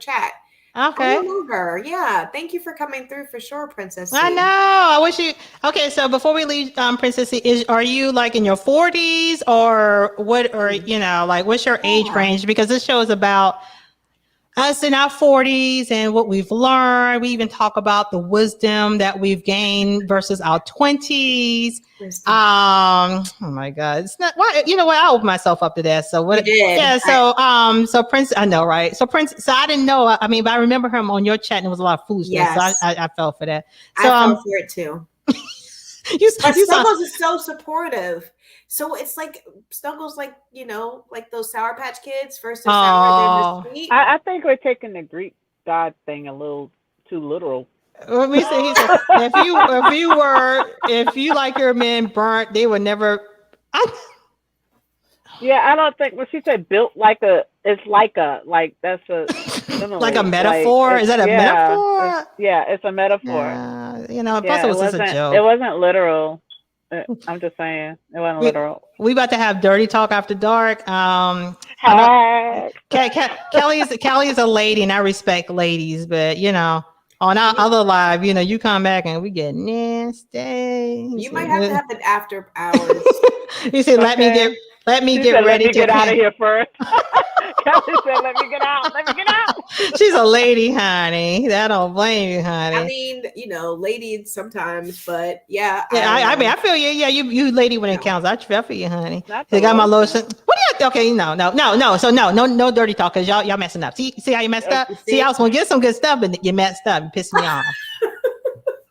chat. Okay. I know her. Yeah. Thank you for coming through for sure, Princess C. I know. I wish you. Okay, so before we leave, Princess C, are you like in your 40s or what? Or like what's your age range? Because this show is about us in our 40s and what we've learned. We even talk about the wisdom that we've gained versus our 20s. Oh my God. It's not why, you know what? I opened myself up to that. So what? Yeah. So Prince, I know, right? So I didn't know. I mean, but I remember him on your chat and it was a lot of foolishness. Yes. So I fell for that. So I fell for it too. Snuggles is so supportive. So it's like Snuggles, like like those Sour Patch Kids. First they're sour, then they're sweet. I think we're taking the Greek god thing a little too literal. Let me say, he said, if you like your men burnt, they would never. Yeah, I don't think. Well, she said built like that's a. Like a metaphor? Is that a metaphor? It's a metaphor. Plus it was just a joke. It wasn't literal. I'm just saying, it wasn't literal. We about to have dirty talk after dark. Kelly is a lady, and I respect ladies, but on our other live, you come back and we get nasty. You might have to have it after hours. You say, let me get ready to get out of here first. Kelly said, let me get out. She's a lady, honey. I don't blame you, honey. I mean, ladies sometimes, but yeah. I mean, I feel you. Yeah, you lady when it counts. I feel you, honey. They got my lotion. What do you? Okay, no. So no dirty talk, because y'all messing up. See how you messed up. See, I was gonna get some good stuff, but you messed up. You pissed me off.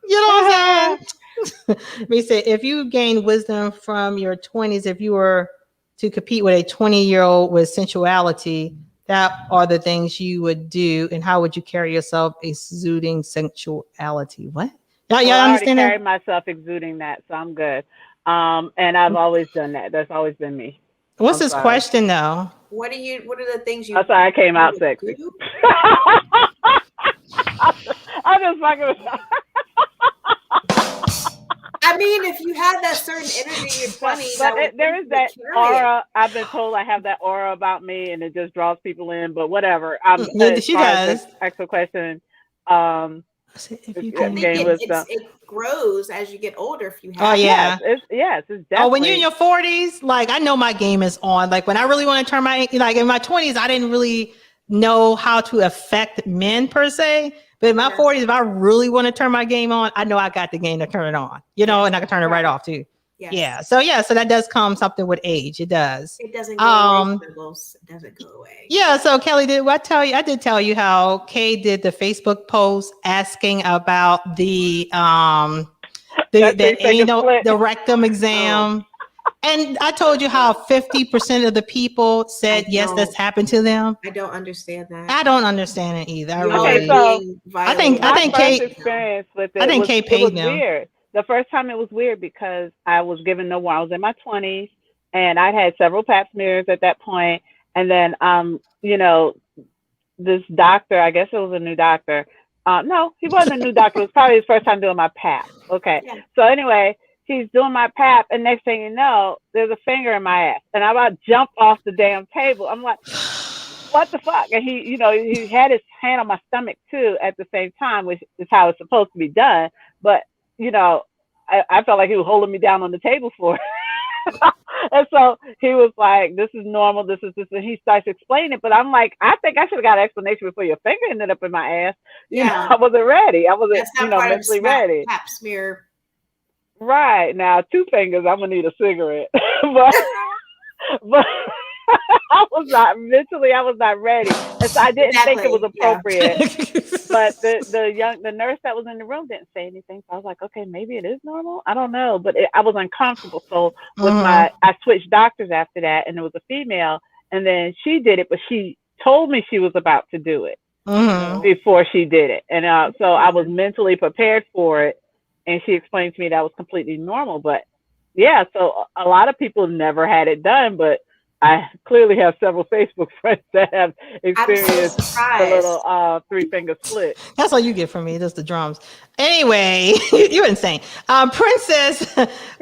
You know what I'm saying? Let me say, if you gain wisdom from your 20s, if you were to compete with a 20-year-old with sensuality, that are the things you would do, and how would you carry yourself exuding sensuality? What? Y'all understand that? I already carry myself exuding that, so I'm good. And I've always done that. That's always been me. What's this question though? What are the things you? I'm sorry, I came out sexy. I'm just fucking with you. I mean, if you had that certain energy, you're funny. But there is that aura. I've been told I have that aura about me, and it just draws people in. But whatever. She does. Actual question. It grows as you get older. If you have. Oh yeah. It's definitely. Oh, when you're in your 40s, like I know my game is on. Like when I really want to turn in my 20s, I didn't really know how to affect men per se. But in my 40s, if I really want to turn my game on, I know I got the game to turn it on, and I can turn it right off too. Yes. Yeah. So that does come something with age. It does. It doesn't go away. It doesn't go away. Yeah. So Kelly, I did tell you how Kay did the Facebook post asking about the rectum exam. Oh. And I told you how 50% of the people said yes, that's happened to them. I don't understand that. I don't understand it either. I think Kay experience with it. I think Kay paid them. Weird. The first time it was weird because I was given no warning. I was in my 20s, and I had several pap smears at that point. And then, this doctor, I guess it was a new doctor. No, he wasn't a new doctor. It was probably his first time doing my pap. Okay. Yeah. So anyway, he's doing my pap, and next thing you know, there's a finger in my ass, and I about jumped off the damn table. I'm like, what the fuck? And he had his hand on my stomach too at the same time, which is how it's supposed to be done. But I felt like he was holding me down on the table for it. And so he was like, this is normal. This is this. And he starts explaining it. But I'm like, I think I should have got an explanation before your finger ended up in my ass. I wasn't ready. I wasn't, mentally ready. Pap smear. Right. Now, 2 fingers, I'm going to need a cigarette. but I was not ready. And so I didn't think it was appropriate. But the nurse that was in the room didn't say anything. So I was like, okay, maybe it is normal. I don't know. But I was uncomfortable. So I switched doctors after that, and it was a female. And then she did it, but she told me she was about to do it before she did it. And so I was mentally prepared for it. And she explained to me that was completely normal. But yeah, so a lot of people never had it done, but I clearly have several Facebook friends that have experienced the little 3-finger split. That's all you get from me, just the drums. Anyway, you're insane. Princess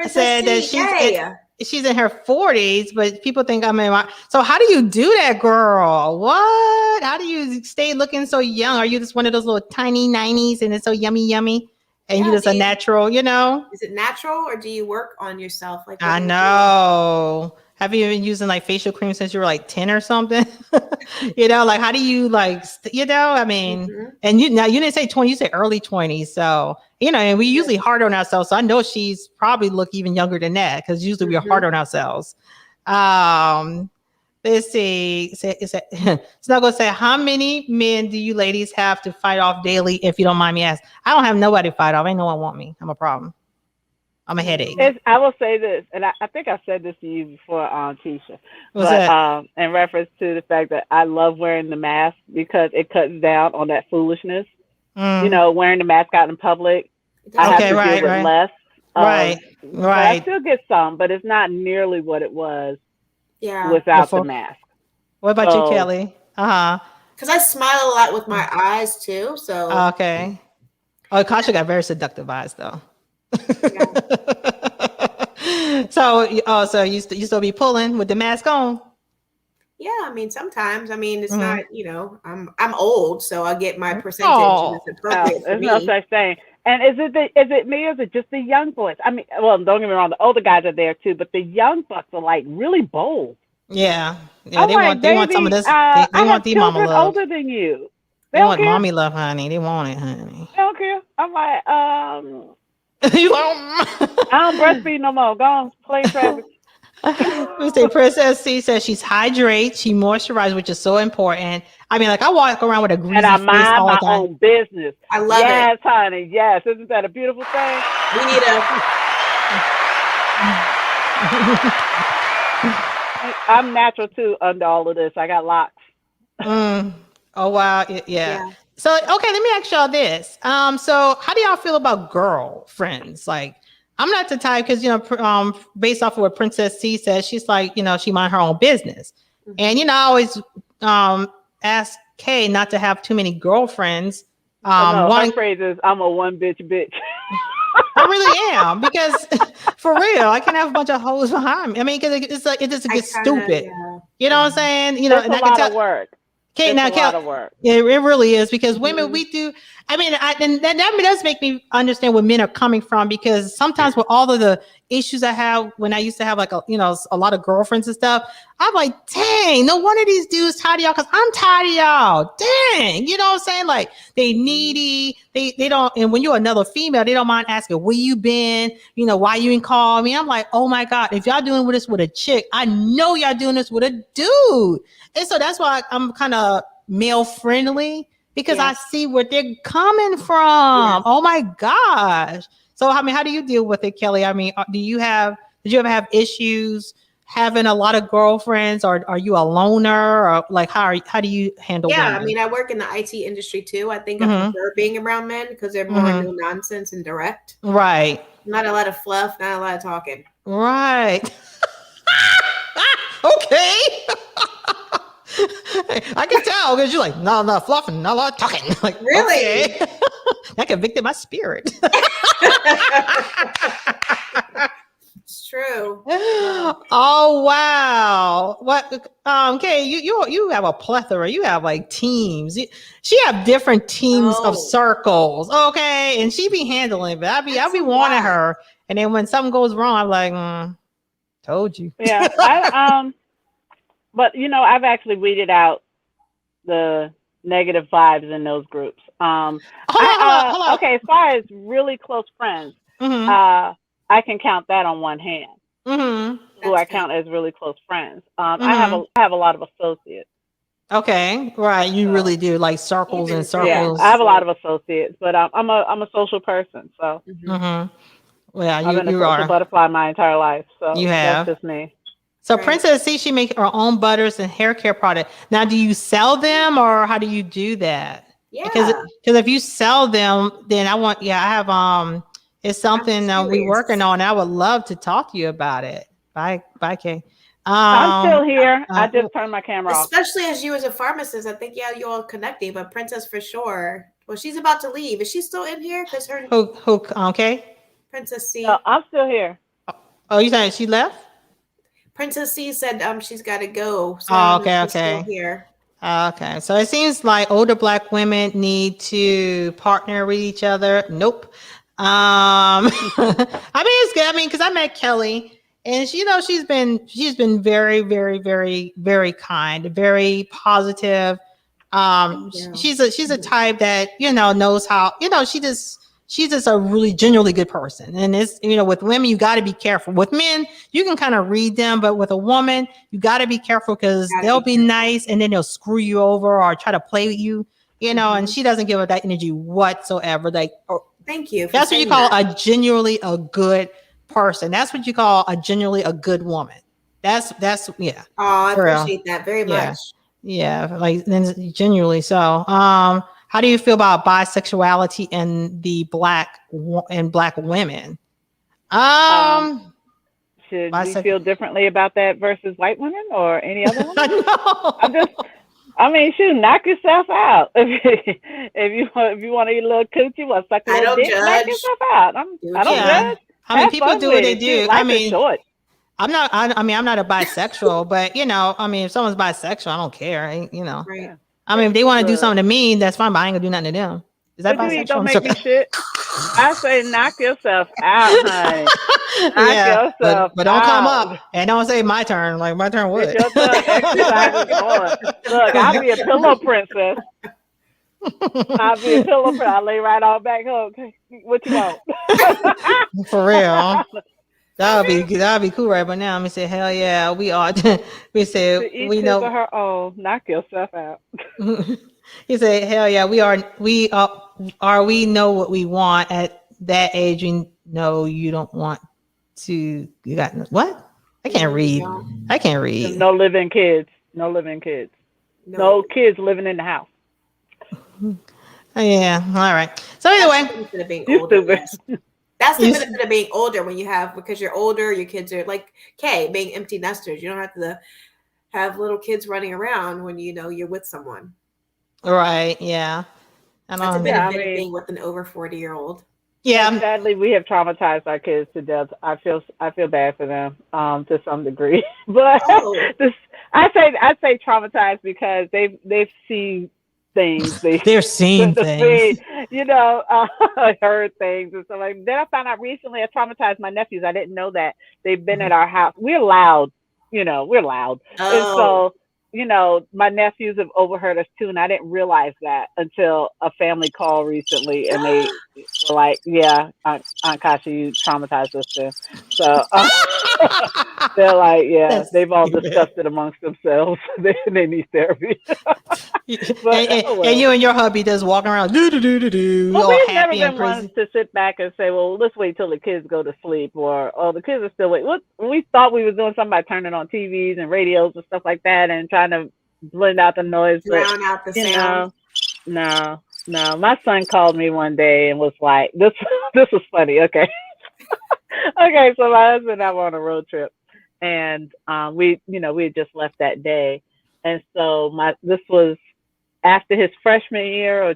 said that she's in her 40s, but people think I'm in my. So how do you do that, girl? What? How do you stay looking so young? Are you just one of those little tiny 90s and it's so yummy? And you just a natural, Is it natural, or do you work on yourself? Like I know. Have you been using like facial cream since you were like 10 or something? Like how do you I mean, and you didn't say 20, you said early 20s. So, and we usually hard on ourselves. So I know she's probably look even younger than that, because usually we're hard on ourselves. Let's see. It's not going to say, how many men do you ladies have to fight off daily, if you don't mind me asking? I don't have nobody to fight off. Ain't no one want me. I'm a problem. I'm a headache. I will say this, and I think I said this to you before, Keisha. But in reference to the fact that I love wearing the mask because it cuts down on that foolishness. Wearing the mask out in public, I have to deal with less. Right. I still get some, but it's not nearly what it was without the mask. What about you, Kelly? Because I smile a lot with my eyes too. So Okay. Oh, Kasha got very seductive eyes though. yeah. So you still be pulling with the mask on? Yeah, I mean, sometimes. I mean, it's Mhm. not, I'm old, so I get my percentage and Oh, it's appropriate for There's no me. such thing. And is it me or is it just the young boys? I mean, well, don't get me wrong, the older guys are there too, but the young bucks are like really bold. yeah. Yeah, I'm like, they want some of baby, this. They I want have the mama children love. older than you. They They don't want care. mommy love, honey. They want it, honey. They don't care. I'm like, You I don't breastfeed no more. Go on, play traffic. we say Princess C says she's hydrate, she moisturizes, which is so important. I mean, like I walk around with a And I greasy face mind all the my time. own business. I love Yes, honey. Yes. Isn't that a beautiful thing? We need I'm natural too under all of this. I got locks. Oh wow, yeah. Yeah. So okay, let me ask y'all this. So how do y'all feel about girlfriends? Like, I'm not the type because based off of what Princess C says, she's like, she mind her own business, and I always ask Kay not to have too many girlfriends. No, her One, phrase is I'm a one bitch. I really am because for real, I can have a bunch of hoes behind me. I mean, because it's like it just gets stupid. Yeah. You know what I'm saying? It's And a I can lot of tell. work. Okay, It's now, a lot of work. yeah, it really is because women, we do. I mean, and that does make me understand where men are coming from because sometimes with all of the issues I have when I used to have like a lot of girlfriends and stuff, I'm like, dang, no one of these dudes tired of y'all because I'm tired of y'all. Dang, you know what I'm saying? Like they needy, they don't. And when you're another female, they don't mind asking where you been, why you ain't call me. I'm like, oh my god, if y'all doing this with a chick, I know y'all doing this with a dude. And so that's why I'm kind of male friendly because I see where they're coming from. Oh my gosh. So, I mean, how do you deal with it, Kelly? I mean, did you ever have issues having a lot of girlfriends or are you a loner or like, how do you handle women? I mean, I work in the IT industry too. I think I prefer being around men because they're more no nonsense and direct. Right. Not a lot of fluff, not a lot of talking. Right. Okay. I can tell because you're like, no, fluffing, not a lot of talking. Like, really? Okay. That convicted my spirit. It's true. Oh wow! What? Okay, you have a plethora. You have like teams. She have different teams of circles. Okay, and she be handling it. But I be warning her, and then when something goes wrong, I'm like, told you. Yeah, but I've actually weeded out the negative vibes in those groups. Hold on. Okay, as far as really close friends, I can count that on one hand. Who I count as really close friends. I have a lot of associates. Okay, right. You really do like circles and circles. Yeah, I have a lot of associates, but I'm a social person, so Well, I've been a social butterfly my entire life. So you have. That's just me. So Princess C, she makes her own butters and hair care product. Now, do you sell them or how do you do that? Yeah. Because if you sell them, then I have it's something we're working on. I would love to talk to you about it. Bye, Kay. I'm still here. I just turned my camera off. Especially as you as a pharmacist, I think you all connecting, but Princess for sure. Well, she's about to leave. Is she still in here? Because her okay. Princess C. No, I'm still here. Oh, you saying she left? Princess C said she's got to go. So okay. Still here. Okay, so it seems like older Black women need to partner with each other. Nope. I mean, it's good. I mean, because I met Kelly, and she's been very, very, very, very kind, very positive. She's a type that knows how. She's just a really genuinely good person. And it's, with women, you got to be careful. With men, you can kind of read them, but with a woman, you got to be careful because they'll be nice and then they'll screw you over or try to play with you, and she doesn't give her that energy whatsoever. Thank you. That's what you call a genuinely a good person. That's what you call a genuinely a good woman. That's yeah. Oh, I appreciate that very much. Yeah, like then genuinely so. How do you feel about bisexuality and the black women? Should we feel differently about that versus white women or any other one? No. I mean, shoot, knock yourself out. If you want to eat a little coochie, want to suck a I little don't dick, knock judge. yourself out. Do I what you don't Yeah. judge. I mean, Have people fun do what with they it. Shoot, do. I life is mean, short. I mean, I'm not a bisexual, but I mean, if someone's bisexual, I don't care. Right. Yeah. I mean, if they want to do Look, something to me, that's fine, but I ain't gonna do nothing to them. Is that what you eat bisexual? don't I'm make me joking. shit. I say knock yourself out, honey. Knock Yeah, yourself but don't come out. up and don't say my turn. Like my turn Get what? your damn exercises on. Look, I'll be a pillow princess. I'll be a pillow princess. I'll lay right on back home. What you want? For real. That would be cool right by now. Let me say, hell yeah, we are. We say To each we his or know. her own. Knock yourself out. He said, hell yeah, we know what we want at that age. You know you don't want to. You got what? I can't read. I can't read. No living kids. No living kids. No kids living in the house. Yeah. All right. So anyway, That's the benefit of being You older. stupid. Yes. That's the You- benefit of being older because you're older, your kids are like Kay, being empty nesters. You don't have to have little kids running around when you're with someone. right? Yeah. That's a I benefit Yeah, I of mean- being with an over 40-year-old. Yeah. Sadly, we have traumatized our kids to death. I feel bad for them to some degree, but Oh. I say traumatized because they've seen things. They're seeing things. Heard things and stuff like. Then I found out recently I traumatized my nephews. I didn't know that they've been at our house. We're loud, we're loud, and so. My nephews have overheard us too, and I didn't realize that until a family call recently, and they were like, "Yeah, Aunt Kasha, you traumatized us too." So they're like, "Yeah, That's they've all stupid. discussed it amongst themselves. they need therapy." And you and your hubby just walking around, Well, all we've never happy and been ones crazy. to sit back and say, "Well, let's wait till the kids go to sleep," or "Oh, the kids are still awake." We thought we were doing something by turning on TVs and radios and stuff like that, and trying to blend out the noise. Drown out the sound. No. My son called me one day and was like, "This was funny." Okay, okay. So my husband and I were on a road trip, and we had just left that day, and so this was after his freshman year, or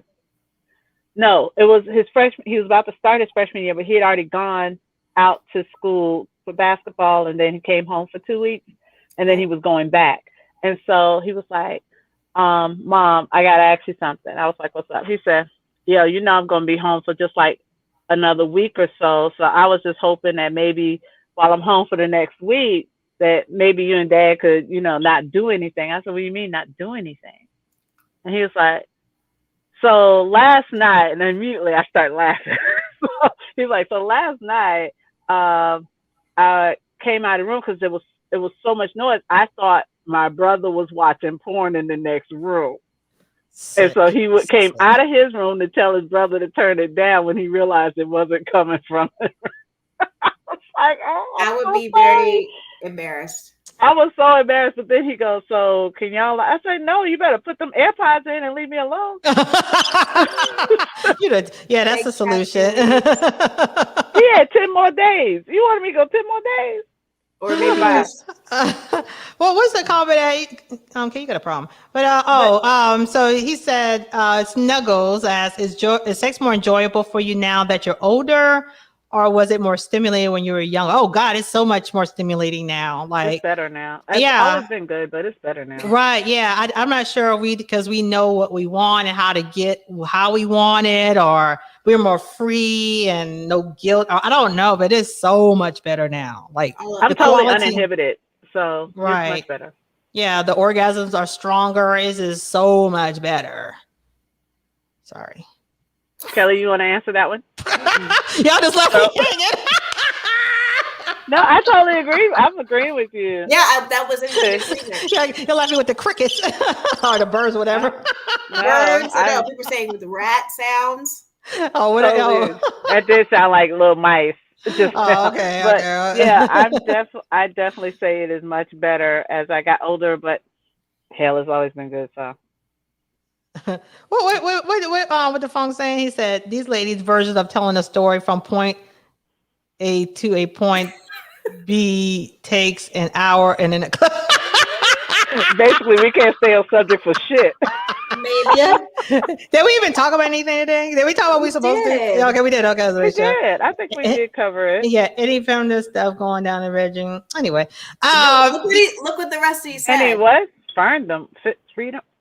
no, it was his freshman. He was about to start his freshman year, but he had already gone out to school for basketball, and then he came home for 2 weeks, and then he was going back. And so he was like, "Mom, I gotta ask you something." I was like, "What's up?" He said, "Yeah, I'm gonna be home for just like another week or so. So I was just hoping that maybe while I'm home for the next week, that maybe you and Dad could, not do anything." I said, "What do you mean not do anything?" And he was like, "So last night," and immediately I started laughing. So he's like, "So last night, I came out of the room because it was so much noise. I thought my brother was watching porn in the next room." And so he came out of his room to tell his brother to turn it down when he realized it wasn't coming from him. I was like, "Oh, I would so be sorry." very embarrassed. I was so embarrassed, but then he goes, "So can y'all?" I said, "No, you better put them AirPods in and leave me alone." Yeah, that's the solution. He had 10 more days. You wanted me to go 10 more days? Or maybe just Well, what's the comment? Okay, you got a problem. But so he said, Snuggles asks, is sex more enjoyable for you now that you're older, or was it more stimulating when you were young? Oh God, it's so much more stimulating now. Like, It's better now. It's yeah. always been good, but it's better now. Right. Yeah. I'm not sure because we know what we want and how to get how we want it, or we're more free and no guilt. I don't know, but it's so much better now. Like, I'm the totally quality- uninhibited, so Right. it's much better. Yeah, the orgasms are stronger. It is so much better. Sorry. Kelly, you want to answer that one? Y'all just left me hanging. No, I totally agree. I'm agreeing with you. yeah, that was in agreement. You're laughing with the crickets or the birds, whatever. Birds, I know people saying with the rat sounds. Oh, what? Totally. That did sound like little mice. Just okay. But Okay. yeah, I definitely say it is much better as I got older, but hell has always been good. So what the phone saying? He said these ladies' versions of telling a story from point A to a point B takes an hour and then Basically, we can't stay on subject for shit. Maybe. Did we even talk about anything today? Did we talk about what we supposed to? Yeah, okay, we did. Okay, We did. I think we did cover it. Yeah, any feminist stuff going down the regime. Anyway, look what the rest of you said. Any what? Freedom.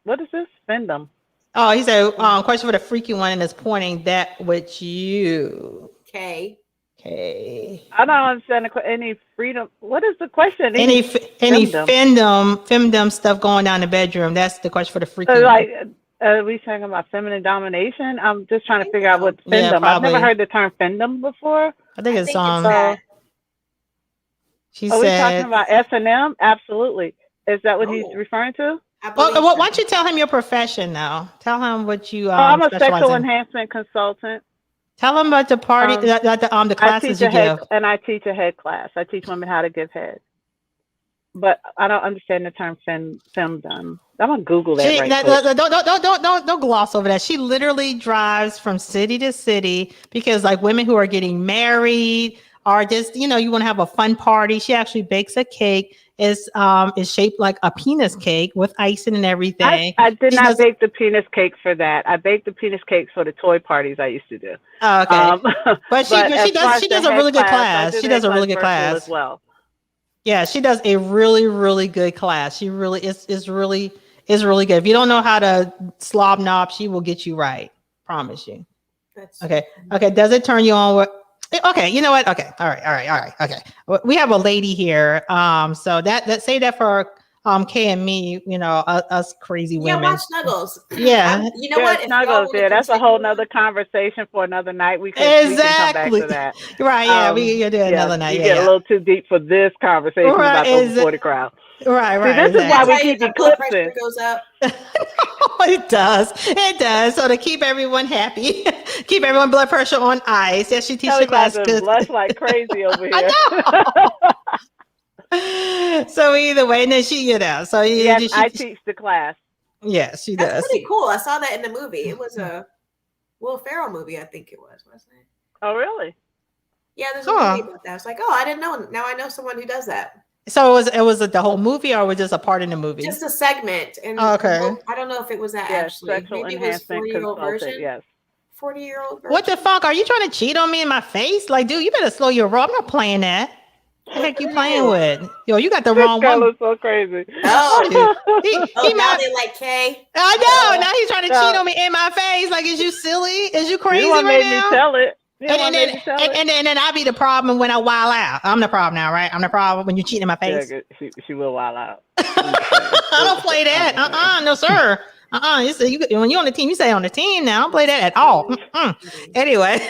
What is this? Findom. Oh, he said, question for the freaky one, and is pointing that with you. Okay. I don't understand any freedom. What is the question? Any femdom stuff going down the bedroom. That's the question for the freaky one. Are we talking about feminine domination? I'm just trying to figure out what findom. Yeah, I've never heard the term findom before. I think it's she said. Are we talking about S&M? Absolutely. Is that what he's referring to? Well, why don't you tell him your profession now? Tell him what you. I'm a sexual enhancement consultant. Tell them about the party, the classes you give. And I teach a head class. I teach women how to give head. But I don't understand the term femdom. I'm gonna Google that. Don't gloss over that. She literally drives from city to city because, like, women who are getting married are just, you want to have a fun party. She actually bakes a cake. Is shaped like a penis cake with icing and everything. I did not bake the penis cake for that. I baked the penis cakes for the toy parties I used to do. Oh, okay. But she does a really good class. She does a really good class as well. Yeah, she does a really, really good class. She really is really good. If you don't know how to slob knob, she will get you right. Promise you. Okay. Does it turn you on? Okay, you know what? Okay, all right. Okay, we have a lady here. So that say that for Kay and me, us crazy women. Yeah, watch Snuggles. Yeah, you know what? Snuggles. Yeah, that's a whole nother conversation for another night. We can come back to that. Right? Yeah, we can do it another night. You get a little too deep for this conversation about the 40 crowd. Right. See, this is why we keep eclipsing. Goes up. It does. So to keep everyone happy, keep everyone blood pressure on ice. Yeah, she teaches the class. Blush like crazy over here. So either way, and then she, so I teach the class. Yeah, she does. That's pretty cool. I saw that in the movie. It was a Will Ferrell movie, I think it was, wasn't it? Oh, really? Yeah, there's a movie about that. I was like, I didn't know. Now I know someone who does that. So it was the whole movie, or was just a part in the movie? Just a segment. And okay. I don't know if it was that actually. Maybe it was 40-year-old version. Yes. 40-year-old version. What the fuck? Are you trying to cheat on me in my face? Like, dude, you better slow your roll. I'm not playing that. What the heck you playing with? Yo, you got the wrong one. This so crazy. Oh, now they like Kay. I know. Now he's trying to cheat on me in my face. Like, is you silly? Is you crazy right now? You made me tell it. And then I'll be the problem when I wild out. I'm the problem now, right? I'm the problem when you cheat in my face. Yeah, she will wild out. I don't play that. No, sir. You say when you're on the team, you say on the team now. I don't play that at all. Anyway.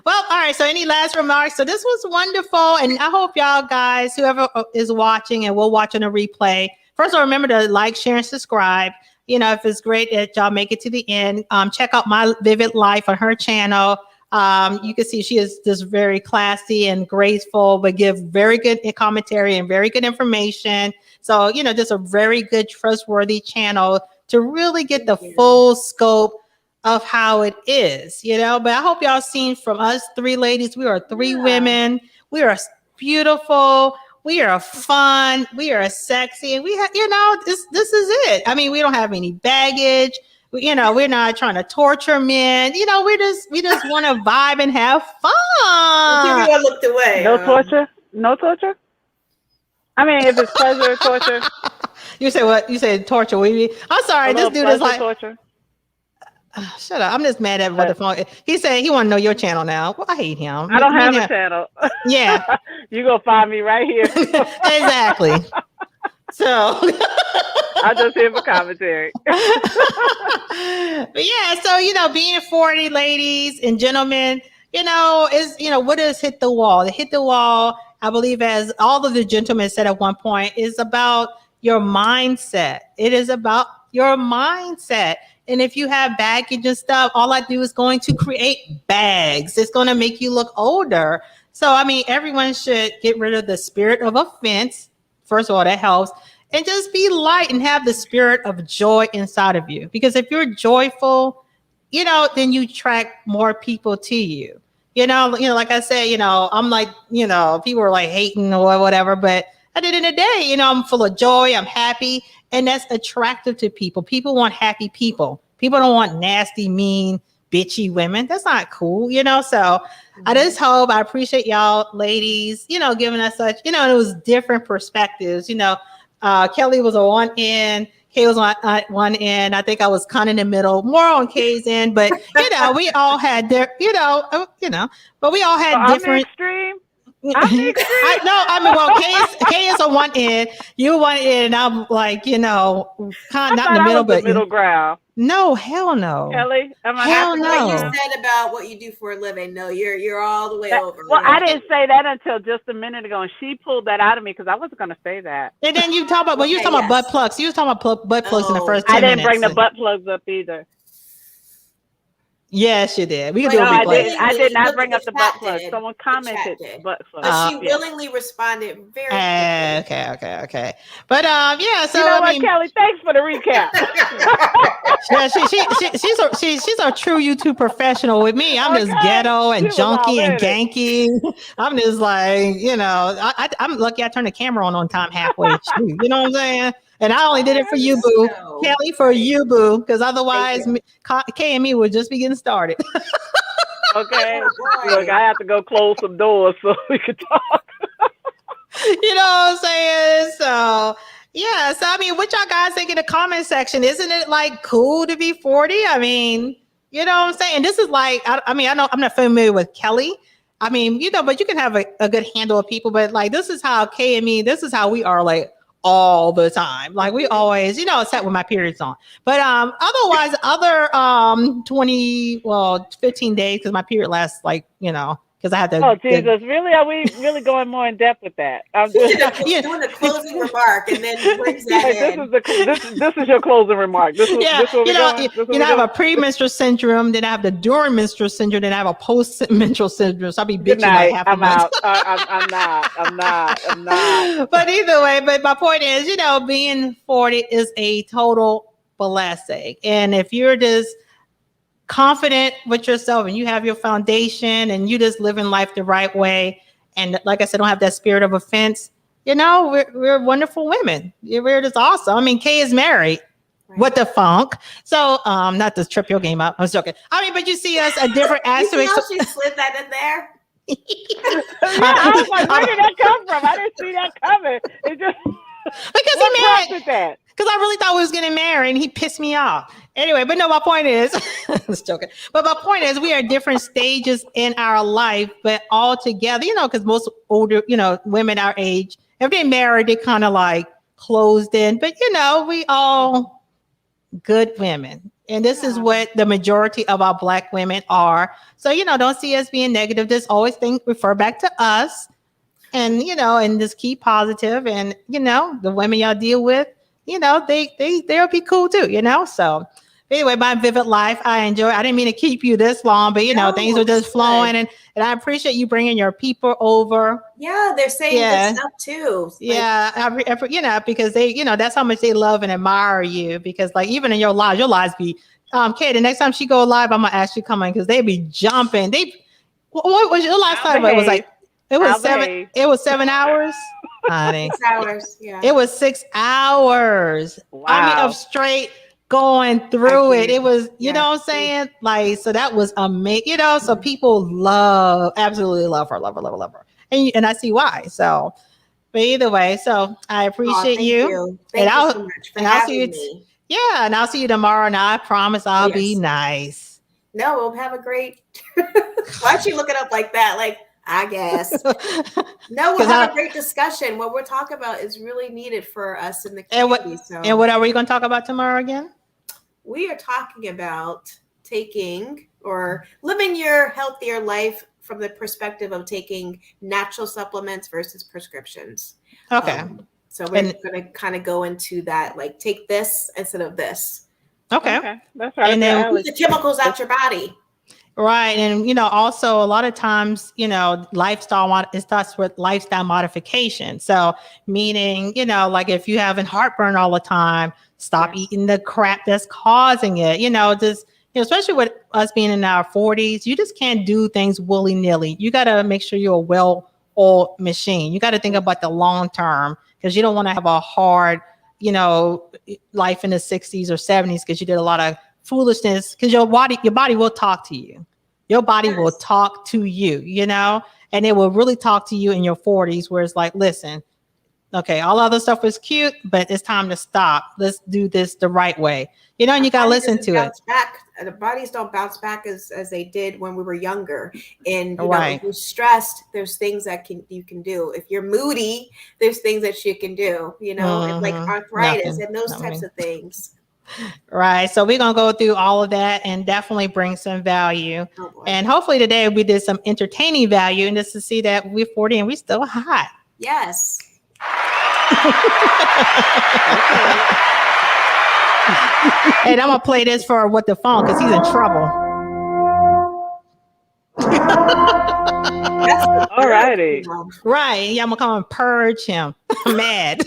Well, all right. So any last remarks? So this was wonderful. And I hope y'all guys, whoever is watching and will watch on a replay, first of all, remember to like, share, and subscribe. If it's great that y'all make it to the end, check out My Vivid Life on her channel. You can see she is just very classy and graceful, but give very good commentary and very good information. So, just a very good, trustworthy channel to really get the full scope of how it is, but I hope y'all seen from us three ladies, we are three women. We are beautiful. We are fun. We are sexy. And we have, this is it. I mean, we don't have any baggage. We're not trying to torture men. We just want to vibe and have fun. Everyone looked away. No torture. I mean, if it's pleasure or torture. You say what? You said torture. I'm sorry. This dude is like torture. Shut up. I'm just mad at what the phone. He said he want to know your channel now. Well, I hate him. I don't have a channel. Yeah. You gonna find me right here. Exactly. So I'll just hear for commentary. But yeah, so being 40, ladies and gentlemen, is what is hit the wall? The hit the wall, I believe, as all of the gentlemen said at one point, is about your mindset. It is about your mindset. And if you have baggage and stuff, all I do is going to create bags. It's going to make you look older. So, I mean, everyone should get rid of the spirit of offense. First of all, that helps. And just be light and have the spirit of joy inside of you. Because if you're joyful, then you attract more people to you. Like I said, I'm like, people are like hating or whatever. But at the end of the day, you know, I'm full of joy. I'm happy. And that's attractive to people. People want happy people. People don't want nasty, mean, bitchy women. That's not cool, you know? So I just hope, I appreciate y'all ladies, you know, giving us such, you know, and it was different perspectives. You know, Kelly was on one end, Kay was on one end. I think I was kind of in the middle, more on Kay's end, but you know, we all had their, but we all had different. Extreme. I mean, well, Kay is on one end, you one end, and I'm like, you know, kind of not in the middle, but middle ground. No, hell no. Kelly, hell no. What you said about what you do for a living, no, you're all the way over. Well, I didn't say that until just a minute ago, and she pulled that out of me because I wasn't going to say that. And then you talk about, you was talking about butt plugs. You was talking about butt plugs in the first 10 minutes. I didn't bring the butt plugs up either. Yes, you did. We can do a replay. I did not bring up the butt plug. Someone commented butt plug. But she willingly responded very quickly. Okay. But yeah, so you know what, Kelly? Thanks for the recap. Yeah, she's a true YouTube professional with me. I'm just ghetto and junky and ganky. I'm just like, you know, I'm lucky I turned the camera on time halfway through. You know what I'm saying? And I only did it for you, boo. Kelly, for you, boo. Because otherwise, Kay and me would just be getting started. Okay. Look, I have to go close some doors so we can talk. You know what I'm saying? So, yeah. So, I mean, what y'all guys think in the comment section? Isn't it like cool to be 40? I mean, you know what I'm saying? This is like, I mean, I know I'm not familiar with Kelly. I mean, you know, but you can have a good handle of people. But like, this is how Kay and me, this is how we are like, all the time. Like we always, you know, except when my period's on. But otherwise, other 15 days, because my period lasts like, you know, because I had to. Oh, Jesus. Really? Are we really going more in depth with that? I'm doing a closing remark and then brings that in. This is your closing remark. This is I have a premenstrual syndrome, then I have the during menstrual syndrome, then I have a post-menstrual syndrome. So I'll be bitching like half a month. I'm not. But either way, but my point is, you know, being 40 is a total blessing. And if you're just confident with yourself and you have your foundation and you just living life the right way, and like I said, don't have that spirit of offense, you know, we're wonderful women. We're just awesome. I mean, Kay is married. Right. What the funk? So not to trip your game up. I was joking. I mean, but you see us a different aspect. You see how she slid that in there? I was like, where did that come from? I didn't see that coming. It just because he married. Because I really thought we was getting married and he pissed me off. Anyway, but no, my point is, I was joking. But my point is, we are different stages in our life, but all together, you know, because most older, you know, women our age, if they're married, they kind of like closed in. But, you know, we all good women. And this is what the majority of our Black women are. So, you know, don't see us being negative. Just always refer back to us and, you know, and just keep positive. And, you know, the women y'all deal with, you know, they'll be cool too, you know? So anyway, my vivid life, I enjoy. I didn't mean to keep you this long, but you know, things were just flowing, and I appreciate you bringing your people over. Yeah, they're saying good stuff too. You know, because they, you know, that's how much they love and admire you. Because like even in your lives be, Kay, the next time she go live, I'm gonna ask you come in because they be jumping. What was your last time? It was like it was 7 hours. Honey. 6 hours, yeah. It was 6 hours. Wow. I mean, of straight going through it. It was, you know what I'm saying? Like, so that was amazing. You know, so people absolutely love her. And I see why. So, but either way, so I appreciate you. Thank you so much for having me. Yeah, and I'll see you tomorrow. And I promise I'll be nice. No, we'll have a great. Why'd you look it up like that? Like, I guess. No, we'll have a great discussion. What we're talking about is really needed for us in the community. And what are we going to talk about tomorrow again? We are talking about taking or living your healthier life from the perspective of taking natural supplements versus prescriptions. Okay. So we're going to kind of go into that, like take this instead of this. Okay. That's right. And then the chemicals out your body. Right. And, you know, also a lot of times, you know, it starts with lifestyle modification. So meaning, you know, like if you're having heartburn all the time, stop eating the crap that's causing it, you know, just, you know, especially with us being in our 40s, you just can't do things willy nilly. You got to make sure you're well old machine. You got to think about the long term, because you don't want to have a hard, life in the 60s or 70s because you did a lot of foolishness, because your body will talk to you. Your body will talk to you, and it will really talk to you in your 40s, where it's like, listen, okay, all other stuff is cute, but it's time to stop. Let's do this the right way. And you got to listen to it. The bodies don't bounce back as they did when we were younger. And Right. if you're stressed, there's things that you can do. If you're moody, there's things that you can do. And like arthritis and those types of things. Right. So we're going to go through all of that and definitely bring some value. And hopefully today we did some entertaining value, and just to see that we're 40 and we're still hot. Yes. And I'm gonna play this for What the Phone, because he's in trouble. All righty. Right. Yeah, I'm gonna come and purge him. I'm mad.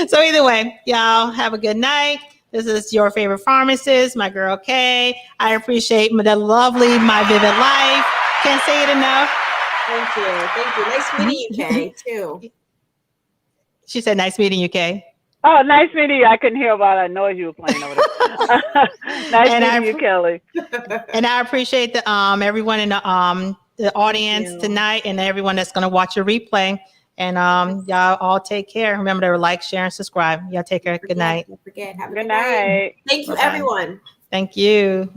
So either way, y'all have a good night. This is your favorite pharmacist, my girl Kay. I appreciate the lovely My Vivid Life. Can't say it enough. Thank you. Nice meeting you, Kay, too. She said, nice meeting you, Kay. Oh, nice meeting you. I couldn't hear about that noise you were playing over there. Nice meeting you, Kelly. And I appreciate the everyone in the audience tonight, and everyone that's going to watch a replay. And y'all all take care. Remember to like, share, and subscribe. Y'all take care. Good night. Don't forget. Have a good night. Thank you, Bye-bye. everyone. Thank you.